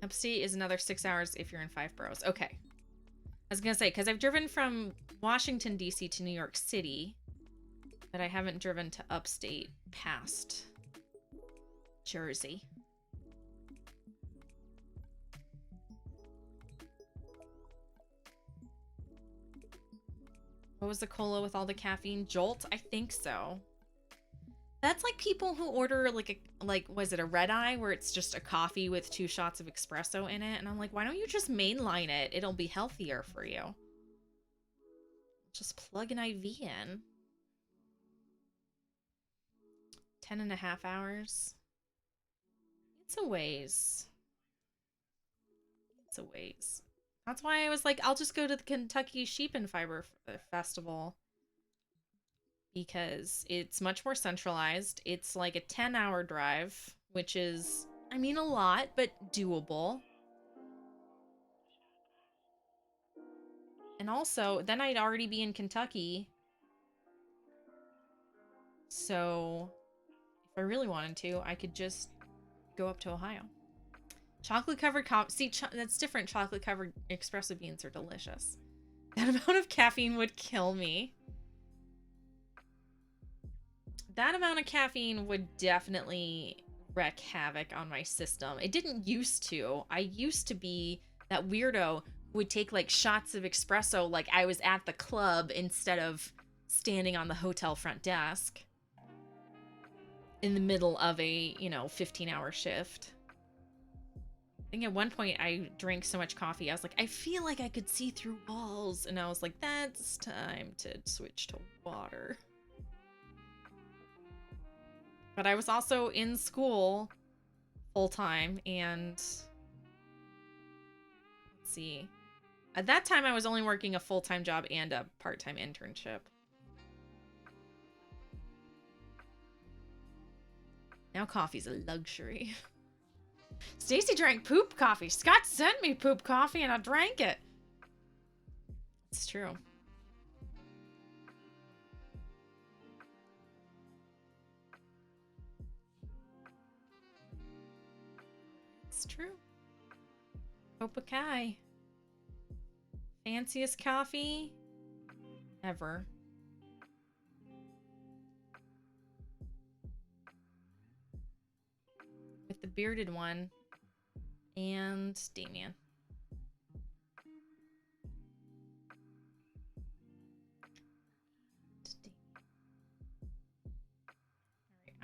Upstate is another 6 hours if you're in 5 boroughs. Okay. I was gonna say, because I've driven from Washington, D.C. to New York City, but I haven't driven to upstate past Jersey. What was the cola with all the caffeine? Jolt? I think so. That's like people who order was it a red eye where it's just a coffee with 2 shots of espresso in it? And I'm like, why don't you just mainline it? It'll be healthier for you. Just plug an IV in. 10.5 hours. It's a ways. It's a ways. That's why I was like, I'll just go to the Kentucky Sheep and Fiber Festival. Because it's much more centralized. It's like a 10-hour drive, which is, I mean, a lot, but doable. And also, then I'd already be in Kentucky. So, if I really wanted to, I could just go up to Ohio. Chocolate-covered coffee. See, that's different. Chocolate-covered espresso beans are delicious. That amount of caffeine would kill me. That amount of caffeine would definitely wreak havoc on my system. It didn't used to. I used to be that weirdo who would take like shots of espresso like I was at the club instead of standing on the hotel front desk in the middle of a, 15-hour shift. I think at one point I drank so much coffee, I was like, I feel like I could see through walls. And I was like, that's time to switch to water. But I was also in school full-time, and let's see. At that time, I was only working a full-time job and a part-time internship. Now coffee's a luxury. Stacy drank poop coffee. Scott sent me poop coffee, and I drank it. It's true. It's true. Kopakai. Fanciest coffee ever. With the bearded one and Damien.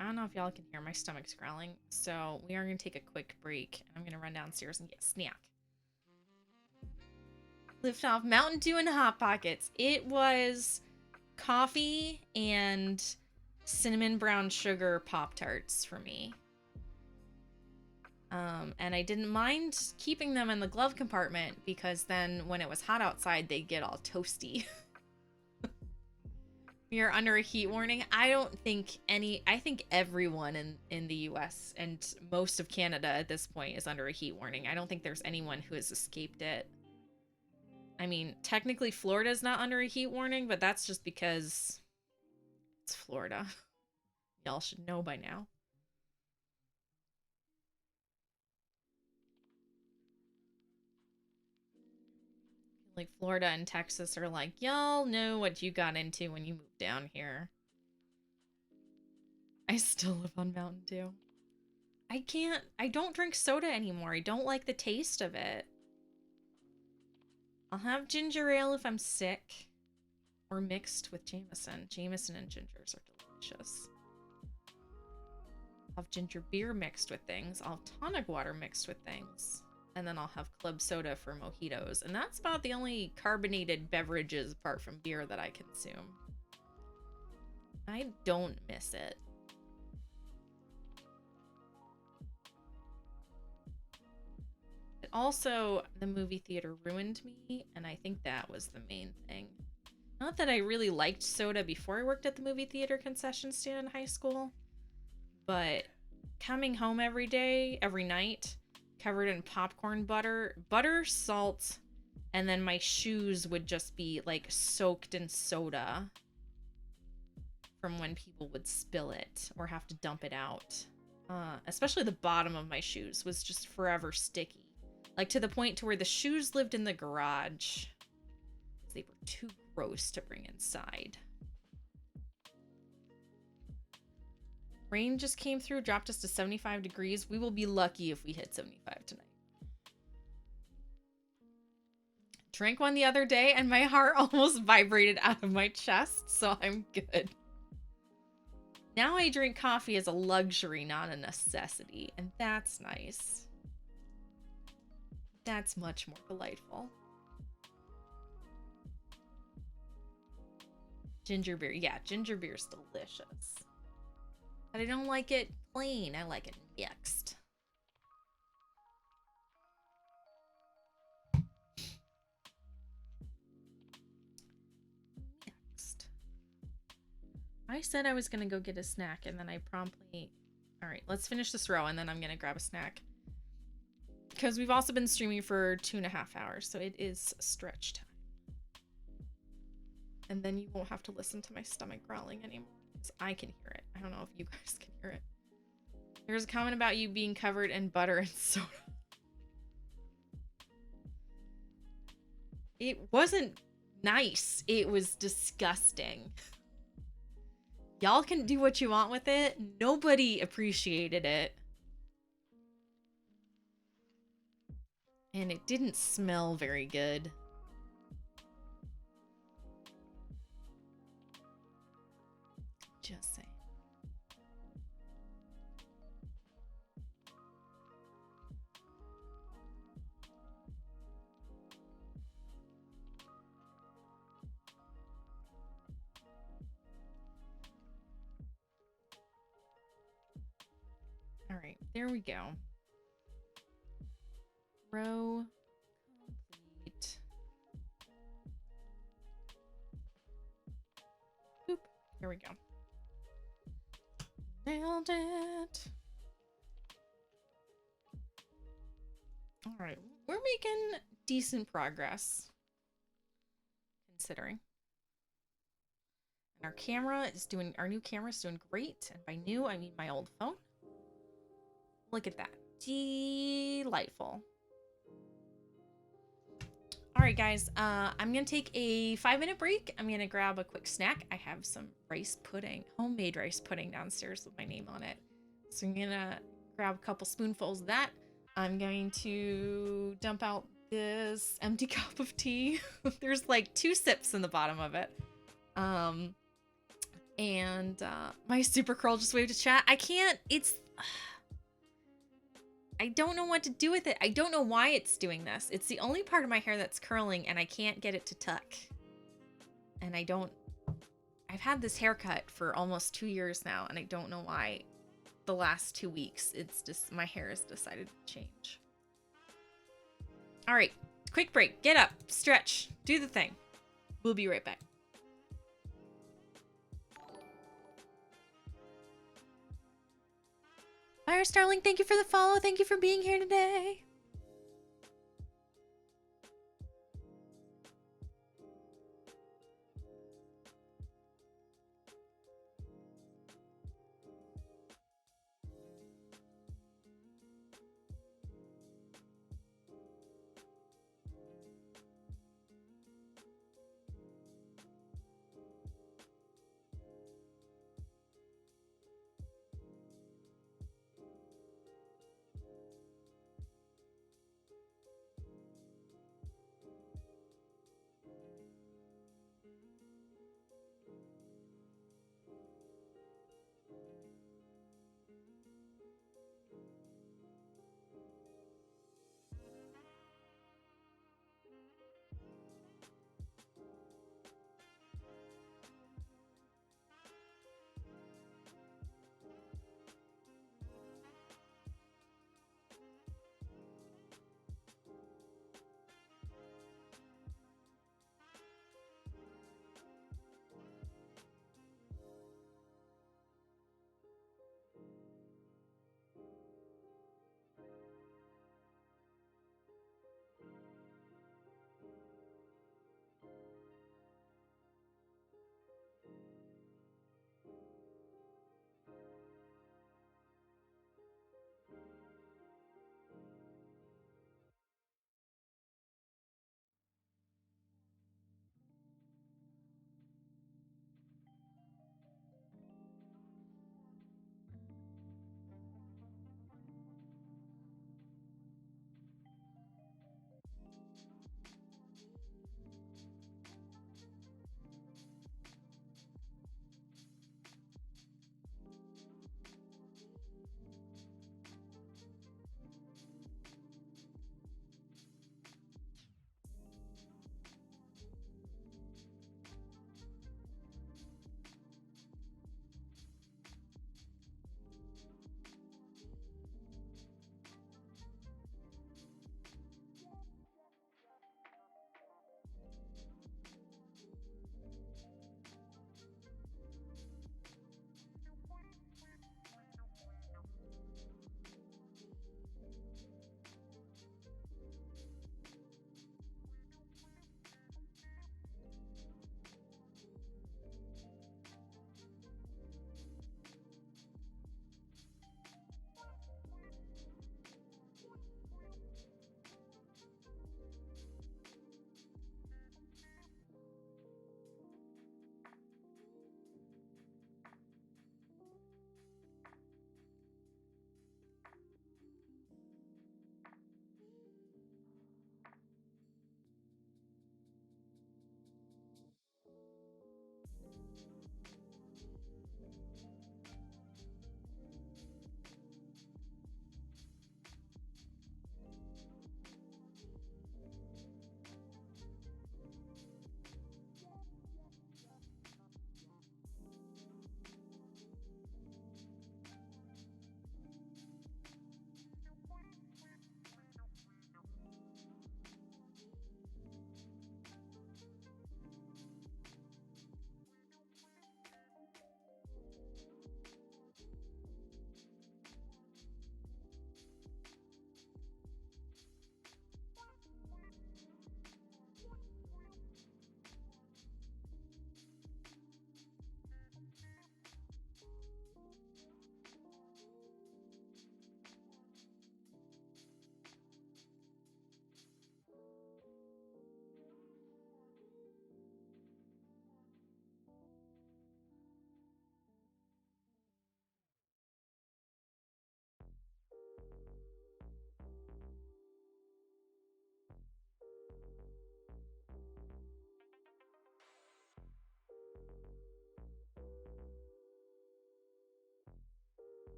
I don't know if y'all can hear my stomach's growling, so we are going to take a quick break. I'm going to run downstairs and get a snack. Lift off Mountain Dew and Hot Pockets. It was coffee and cinnamon brown sugar Pop-Tarts for me. And I didn't mind keeping them in the glove compartment because then when it was hot outside, they'd get all toasty. You're under a heat warning. I think everyone in the US and most of Canada at this point is under a heat warning. I don't think there's anyone who has escaped it. I mean, technically Florida's not under a heat warning, but that's just because it's Florida. Y'all should know by now. Like Florida and Texas are like, y'all know what you got into when you moved down here. I still live on Mountain Dew. I don't drink soda anymore. I don't like the taste of it. I'll have ginger ale if I'm sick. Or mixed with Jameson. Jameson and gingers are delicious. I'll have ginger beer mixed with things. I'll have tonic water mixed with things. And then I'll have club soda for mojitos. And that's about the only carbonated beverages apart from beer that I consume. I don't miss it. But also, the movie theater ruined me, and I think that was the main thing. Not that I really liked soda before I worked at the movie theater concession stand in high school, but coming home every day, every night, covered in popcorn butter, salt, and then my shoes would just be like soaked in soda from when people would spill it or have to dump it out. Especially the bottom of my shoes was just forever sticky. Like to the point to where the shoes lived in the garage. They were too gross to bring inside. Rain just came through, dropped us to 75 degrees. We will be lucky if we hit 75 tonight. Drank one the other day and my heart almost vibrated out of my chest, so I'm good. Now I drink coffee as a luxury, not a necessity, and that's nice. That's much more delightful. Ginger beer. Yeah, ginger beer is delicious. But I don't like it plain. I like it mixed. Mixed. I said I was going to go get a snack, and then I promptly... Alright, let's finish this row, and then I'm going to grab a snack. Because we've also been streaming for 2.5 hours, so it is stretch time. And then you won't have to listen to my stomach growling anymore. Because I can hear it. I don't know if you guys can hear it. There's a comment about you being covered in butter and soda. It wasn't nice. It was disgusting. Y'all can do what you want with it. Nobody appreciated it. And it didn't smell very good. Just saying. All right, there we go. Row complete. Boop. Here we go. Nailed it. All right, we're making decent progress, considering. And our new camera is doing great. And by new, I mean my old phone. Look at that. Delightful. All right, guys, I'm going to take a 5-minute break. I'm going to grab a quick snack. I have some rice pudding, homemade rice pudding downstairs with my name on it. So I'm going to grab a couple spoonfuls of that. I'm going to dump out this empty cup of tea. There's like 2 sips in the bottom of it. My super curl just waved to chat. I can't, I don't know what to do with it. I don't know why it's doing this. It's the only part of my hair that's curling and I can't get it to tuck. And I've had this haircut for almost 2 years now and I don't know why the last 2 weeks it's just my hair has decided to change. All right, quick break. Get up, stretch, do the thing. We'll be right back. Fire Starling, thank you for the follow. Thank you for being here today.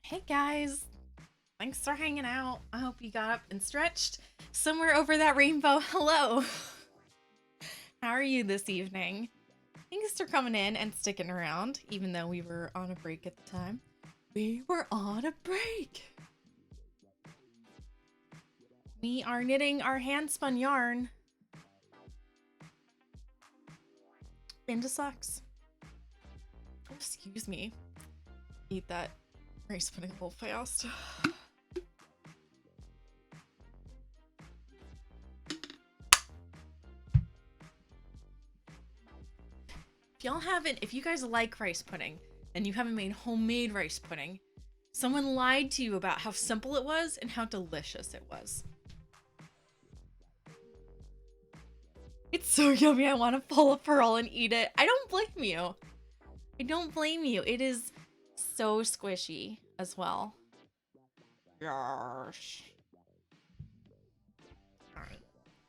Hey guys, thanks for hanging out. I hope you got up and stretched somewhere over that rainbow. Hello. How are you this evening? Thanks for coming in and sticking around, even though we were on a break at the time. We were on a break. We are knitting our hand-spun yarn into socks. Oh, excuse me. Eat that rice pudding a little fast. If you guys like rice pudding and you haven't made homemade rice pudding, someone lied to you about how simple it was and how delicious it was. It's so yummy, I want to pull a pearl and eat it. I don't blame you. I don't blame you. It is so squishy as well. Gosh. Alright.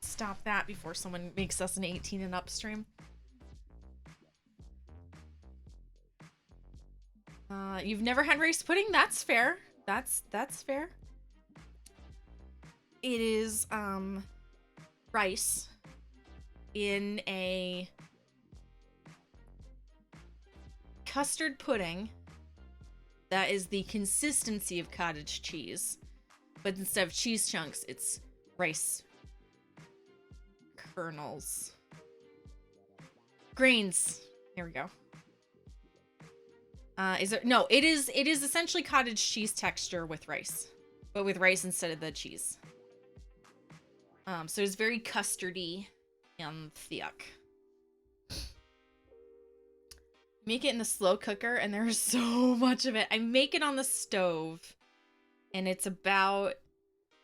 Stop that before someone makes us an 18 and up stream. You've never had rice pudding? That's fair. That's fair. It is, rice in a custard pudding that is the consistency of cottage cheese, but instead of cheese chunks, it's rice kernels. Grains. Here we go. It is essentially cottage cheese texture with rice, but with rice instead of the cheese. So it's very custardy and thick. Make it in the slow cooker, and there's so much of it. I make it on the stove, and it's about,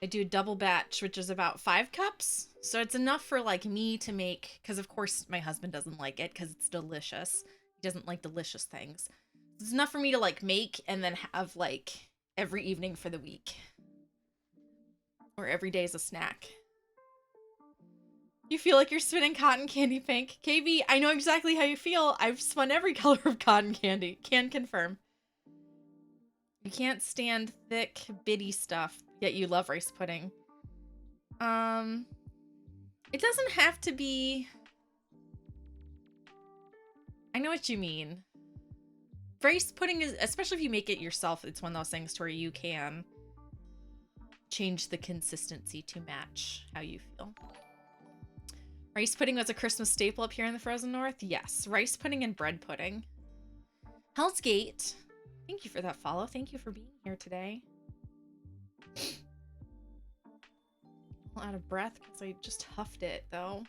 I do a double batch, which is about 5 cups. So it's enough for like me to make, because of course my husband doesn't like it because it's delicious. He doesn't like delicious things. It's enough for me to like make and then have like every evening for the week. Or every day as a snack. You feel like you're spinning cotton candy pink. KB, I know exactly how you feel. I've spun every color of cotton candy. Can confirm. You can't stand thick, bitty stuff, yet you love rice pudding. It doesn't have to be... I know what you mean. Rice pudding is, especially if you make it yourself, it's one of those things to where you can change the consistency to match how you feel. Rice pudding was a Christmas staple up here in the frozen north? Yes. Rice pudding and bread pudding. Hell's Gate. Thank you for that follow. Thank you for being here today. I'm out of breath because I just huffed it, though.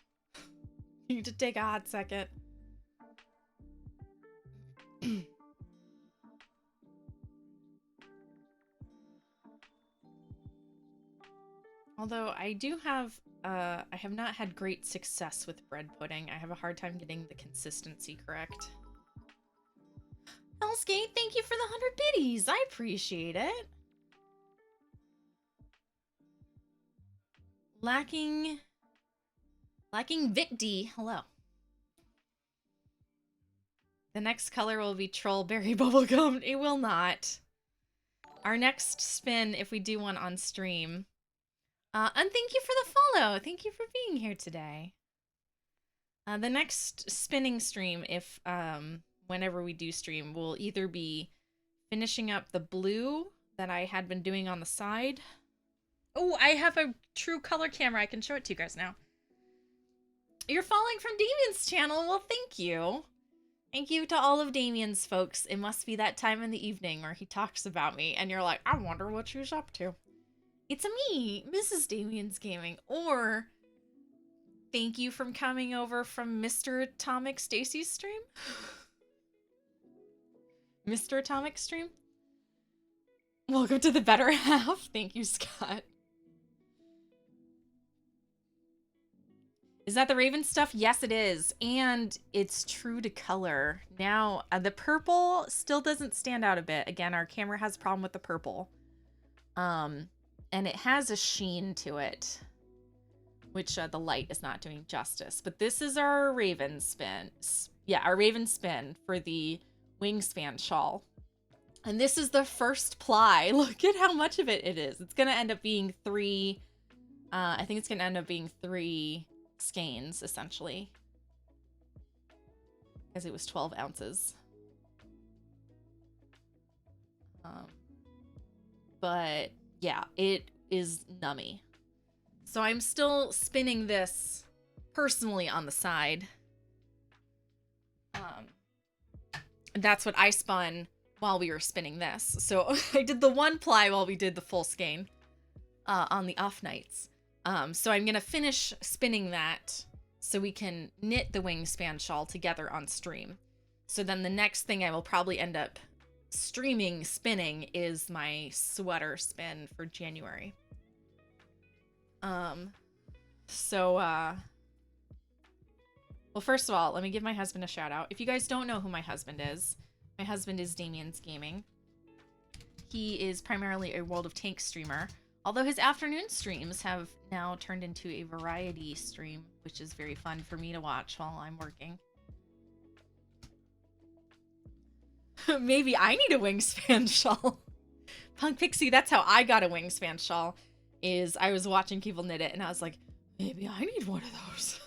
You need to take a hot second. Although I do have, I have not had great success with bread pudding. I have a hard time getting the consistency correct. Hell's Gate, thank you for the 100 biddies. I appreciate it. Lacking Vic D. Hello. The next color will be Trollberry Bubblegum. It will not. Our next spin, if we do one on stream. And thank you for the follow. Thank you for being here today. The next spinning stream, if whenever we do stream, will either be finishing up the blue that I had been doing on the side. Oh, I have a true color camera. I can show it to you guys now. You're following from Damien's channel. Well, thank you. Thank you to all of Damien's folks. It must be that time in the evening where he talks about me and you're like, I wonder what she's up to. It's me, Mrs. Damien's Gaming. Or thank you for coming over from Mr. Atomic Stacy's stream. Mr. Atomic stream. Welcome to the better half. Thank you, Scott. Is that the Raven stuff? Yes, it is. And it's true to color. Now, the purple still doesn't stand out a bit. Again, our camera has a problem with the purple. And it has a sheen to it, which the light is not doing justice. But this is our Raven spin. Yeah, our Raven spin for the wingspan shawl. And this is the first ply. Look at how much of it is. It's going to end up being three. I think it's going to end up being 3 skeins, essentially. Because it was 12 ounces. But yeah, it is nummy. So I'm still spinning this personally on the side. That's what I spun while we were spinning this. So I did the 1 ply while we did the full skein on the off nights. So I'm going to finish spinning that so we can knit the wingspan shawl together on stream. So then the next thing I will probably end up spinning is my sweater spin for January. Well, first of all, let me give my husband a shout out. If you guys don't know who my husband is Damien's Gaming. He is primarily a World of Tanks streamer, although his afternoon streams have now turned into a variety stream, which is very fun for me to watch while I'm working. Maybe I need a wingspan shawl. Punk Pixie, that's how I got a wingspan shawl, is I was watching people knit it and I was like, maybe I need one of those.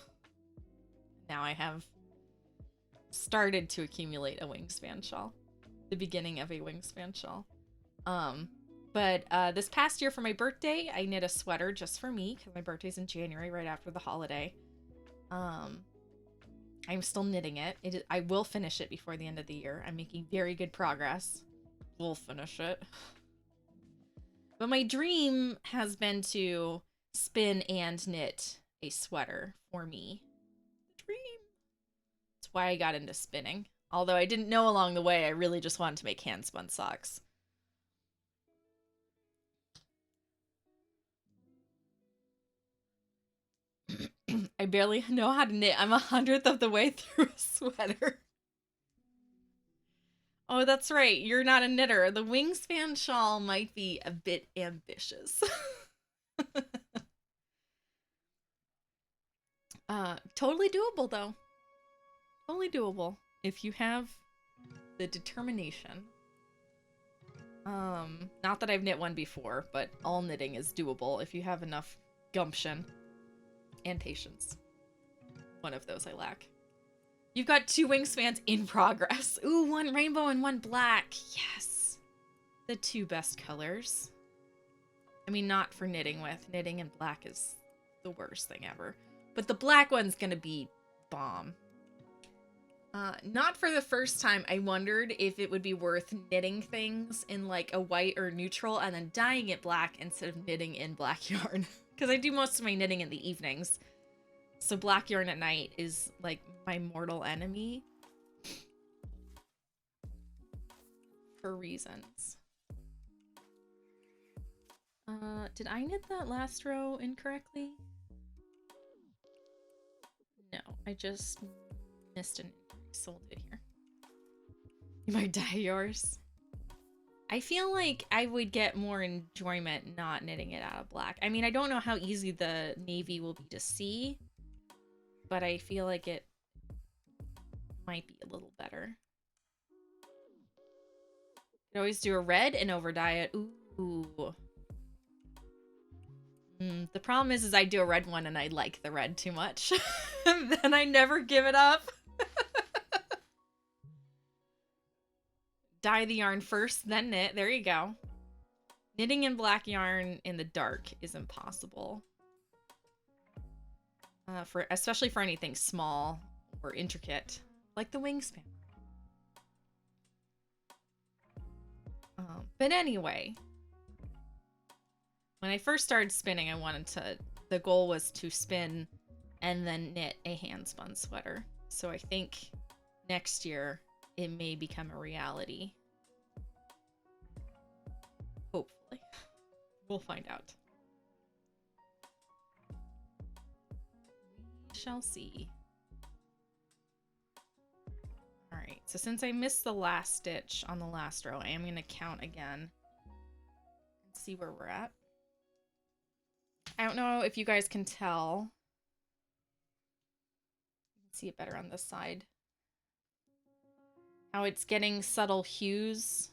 Now I have started to accumulate a wingspan shawl. The beginning of a wingspan shawl. But this past year for my birthday, I knit a sweater just for me because my birthday's in January, right after the holiday. I'm still knitting it. I will finish it before the end of the year. I'm making very good progress. We'll finish it. But my dream has been to spin and knit a sweater for me. Dream. That's why I got into spinning. Although I didn't know along the way, I really just wanted to make hand-spun socks. I barely know how to knit. I'm 100th of the way through a sweater. Oh, that's right. You're not a knitter. The wingspan shawl might be a bit ambitious. Totally doable, though. Totally doable. If you have the determination. Not that I've knit one before, but all knitting is doable if you have enough gumption. And patience. One of those I lack. You've got 2 wingspans in progress. Ooh, 1 rainbow and 1 black. Yes. The 2 best colors. I mean, not for knitting with. Knitting in black is the worst thing ever. But the black one's gonna be bomb. Not for the first time, I wondered if it would be worth knitting things in like a white or neutral and then dyeing it black instead of knitting in black yarn. Because I do most of my knitting in the evenings. So black yarn at night is like my mortal enemy. For reasons. Did I knit that last row incorrectly? No, I just missed an sold it here. You might dye yours. I feel like I would get more enjoyment not knitting it out of black. I mean, I don't know how easy the navy will be to see, but I feel like it might be a little better. You could always do a red and over dye it. Ooh. The problem is I do a red one and I like the red too much. And then I never give it up. Dye the yarn first, then knit. There you go. Knitting in black yarn in the dark is impossible. Especially for anything small or intricate, like the wingspan. But anyway, when I first started spinning, the goal was to spin and then knit a hand-spun sweater. So I think next year it may become a reality. Hopefully. We'll find out. We shall see. Alright, so since I missed the last stitch on the last row, I am going to count again and see where we're at. I don't know if you guys can tell. You can see it better on this side. How it's getting subtle hues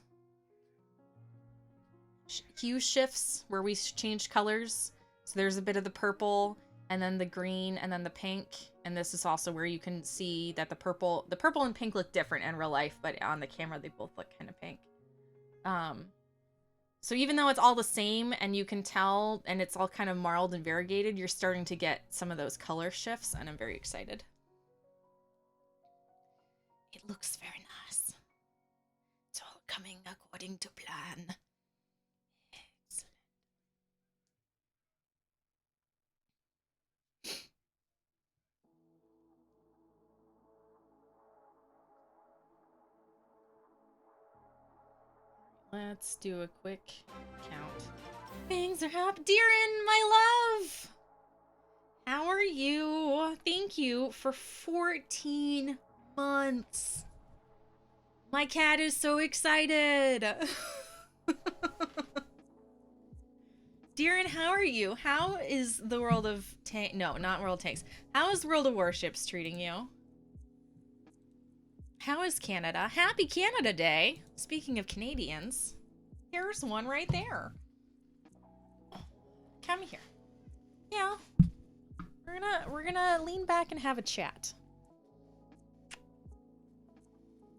hue shifts where we changed colors. So there's a bit of the purple, and then the green, and then the pink. And this is also where you can see that the purple and pink look different in real life, but on the camera they both look kind of pink. So even though it's all the same and you can tell, and it's all kind of marled and variegated, you're starting to get some of those color shifts, and I'm very excited. It looks very nice. It's all coming according to plan. Excellent. Let's do a quick count. Things are happening. Deerin, my love! How are you? Thank you for 14 months. My cat is so excited. Deerin, how are you? How is the World of Tanks? No, not World of Tanks. How is World of Warships treating you? How is Canada? Happy Canada Day. Speaking of Canadians, here's one right there. Come here. Yeah. We're gonna lean back and have a chat.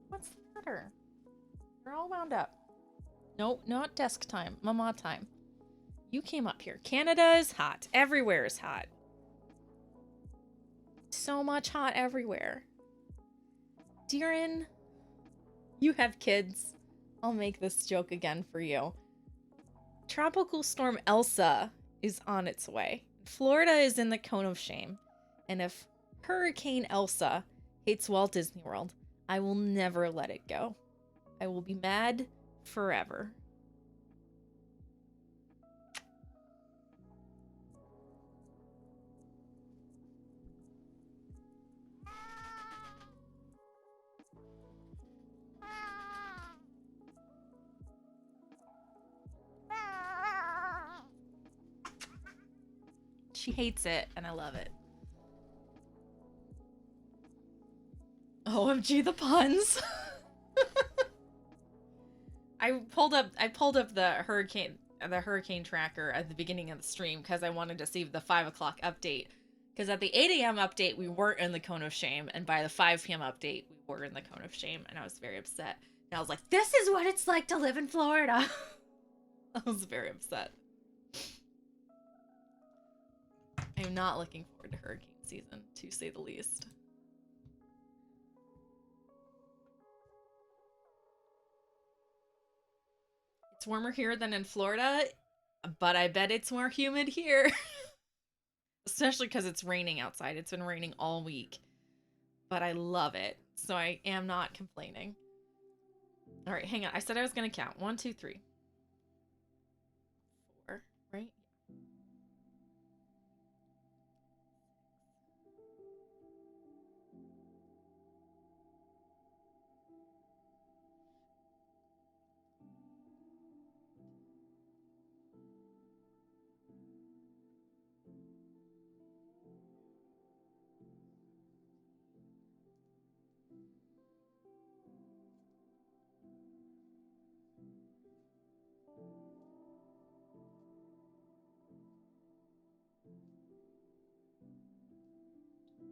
What's the matter? You're all wound up. Nope, not desk time. Mama time. You came up here. Canada is hot. Everywhere is hot. So much hot everywhere. Deerin, you have kids. I'll make this joke again for you. Tropical Storm Elsa is on its way. Florida is in the cone of shame. And if Hurricane Elsa hits Walt Disney World, I will never let it go. I will be mad forever. She hates it, and I love it. OMG, the puns. I pulled up the hurricane tracker at the beginning of the stream because I wanted to see the 5 o'clock update. Because at the 8 a.m. update, we weren't in the cone of shame, and by the 5 p.m. update, we were in the cone of shame, and I was very upset. And I was like, this is what it's like to live in Florida. I was very upset. I'm not looking forward to hurricane season, to say the least. It's warmer here than in Florida, but I bet it's more humid here. Especially because it's raining outside. It's been raining all week. But I love it, so I am not complaining. All right, hang on. I said I was going to count. 1, 2, 3, 4, right?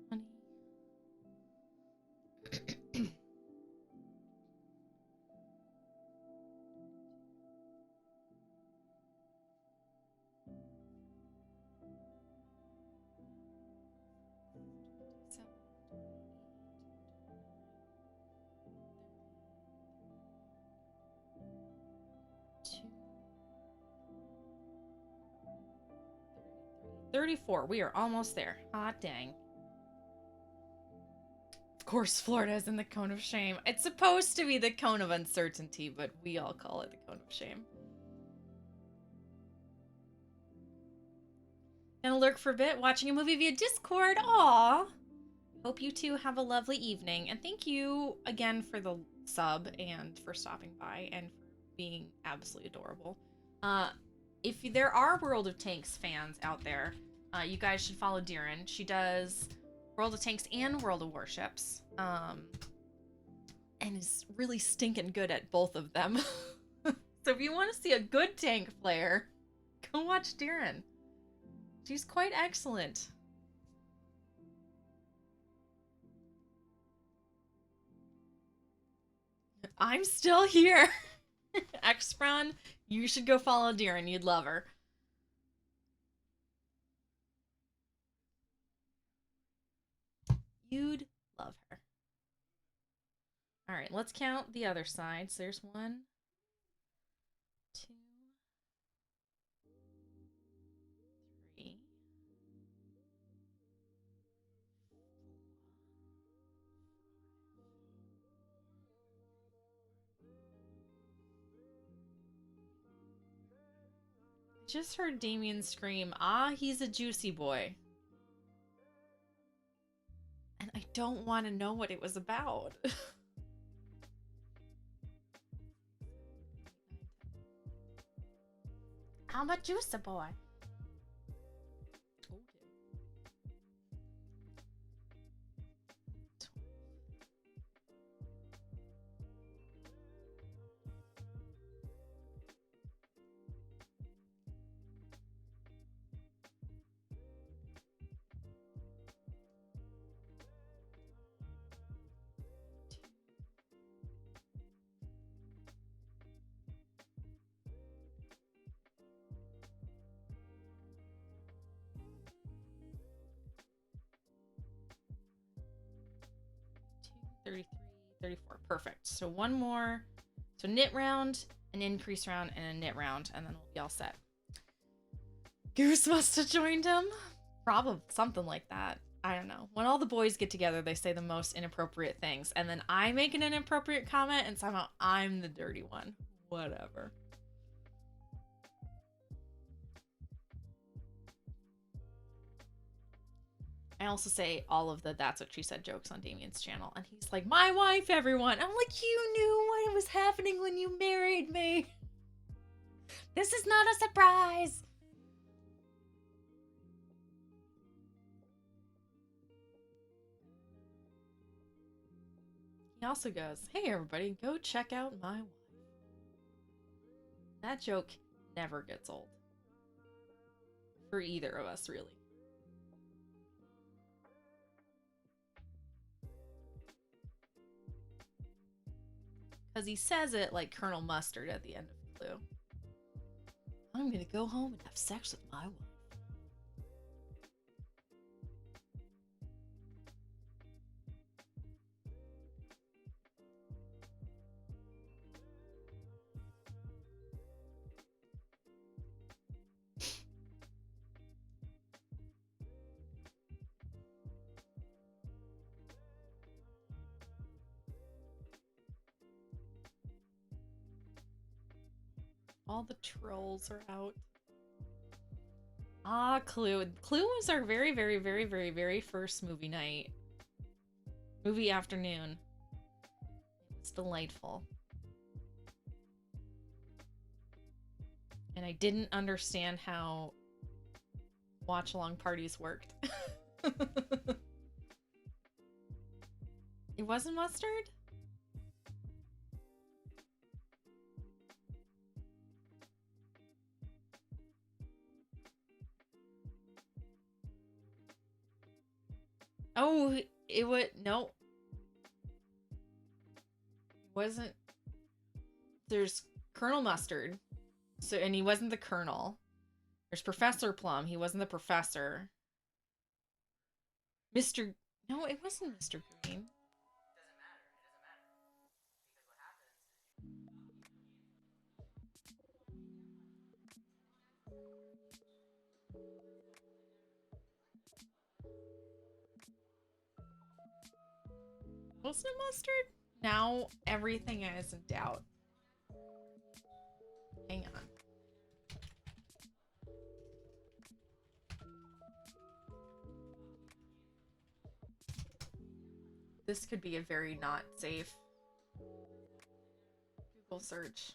20. 34. We are almost there. Hot dang. Of course, Florida is in the cone of shame. It's supposed to be the cone of uncertainty, but we all call it the cone of shame. Gonna lurk for a bit, watching a movie via Discord. Aww. Hope you two have a lovely evening. And thank you again for the sub and for stopping by and for being absolutely adorable. If there are World of Tanks fans out there, you guys should follow Deerin. She does World of Tanks and World of Warships. And is really stinking good at both of them. So if you want to see a good tank player, go watch Darren. She's quite excellent. I'm still here. Xfron, you should go follow Darren. You'd love her. You'd love her. All right, let's count the other side. So there's 1, 2, 3. Just heard Damien scream, "Ah, he's a juicy boy." And I don't want to know what it was about. I'm a juicy boy. Two, 33, 34. Perfect. So one more. So knit round, an increase round, and a knit round, and then we'll be all set. Goose must have joined him. Probably something like that. I don't know. When all the boys get together, they say the most inappropriate things, and then I make an inappropriate comment, and somehow I'm the dirty one. Whatever. I also say all of the "that's what she said" jokes on Damien's channel, and he's like, "My wife, everyone." I'm like, "You knew what was happening when you married me. This is not a surprise." He also goes, "Hey everybody, go check out my wife." That joke never gets old. For either of us, really. Because he says it like Colonel Mustard at the end of Clue. "I'm gonna go home and have sex with my wife." All the trolls are out. Ah, Clue. Clue was our very, very, very, very, very first movie night. Movie afternoon. It's delightful. And I didn't understand how watch-along parties worked. It wasn't mustard? Oh, it would no. It wasn't. There's Colonel Mustard. So and he wasn't the colonel. There's Professor Plum. He wasn't the professor. Mr. No, it wasn't Mr. Green. Wasn't it mustard? Now everything is in doubt. Hang on. This could be a very not safe Google search.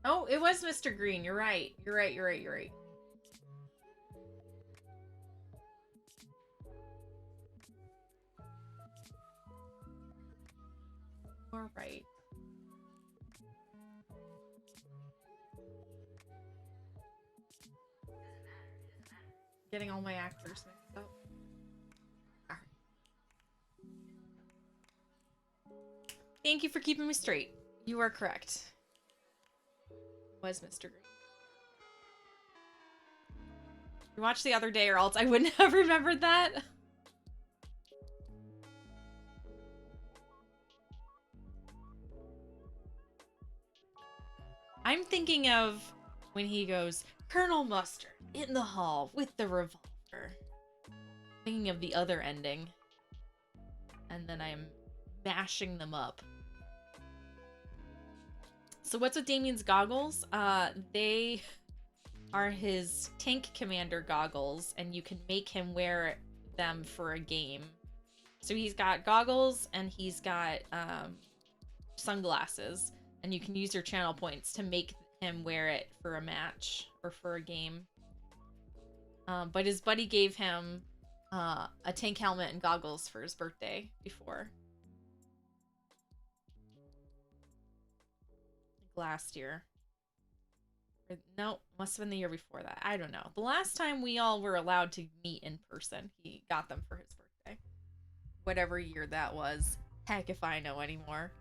Oh, it was Mr. Green. You're right. You're right. You're right. You're right. All right. Getting all my actors mixed up. All right. Thank you for keeping me straight. You are correct. Was Mr. Green. You watched the other day or else I wouldn't have remembered that. I'm thinking of when he goes, Colonel Mustard in the hall with the revolver. Thinking of the other ending. And then I'm mashing them up. So what's with Damien's goggles? They are his tank commander goggles, and you can make him wear them for a game. So he's got goggles and he's got sunglasses, and you can use your channel points to make him wear it for a match or for a game. But his buddy gave him a tank helmet and goggles for his birthday before. Like last year. No, must have been the year before that. I don't know. The last time we all were allowed to meet in person, he got them for his birthday. Whatever year that was. Heck if I know anymore.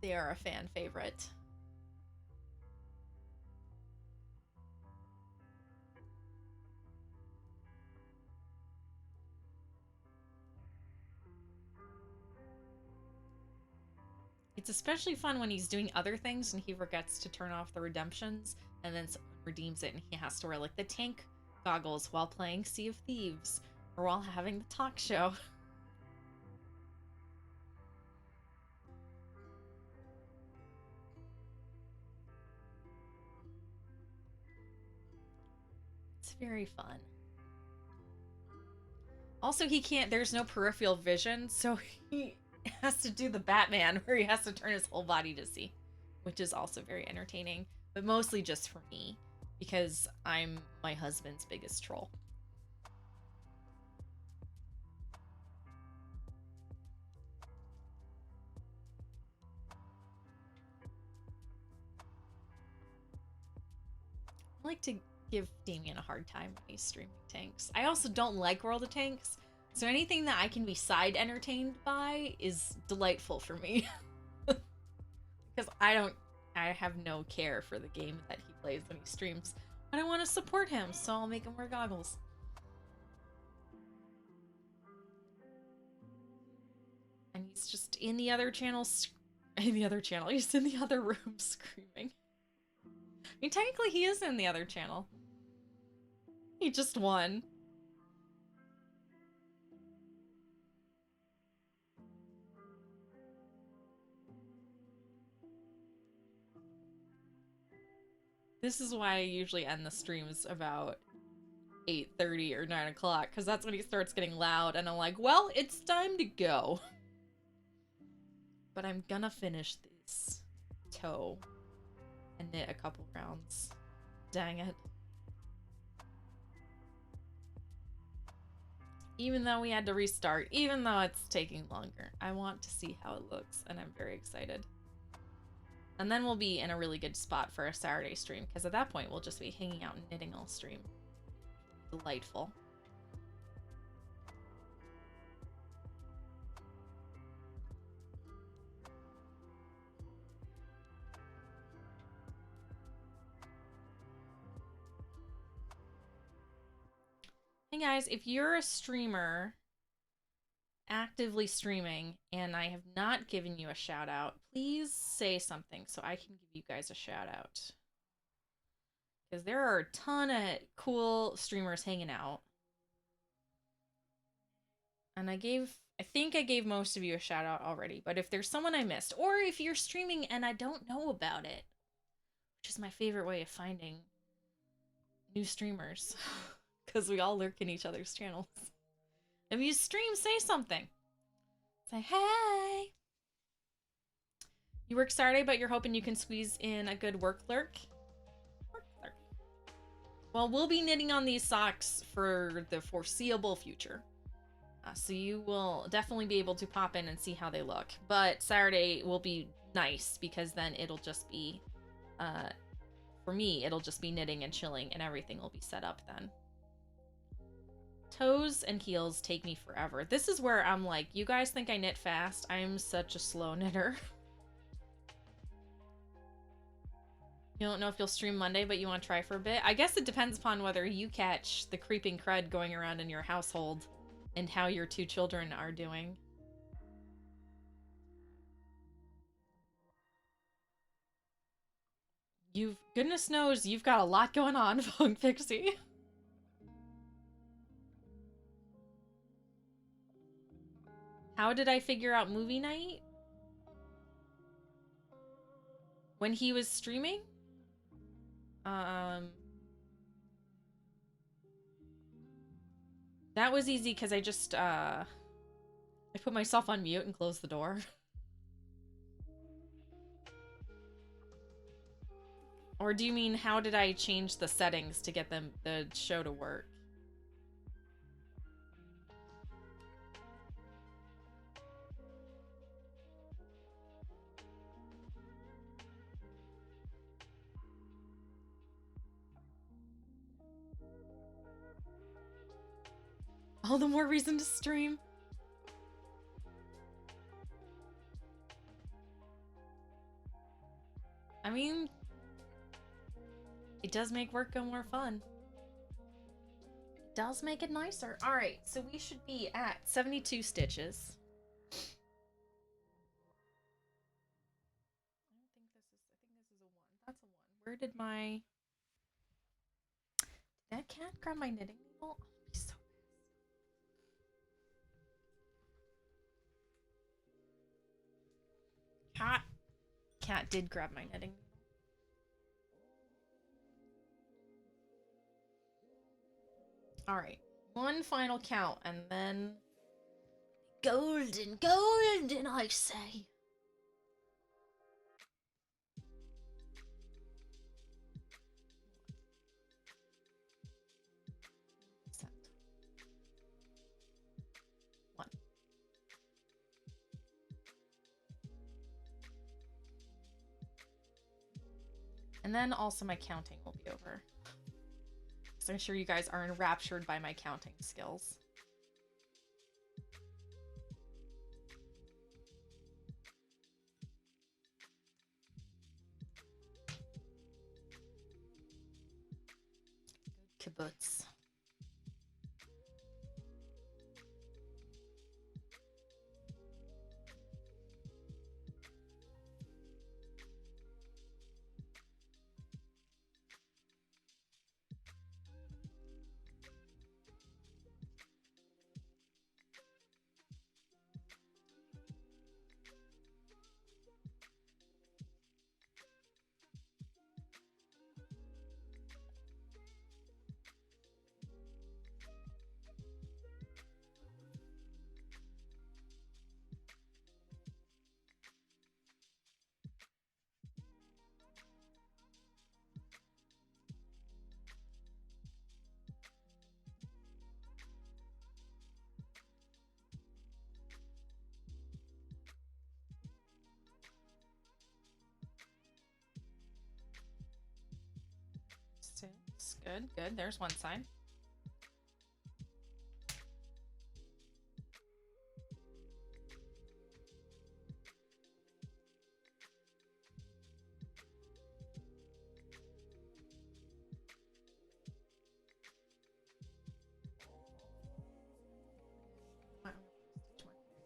They are a fan favorite. It's especially fun when he's doing other things and he forgets to turn off the redemptions, and then someone redeems it and he has to wear like the tank goggles while playing Sea of Thieves or while having the talk show. It's very fun. Also, he can't, there's no peripheral vision, so he has to do the Batman where he has to turn his whole body to see, which is also very entertaining, but mostly just for me because I'm my husband's biggest troll. I like to give Damien a hard time when he's streaming tanks. I also don't like World of Tanks, so anything that I can be side entertained by is delightful for me. Because I have no care for the game that he plays when he streams. But I want to support him, so I'll make him wear goggles. And he's just in the other channel, he's in the other room screaming. I mean, technically he is in the other channel. He just won. This is why I usually end the streams about 8:30 or 9 o'clock, because that's when he starts getting loud, and I'm like, well, it's time to go. But I'm gonna finish this toe and knit a couple rounds. Dang it. Even though we had to restart, even though it's taking longer, I want to see how it looks, and I'm very excited. And then we'll be in a really good spot for a Saturday stream, because at that point we'll just be hanging out and knitting all stream. Delightful. Hey guys, if you're a streamer actively streaming and I have not given you a shout out, please say something so I can give you guys a shout out. Because there are a ton of cool streamers hanging out. And I think I gave most of you a shout out already, but if there's someone I missed, or if you're streaming and I don't know about it, which is my favorite way of finding new streamers, because we all lurk in each other's channels. If you stream, say something. Say, hey! You work Saturday, but you're hoping you can squeeze in a good work lurk? Work lurk. Well, we'll be knitting on these socks for the foreseeable future. So you will definitely be able to pop in and see how they look. But Saturday will be nice because then it'll just be, uh, for me, it'll just be knitting and chilling and everything will be set up then. Toes and heels take me forever. This is where I'm like, you guys think I knit fast? I'm such a slow knitter. You don't know if you'll stream Monday, but you want to try for a bit? I guess it depends upon whether you catch the creeping crud going around in your household and how your two children are doing. Goodness knows you've got a lot going on, Funk Pixie. How did I figure out movie night? When he was streaming? That was easy because I just, I put myself on mute and closed the door. Or do you mean how did I change the settings to get the show to work? All the more reason to stream. I mean, it does make work go more fun. It does make it nicer. All right, so we should be at 72 stitches. I think this is a 1. That's a 1. Where did my... Did that cat grab my knitting needle? I'll be so pissed. Cat did grab my knitting needle. All right, one final count, and then golden, golden, I say. One. And then also my counting will be over. So I'm sure you guys are enraptured by my counting skills. Good kibbutz. Six. Good, good. There's one side.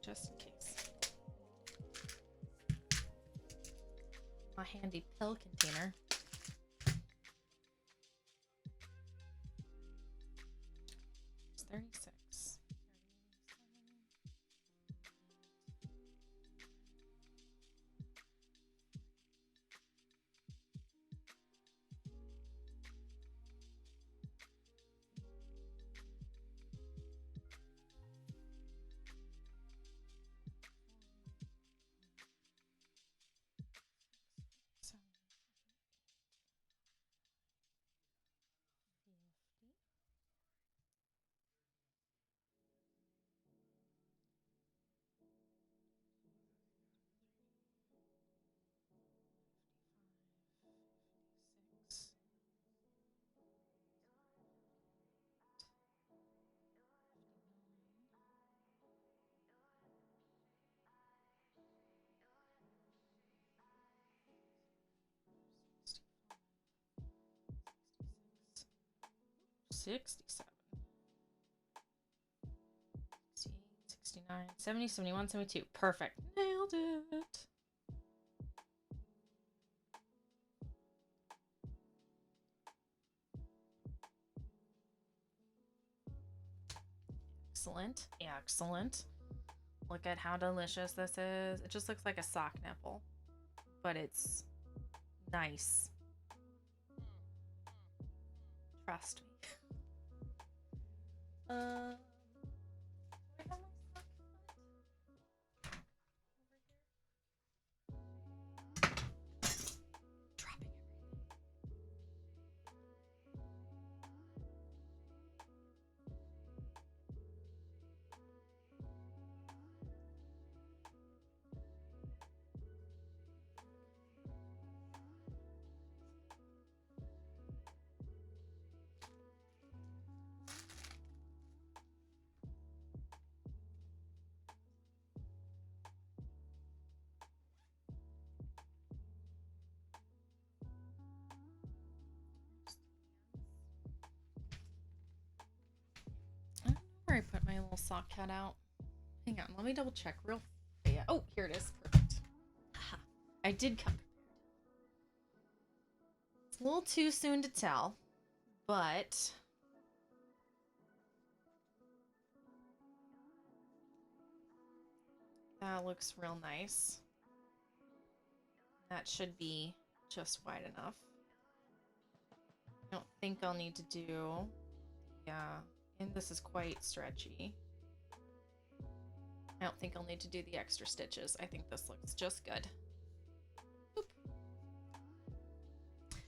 Just in case. A handy pill container. It's 36. 67, 69, 70, 71, 72. Perfect. Nailed it. Excellent. Excellent. Look at how delicious this is. It just looks like a sock nipple, but it's nice. Trust me. Where have my sock foot? Over here. Dropping I don't know where I put my little sock cutout. Hang on, let me double check real fast. Oh, here it is. Perfect. Aha. I did come. It's a little too soon to tell, but that looks real nice. That should be just wide enough. I don't think I'll need to do, yeah, and this is quite stretchy. I don't think I'll need to do the extra stitches. I think this looks just good. Oop.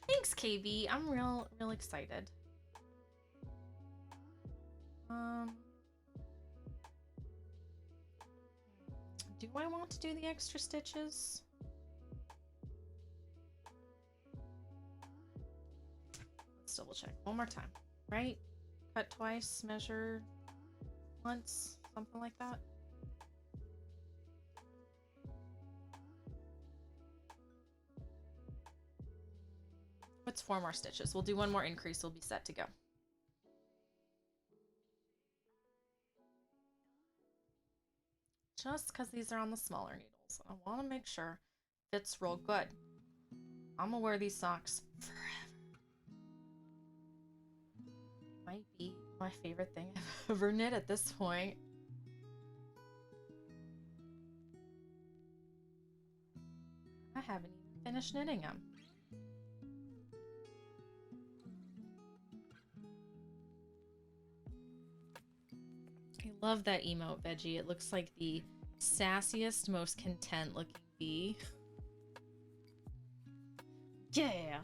Thanks, KB. I'm real excited. Do I want to do the extra stitches? Let's double check one more time, right? Cut twice, measure once, something like that. What's 4 more stitches? We'll do 1 more increase, we'll be set to go. Just because these are on the smaller needles, I want to make sure it fits real good. I'm gonna wear these socks forever. Might be my favorite thing I've ever knit at this point. I haven't even finished knitting them. I love that emote, Veggie. It looks like the sassiest, most content looking bee. Yeah!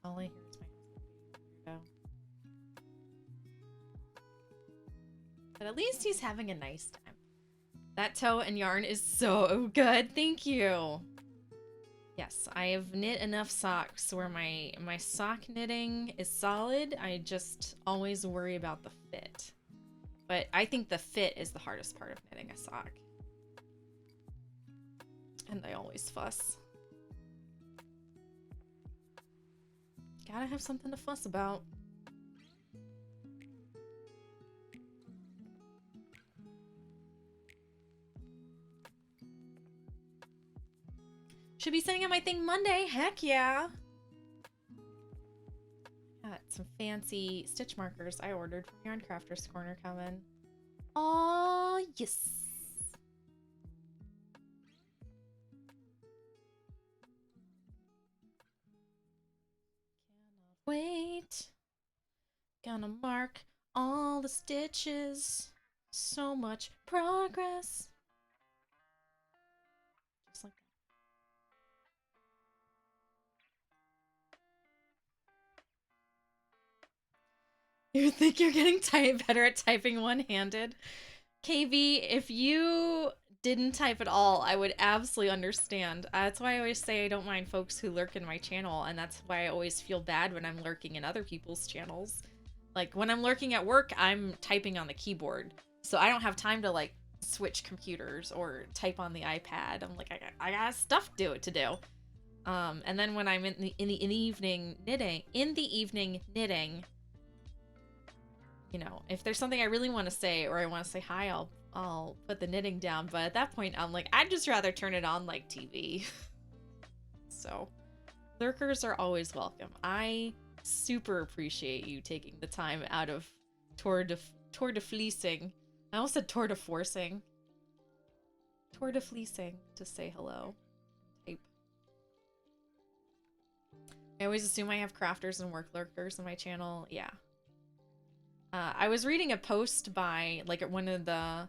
All I hear is my husband. But at least he's having a nice time. That toe and yarn is so good. Thank you. Yes, I have knit enough socks where my sock knitting is solid. I just always worry about the fit. But I think the fit is the hardest part of knitting a sock. And I always fuss. Gotta have something to fuss about. Should be sending out my thing Monday. Heck yeah. Got some fancy stitch markers I ordered from Yarn Crafters Corner coming. Oh, yes. Cannot wait. Gonna mark all the stitches. So much progress. Just like that. You think you're getting better at typing one-handed? KV, if you didn't type at all, I would absolutely understand. That's why I always say I don't mind folks who lurk in my channel, and that's why I always feel bad when I'm lurking in other people's channels. Like, when I'm lurking at work, I'm typing on the keyboard, so I don't have time to, like, switch computers or type on the iPad. I'm like, I got stuff to do. And then when I'm in the evening knitting, you know, if there's something I really want to say or I want to say hi, I'll put the knitting down. But at that point, I'm like, I'd just rather turn it on like TV. So, lurkers are always welcome. I super appreciate you taking the time out of tour de fleecing. I almost said tour de forcing. Tour de fleecing to say hello. Type. I always assume I have crafters and work lurkers on my channel. Yeah. I was reading a post by like one of the,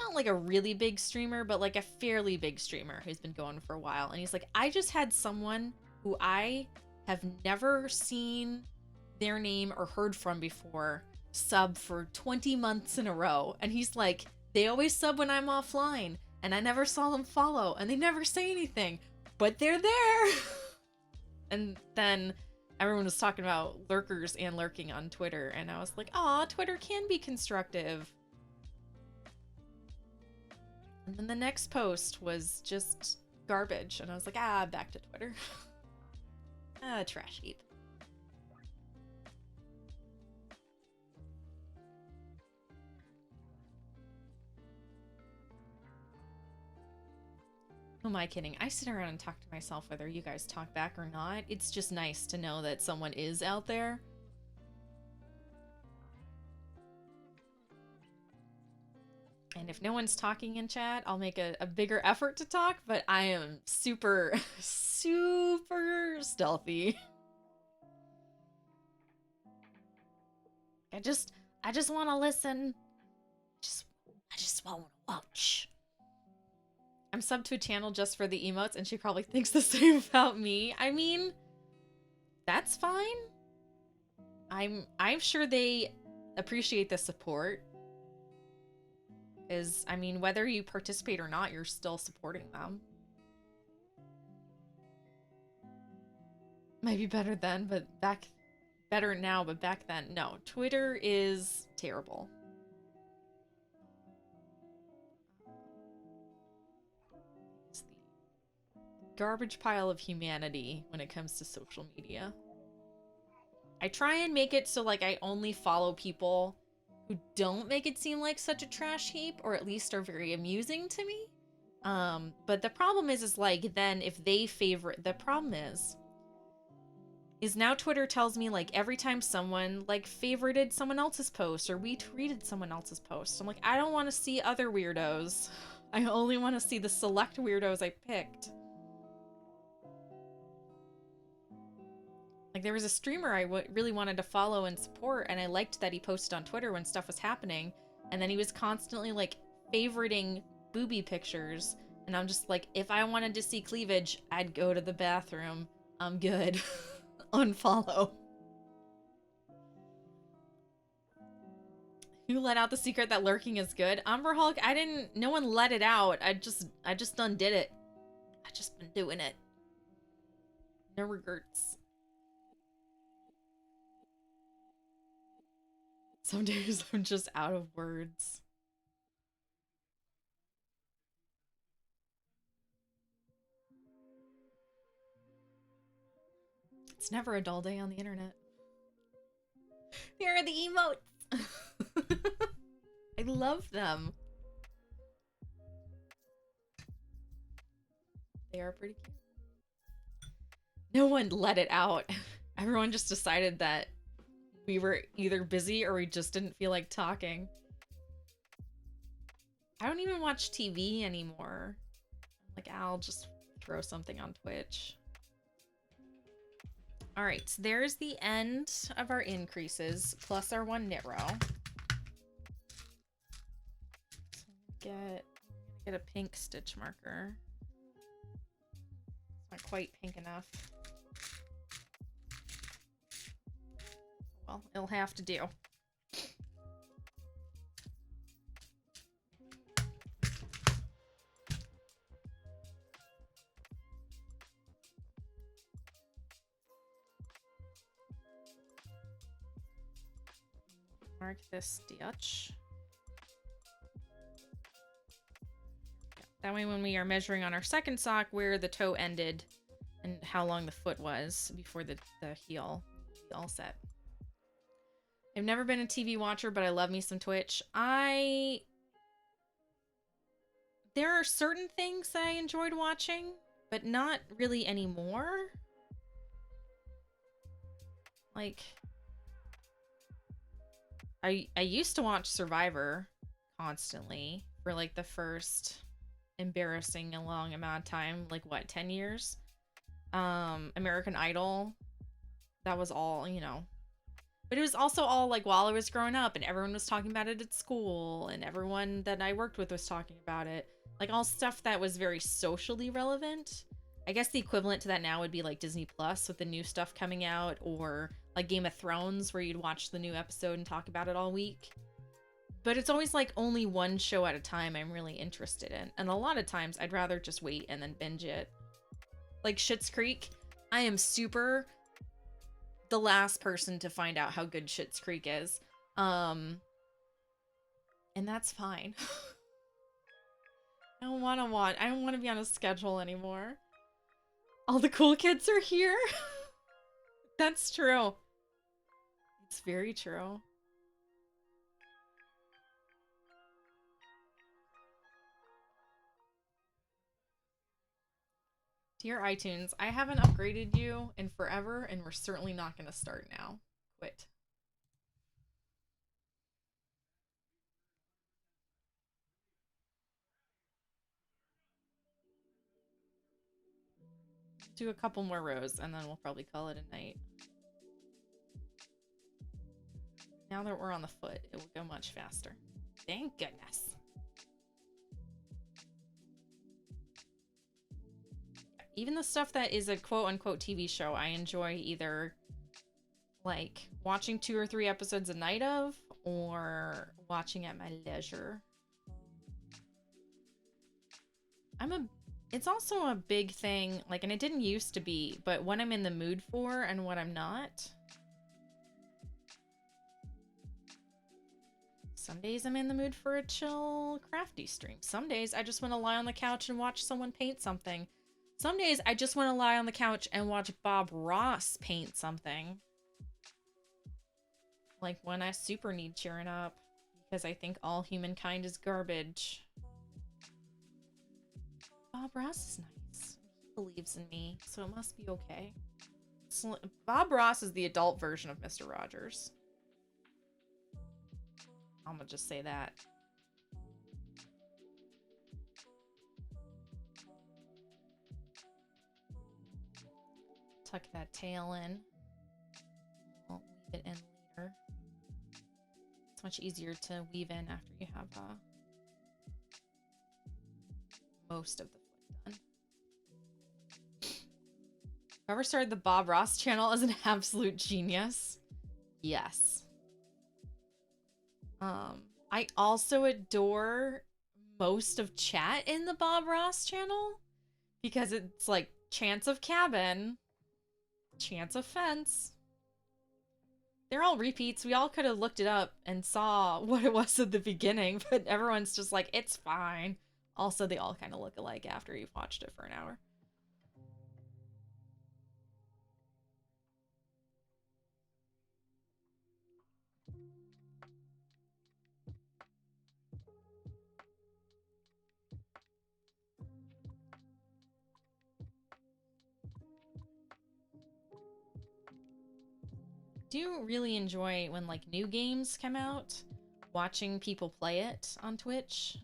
not like a really big streamer, but like a fairly big streamer who's been going for a while. And he's like, I just had someone who I have never seen their name or heard from before sub for 20 months in a row. And he's like, they always sub when I'm offline and I never saw them follow and they never say anything, but they're there. And then everyone was talking about lurkers and lurking on Twitter, and I was like, aw, Twitter can be constructive. And then the next post was just garbage, and I was like, back to Twitter. Trash heap. Who am I kidding? I sit around and talk to myself whether you guys talk back or not. It's just nice to know that someone is out there. And if no one's talking in chat, I'll make a bigger effort to talk, but I am super, super stealthy. I just want to listen. I just want to watch. I'm subbed to a channel just for the emotes, and she probably thinks the same about me. I mean, that's fine. I'm sure they appreciate the support. Because, I mean, whether you participate or not, you're still supporting them. Might be better then, but better now, but back then, no. Twitter is terrible. Garbage pile of humanity when it comes to social media. I try and make it so like I only follow people who don't make it seem like such a trash heap, or at least are very amusing to me. But the problem is like then if they favorite, the problem is now Twitter tells me like every time someone like favorited someone else's post or retweeted someone else's post, I'm like, I don't want to see other weirdos. I only want to see the select weirdos I picked. Like, there was a streamer I really wanted to follow and support, and I liked that he posted on Twitter when stuff was happening, and then he was constantly, like, favoriting booby pictures, and I'm just like, if I wanted to see cleavage, I'd go to the bathroom. I'm good. Unfollow. Who let out the secret that lurking is good? Umber Hulk, no one let it out. I just undid it. I just been doing it. No regrets. Some days I'm just out of words. It's never a dull day on the internet. Here are the emotes. I love them. They are pretty cute. No one let it out. Everyone just decided that we were either busy or we just didn't feel like talking. I don't even watch TV anymore. Like, I'll just throw something on Twitch. All right, so there's the end of our increases, plus our one knit row. So get a pink stitch marker. It's not quite pink enough. Well, it'll have to do. Mark this ditch. That way when we are measuring on our second sock where the toe ended and how long the foot was before the heel, be all set. I've never been a TV watcher, but I love me some Twitch. There are certain things that I enjoyed watching, but not really anymore. Like, I used to watch Survivor constantly for like the first embarrassing a long amount of time, like what, 10 years? American Idol, that was all, you know. But it was also all like while I was growing up and everyone was talking about it at school and everyone that I worked with was talking about it. Like all stuff that was very socially relevant. I guess the equivalent to that now would be like Disney Plus with the new stuff coming out, or like Game of Thrones where you'd watch the new episode and talk about it all week. But it's always like only one show at a time I'm really interested in. And a lot of times I'd rather just wait and then binge it. Like Schitt's Creek, I am super the last person to find out how good Schitt's Creek is. And that's fine. I don't want to be on a schedule anymore. All the cool kids are here. That's true. It's very true. Dear iTunes, I haven't upgraded you in forever, and we're certainly not going to start now. Quit. Do a couple more rows, and then we'll probably call it a night. Now that we're on the foot, it will go much faster. Thank goodness. Even the stuff that is a quote-unquote TV show, I enjoy either, like, watching 2 or 3 episodes a night of, or watching at my leisure. It's also a big thing, like, and it didn't used to be, but what I'm in the mood for and what I'm not. Some days I'm in the mood for a chill, crafty stream. Some days I just want to lie on the couch and watch someone paint something. Some days I just want to lie on the couch and watch Bob Ross paint something. Like when I super need cheering up because I think all humankind is garbage. Bob Ross is nice. He believes in me, so it must be okay. Bob Ross is the adult version of Mr. Rogers. I'm gonna just say that. Tuck that tail in. Won't weave it in later. It's much easier to weave in after you have most of the foot done. Whoever started the Bob Ross channel is an absolute genius. Yes. I also adore most of chat in the Bob Ross channel because it's like chance of cabin, chance of fence. They're all repeats. We all could have looked it up and saw what it was at the beginning, but everyone's just like, it's fine. Also, they all kind of look alike after you've watched it for an hour. Do really enjoy when like new games come out, watching people play it on Twitch.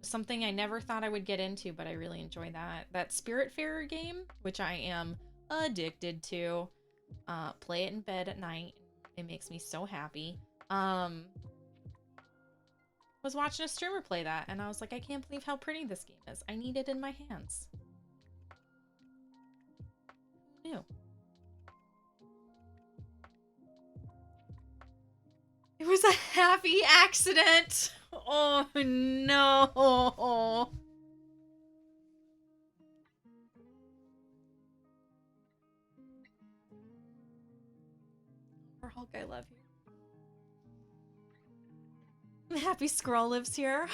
Something I never thought I would get into, but I really enjoy that. That Spiritfarer game, which I am addicted to. Play it in bed at night. It makes me so happy. Was watching a streamer play that, and I was like, I can't believe how pretty this game is. I need it in my hands. Who knew? It was a happy accident. Oh no. Poor Hulk, I love you. Happy Squirrel lives here.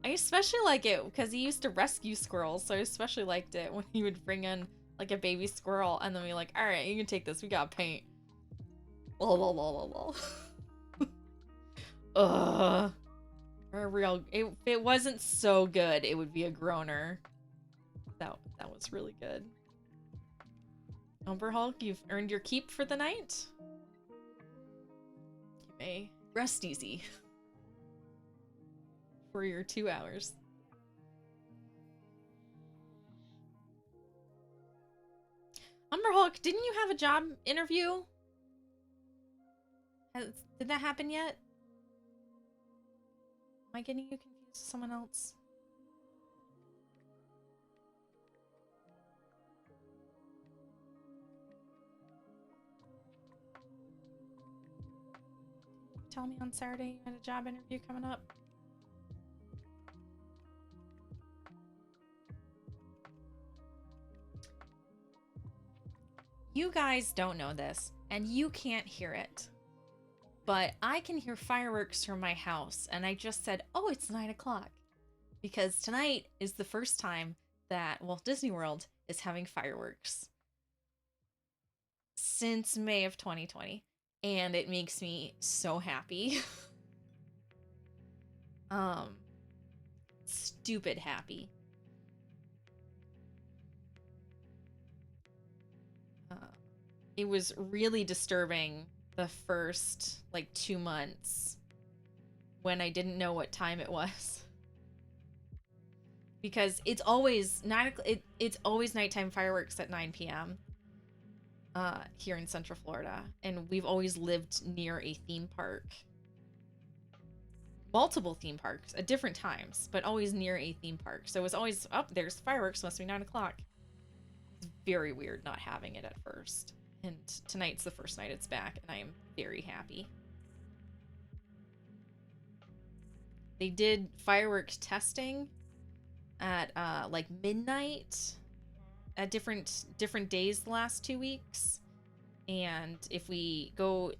I especially like it because he used to rescue squirrels, so I especially liked it when he would bring in like a baby squirrel and then be like, all right, you can take this, we got paint. Lol, lol, lol, lol, lol. Ugh. For real, if it wasn't so good, it would be a groaner. That was really good. Umber Hulk, you've earned your keep for the night. You may rest easy for your 2 hours. Umber Hulk, didn't you have a job interview? Did that happen yet? Am I getting you confused with someone else? Tell me on Saturday you had a job interview coming up. You guys don't know this, and you can't hear it. But I can hear fireworks from my house, and I just said, oh, it's 9 o'clock. Because tonight is the first time that Walt Disney World is having fireworks since May of 2020. And it makes me so happy. Stupid happy. It was really disturbing the first like 2 months when I didn't know what time it was. Because it's always it's always nighttime fireworks at 9 p.m. Here in Central Florida, and we've always lived near a theme park. Multiple theme parks at different times, but always near a theme park. So it was always, oh, there's fireworks, must be 9 o'clock. It's very weird not having it at first. And tonight's the first night it's back, and I am very happy. They did fireworks testing at like midnight at different days the last 2 weeks. And if we go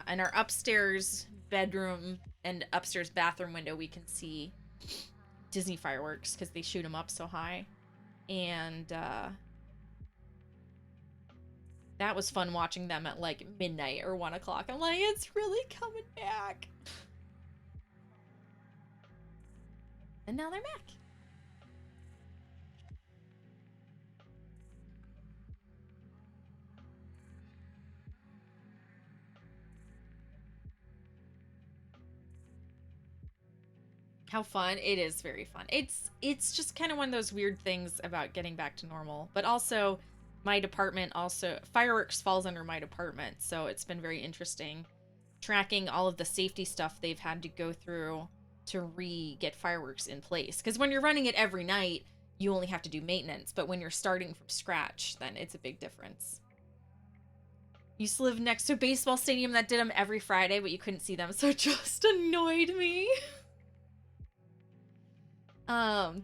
in our upstairs bedroom and upstairs bathroom window, we can see Disney fireworks because they shoot them up so high. And that was fun watching them at like midnight or 1 o'clock. I'm like, it's really coming back. And now they're back. How fun. It is very fun. It's just kind of one of those weird things about getting back to normal. But also, my department also, fireworks falls under my department, so it's been very interesting tracking all of the safety stuff they've had to go through to get fireworks in place. Because when you're running it every night, you only have to do maintenance, but when you're starting from scratch, then it's a big difference. Used to live next to a baseball stadium that did them every Friday, but you couldn't see them, so it just annoyed me.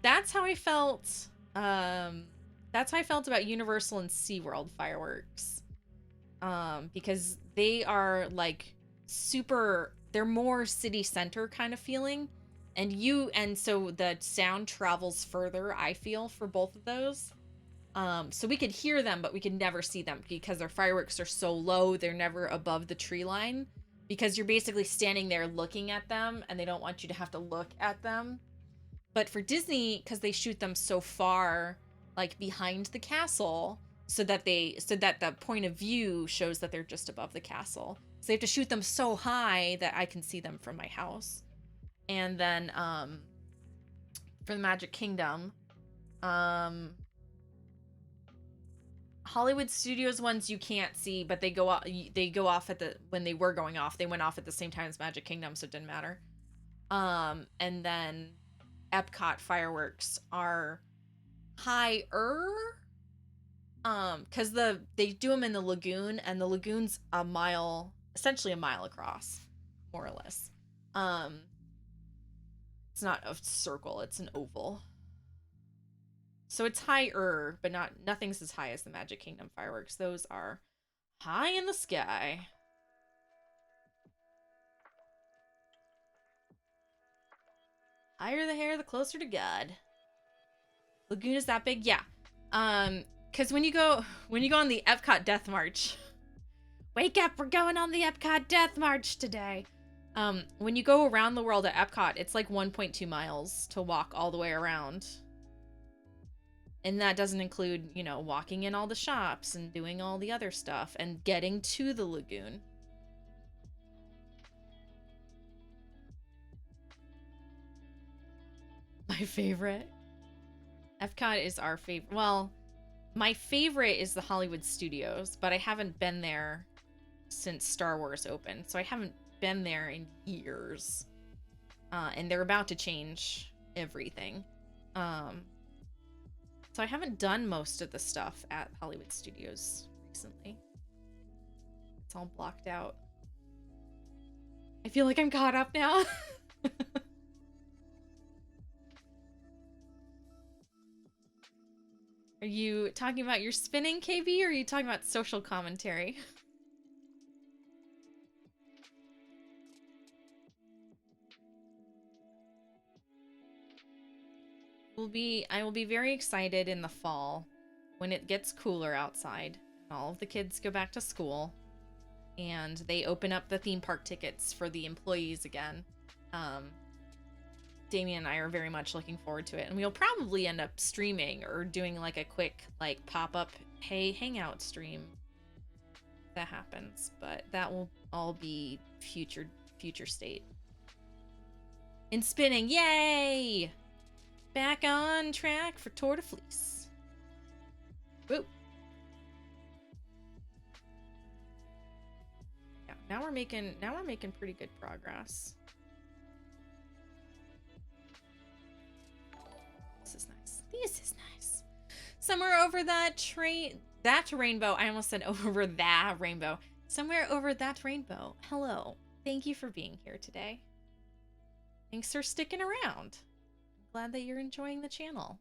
That's how I felt. That's how I felt about Universal and SeaWorld fireworks. Because they are like super, they're more city center kind of feeling. And so the sound travels further, I feel, for both of those. So we could hear them, but we could never see them because their fireworks are so low, they're never above the tree line. Because you're basically standing there looking at them, and they don't want you to have to look at them. But for Disney, because they shoot them so far, like behind the castle, so that the point of view shows that they're just above the castle. So they have to shoot them so high that I can see them from my house. And then for the Magic Kingdom, Hollywood Studios ones you can't see, but they go off at when they were going off. They went off at the same time as Magic Kingdom, so it didn't matter. And then Epcot fireworks are higher, because they do them in the lagoon, and the lagoon's essentially a mile across, more or less. It's not a circle, it's an oval. So it's higher, but nothing's as high as the Magic Kingdom fireworks. Those are high in the sky. Higher the hair, the closer to God. Lagoon is that big? Yeah. Because when you go on the Epcot Death March, wake up, we're going on the Epcot Death March today. When you go around the world at Epcot, it's like 1.2 miles to walk all the way around. And that doesn't include, you know, walking in all the shops and doing all the other stuff and getting to the lagoon. My favorite. Epcot is our favorite. Well, my favorite is the Hollywood Studios, but I haven't been there since Star Wars opened, so I haven't been there in years. And they're about to change everything. So I haven't done most of the stuff at Hollywood Studios recently. It's all blocked out. I feel like I'm caught up now. Are you talking about your spinning, KB, or are you talking about social commentary? I will be very excited in the fall when it gets cooler outside and all of the kids go back to school and they open up the theme park tickets for the employees again. Damien and I are very much looking forward to it, and we'll probably end up streaming or doing like a quick like pop-up hey hangout stream if that happens, but that will all be future state. And spinning, yay! Back on track for Tour de Fleece. Woo! Yeah, now we're making pretty good progress. This is nice. This is nice. Somewhere over that rainbow. I almost said over that rainbow. Somewhere over that rainbow. Hello. Thank you for being here today. Thanks for sticking around. Glad that you're enjoying the channel.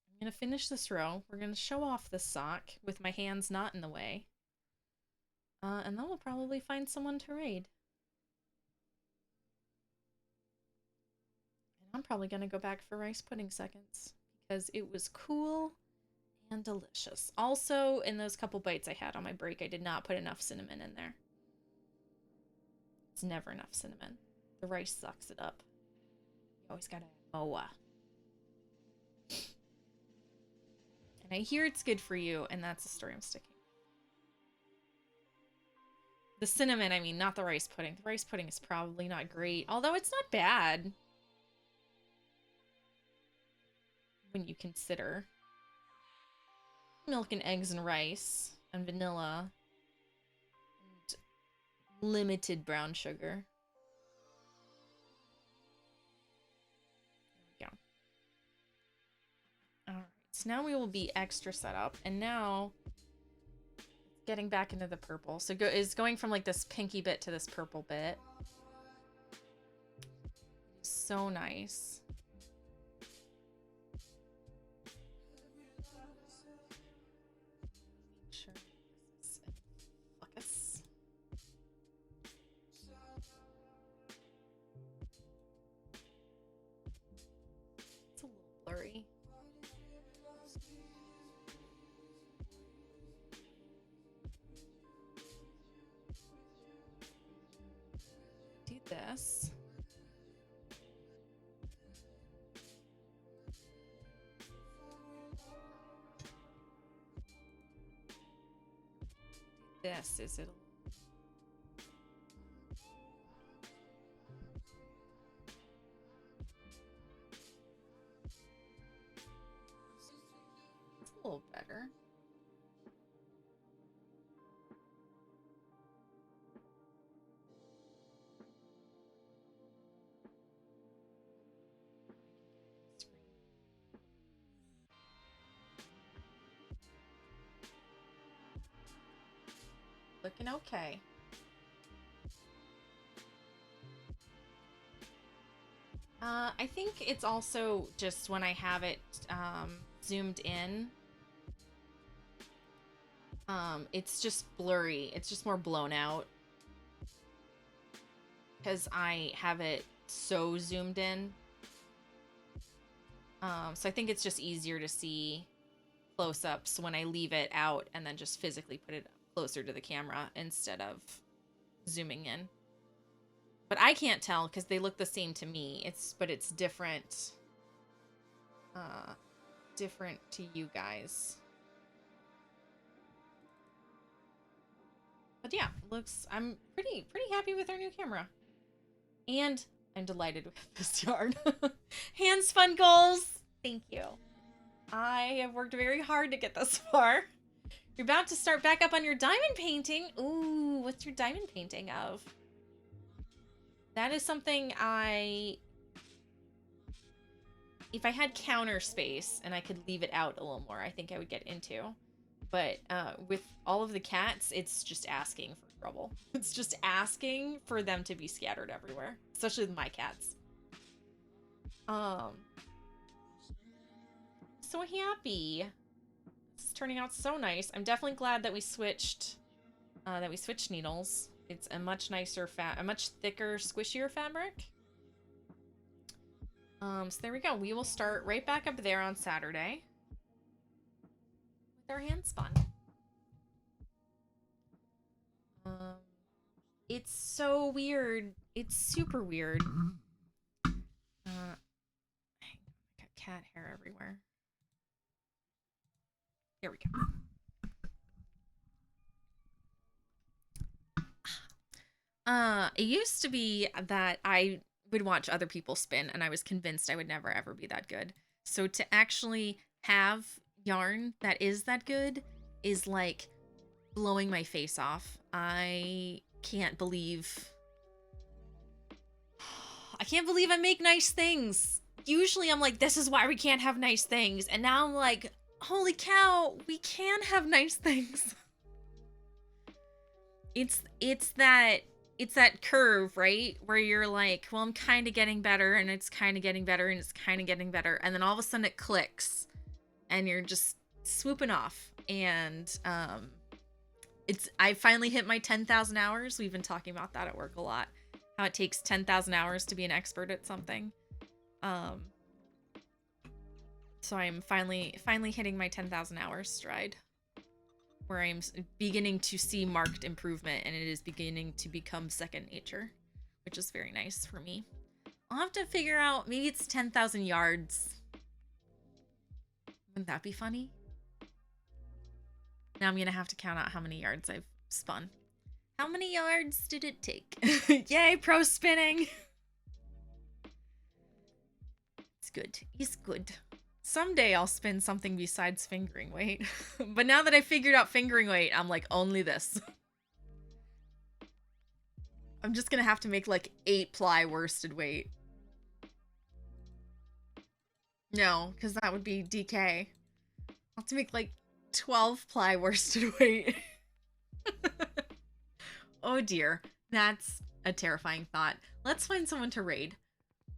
I'm gonna finish this row. We're gonna show off this sock with my hands not in the way. And then we'll probably find someone to raid. And I'm probably gonna go back for rice pudding seconds because it was cool and delicious. Also, in those couple bites I had on my break, I did not put enough cinnamon in there. It's never enough cinnamon. The rice sucks it up. You always gotta add moa. And I hear it's good for you, and that's the story I'm sticking. The cinnamon, I mean, not the rice pudding. The rice pudding is probably not great, although it's not bad when you consider milk and eggs and rice and vanilla and limited brown sugar. There we go. All right, so now we will be extra set up, and now getting back into the purple. So is going from like this pinky bit to this purple bit. So nice. Sure. This is focus. It's a little blurry. Do this. This is it. It's a little better. Looking okay. I think it's also just when I have it zoomed in, it's just blurry. It's just more blown out. because I have it so zoomed in. So I think it's just easier to see close-ups when I leave it out and then just physically put it closer to the camera instead of zooming in. But I can't tell because they look the same to me. But it's different. Different to you guys. But yeah, I'm pretty happy with our new camera. And I'm delighted with this yarn. Hand spun goals. Thank you. I have worked very hard to get this far. You're about to start back up on your diamond painting. Ooh, what's your diamond painting of? That is something if I had counter space and I could leave it out a little more, I think I would get into. But with all of the cats, it's just asking for trouble. It's just asking for them to be scattered everywhere, especially with my cats. So happy. This is turning out so nice. I'm definitely glad that we switched needles. It's a much nicer a much thicker, squishier fabric. So there we go. We will start right back up there on Saturday with our hand spun. It's so weird. It's super weird. I got cat hair everywhere. Here we go. It used to be that I would watch other people spin and I was convinced I would never ever be that good. So to actually have yarn that is that good is like blowing my face off. I can't believe I make nice things. Usually I'm like, this is why we can't have nice things. And now I'm like, holy cow, we can have nice things. It's that curve, right? Where you're like, well, I'm kind of getting better and it's kind of getting better and it's kind of getting better. And then all of a sudden it clicks and you're just swooping off. And I finally hit my 10,000 hours. We've been talking about that at work a lot. How it takes 10,000 hours to be an expert at something. So I'm finally hitting my 10,000 hours stride, where I'm beginning to see marked improvement and it is beginning to become second nature, which is very nice for me. I'll have to figure out, maybe it's 10,000 yards. Wouldn't that be funny? Now I'm gonna have to count out how many yards I've spun. How many yards did it take? Yay, pro spinning! It's good. It's good. Someday I'll spin something besides fingering weight. But now that I figured out fingering weight, I'm like, only this. I'm just gonna have to make like 8-ply worsted weight. No, because that would be DK. I'll have to make like 12-ply worsted weight. Oh dear, that's a terrifying thought. Let's find someone to raid.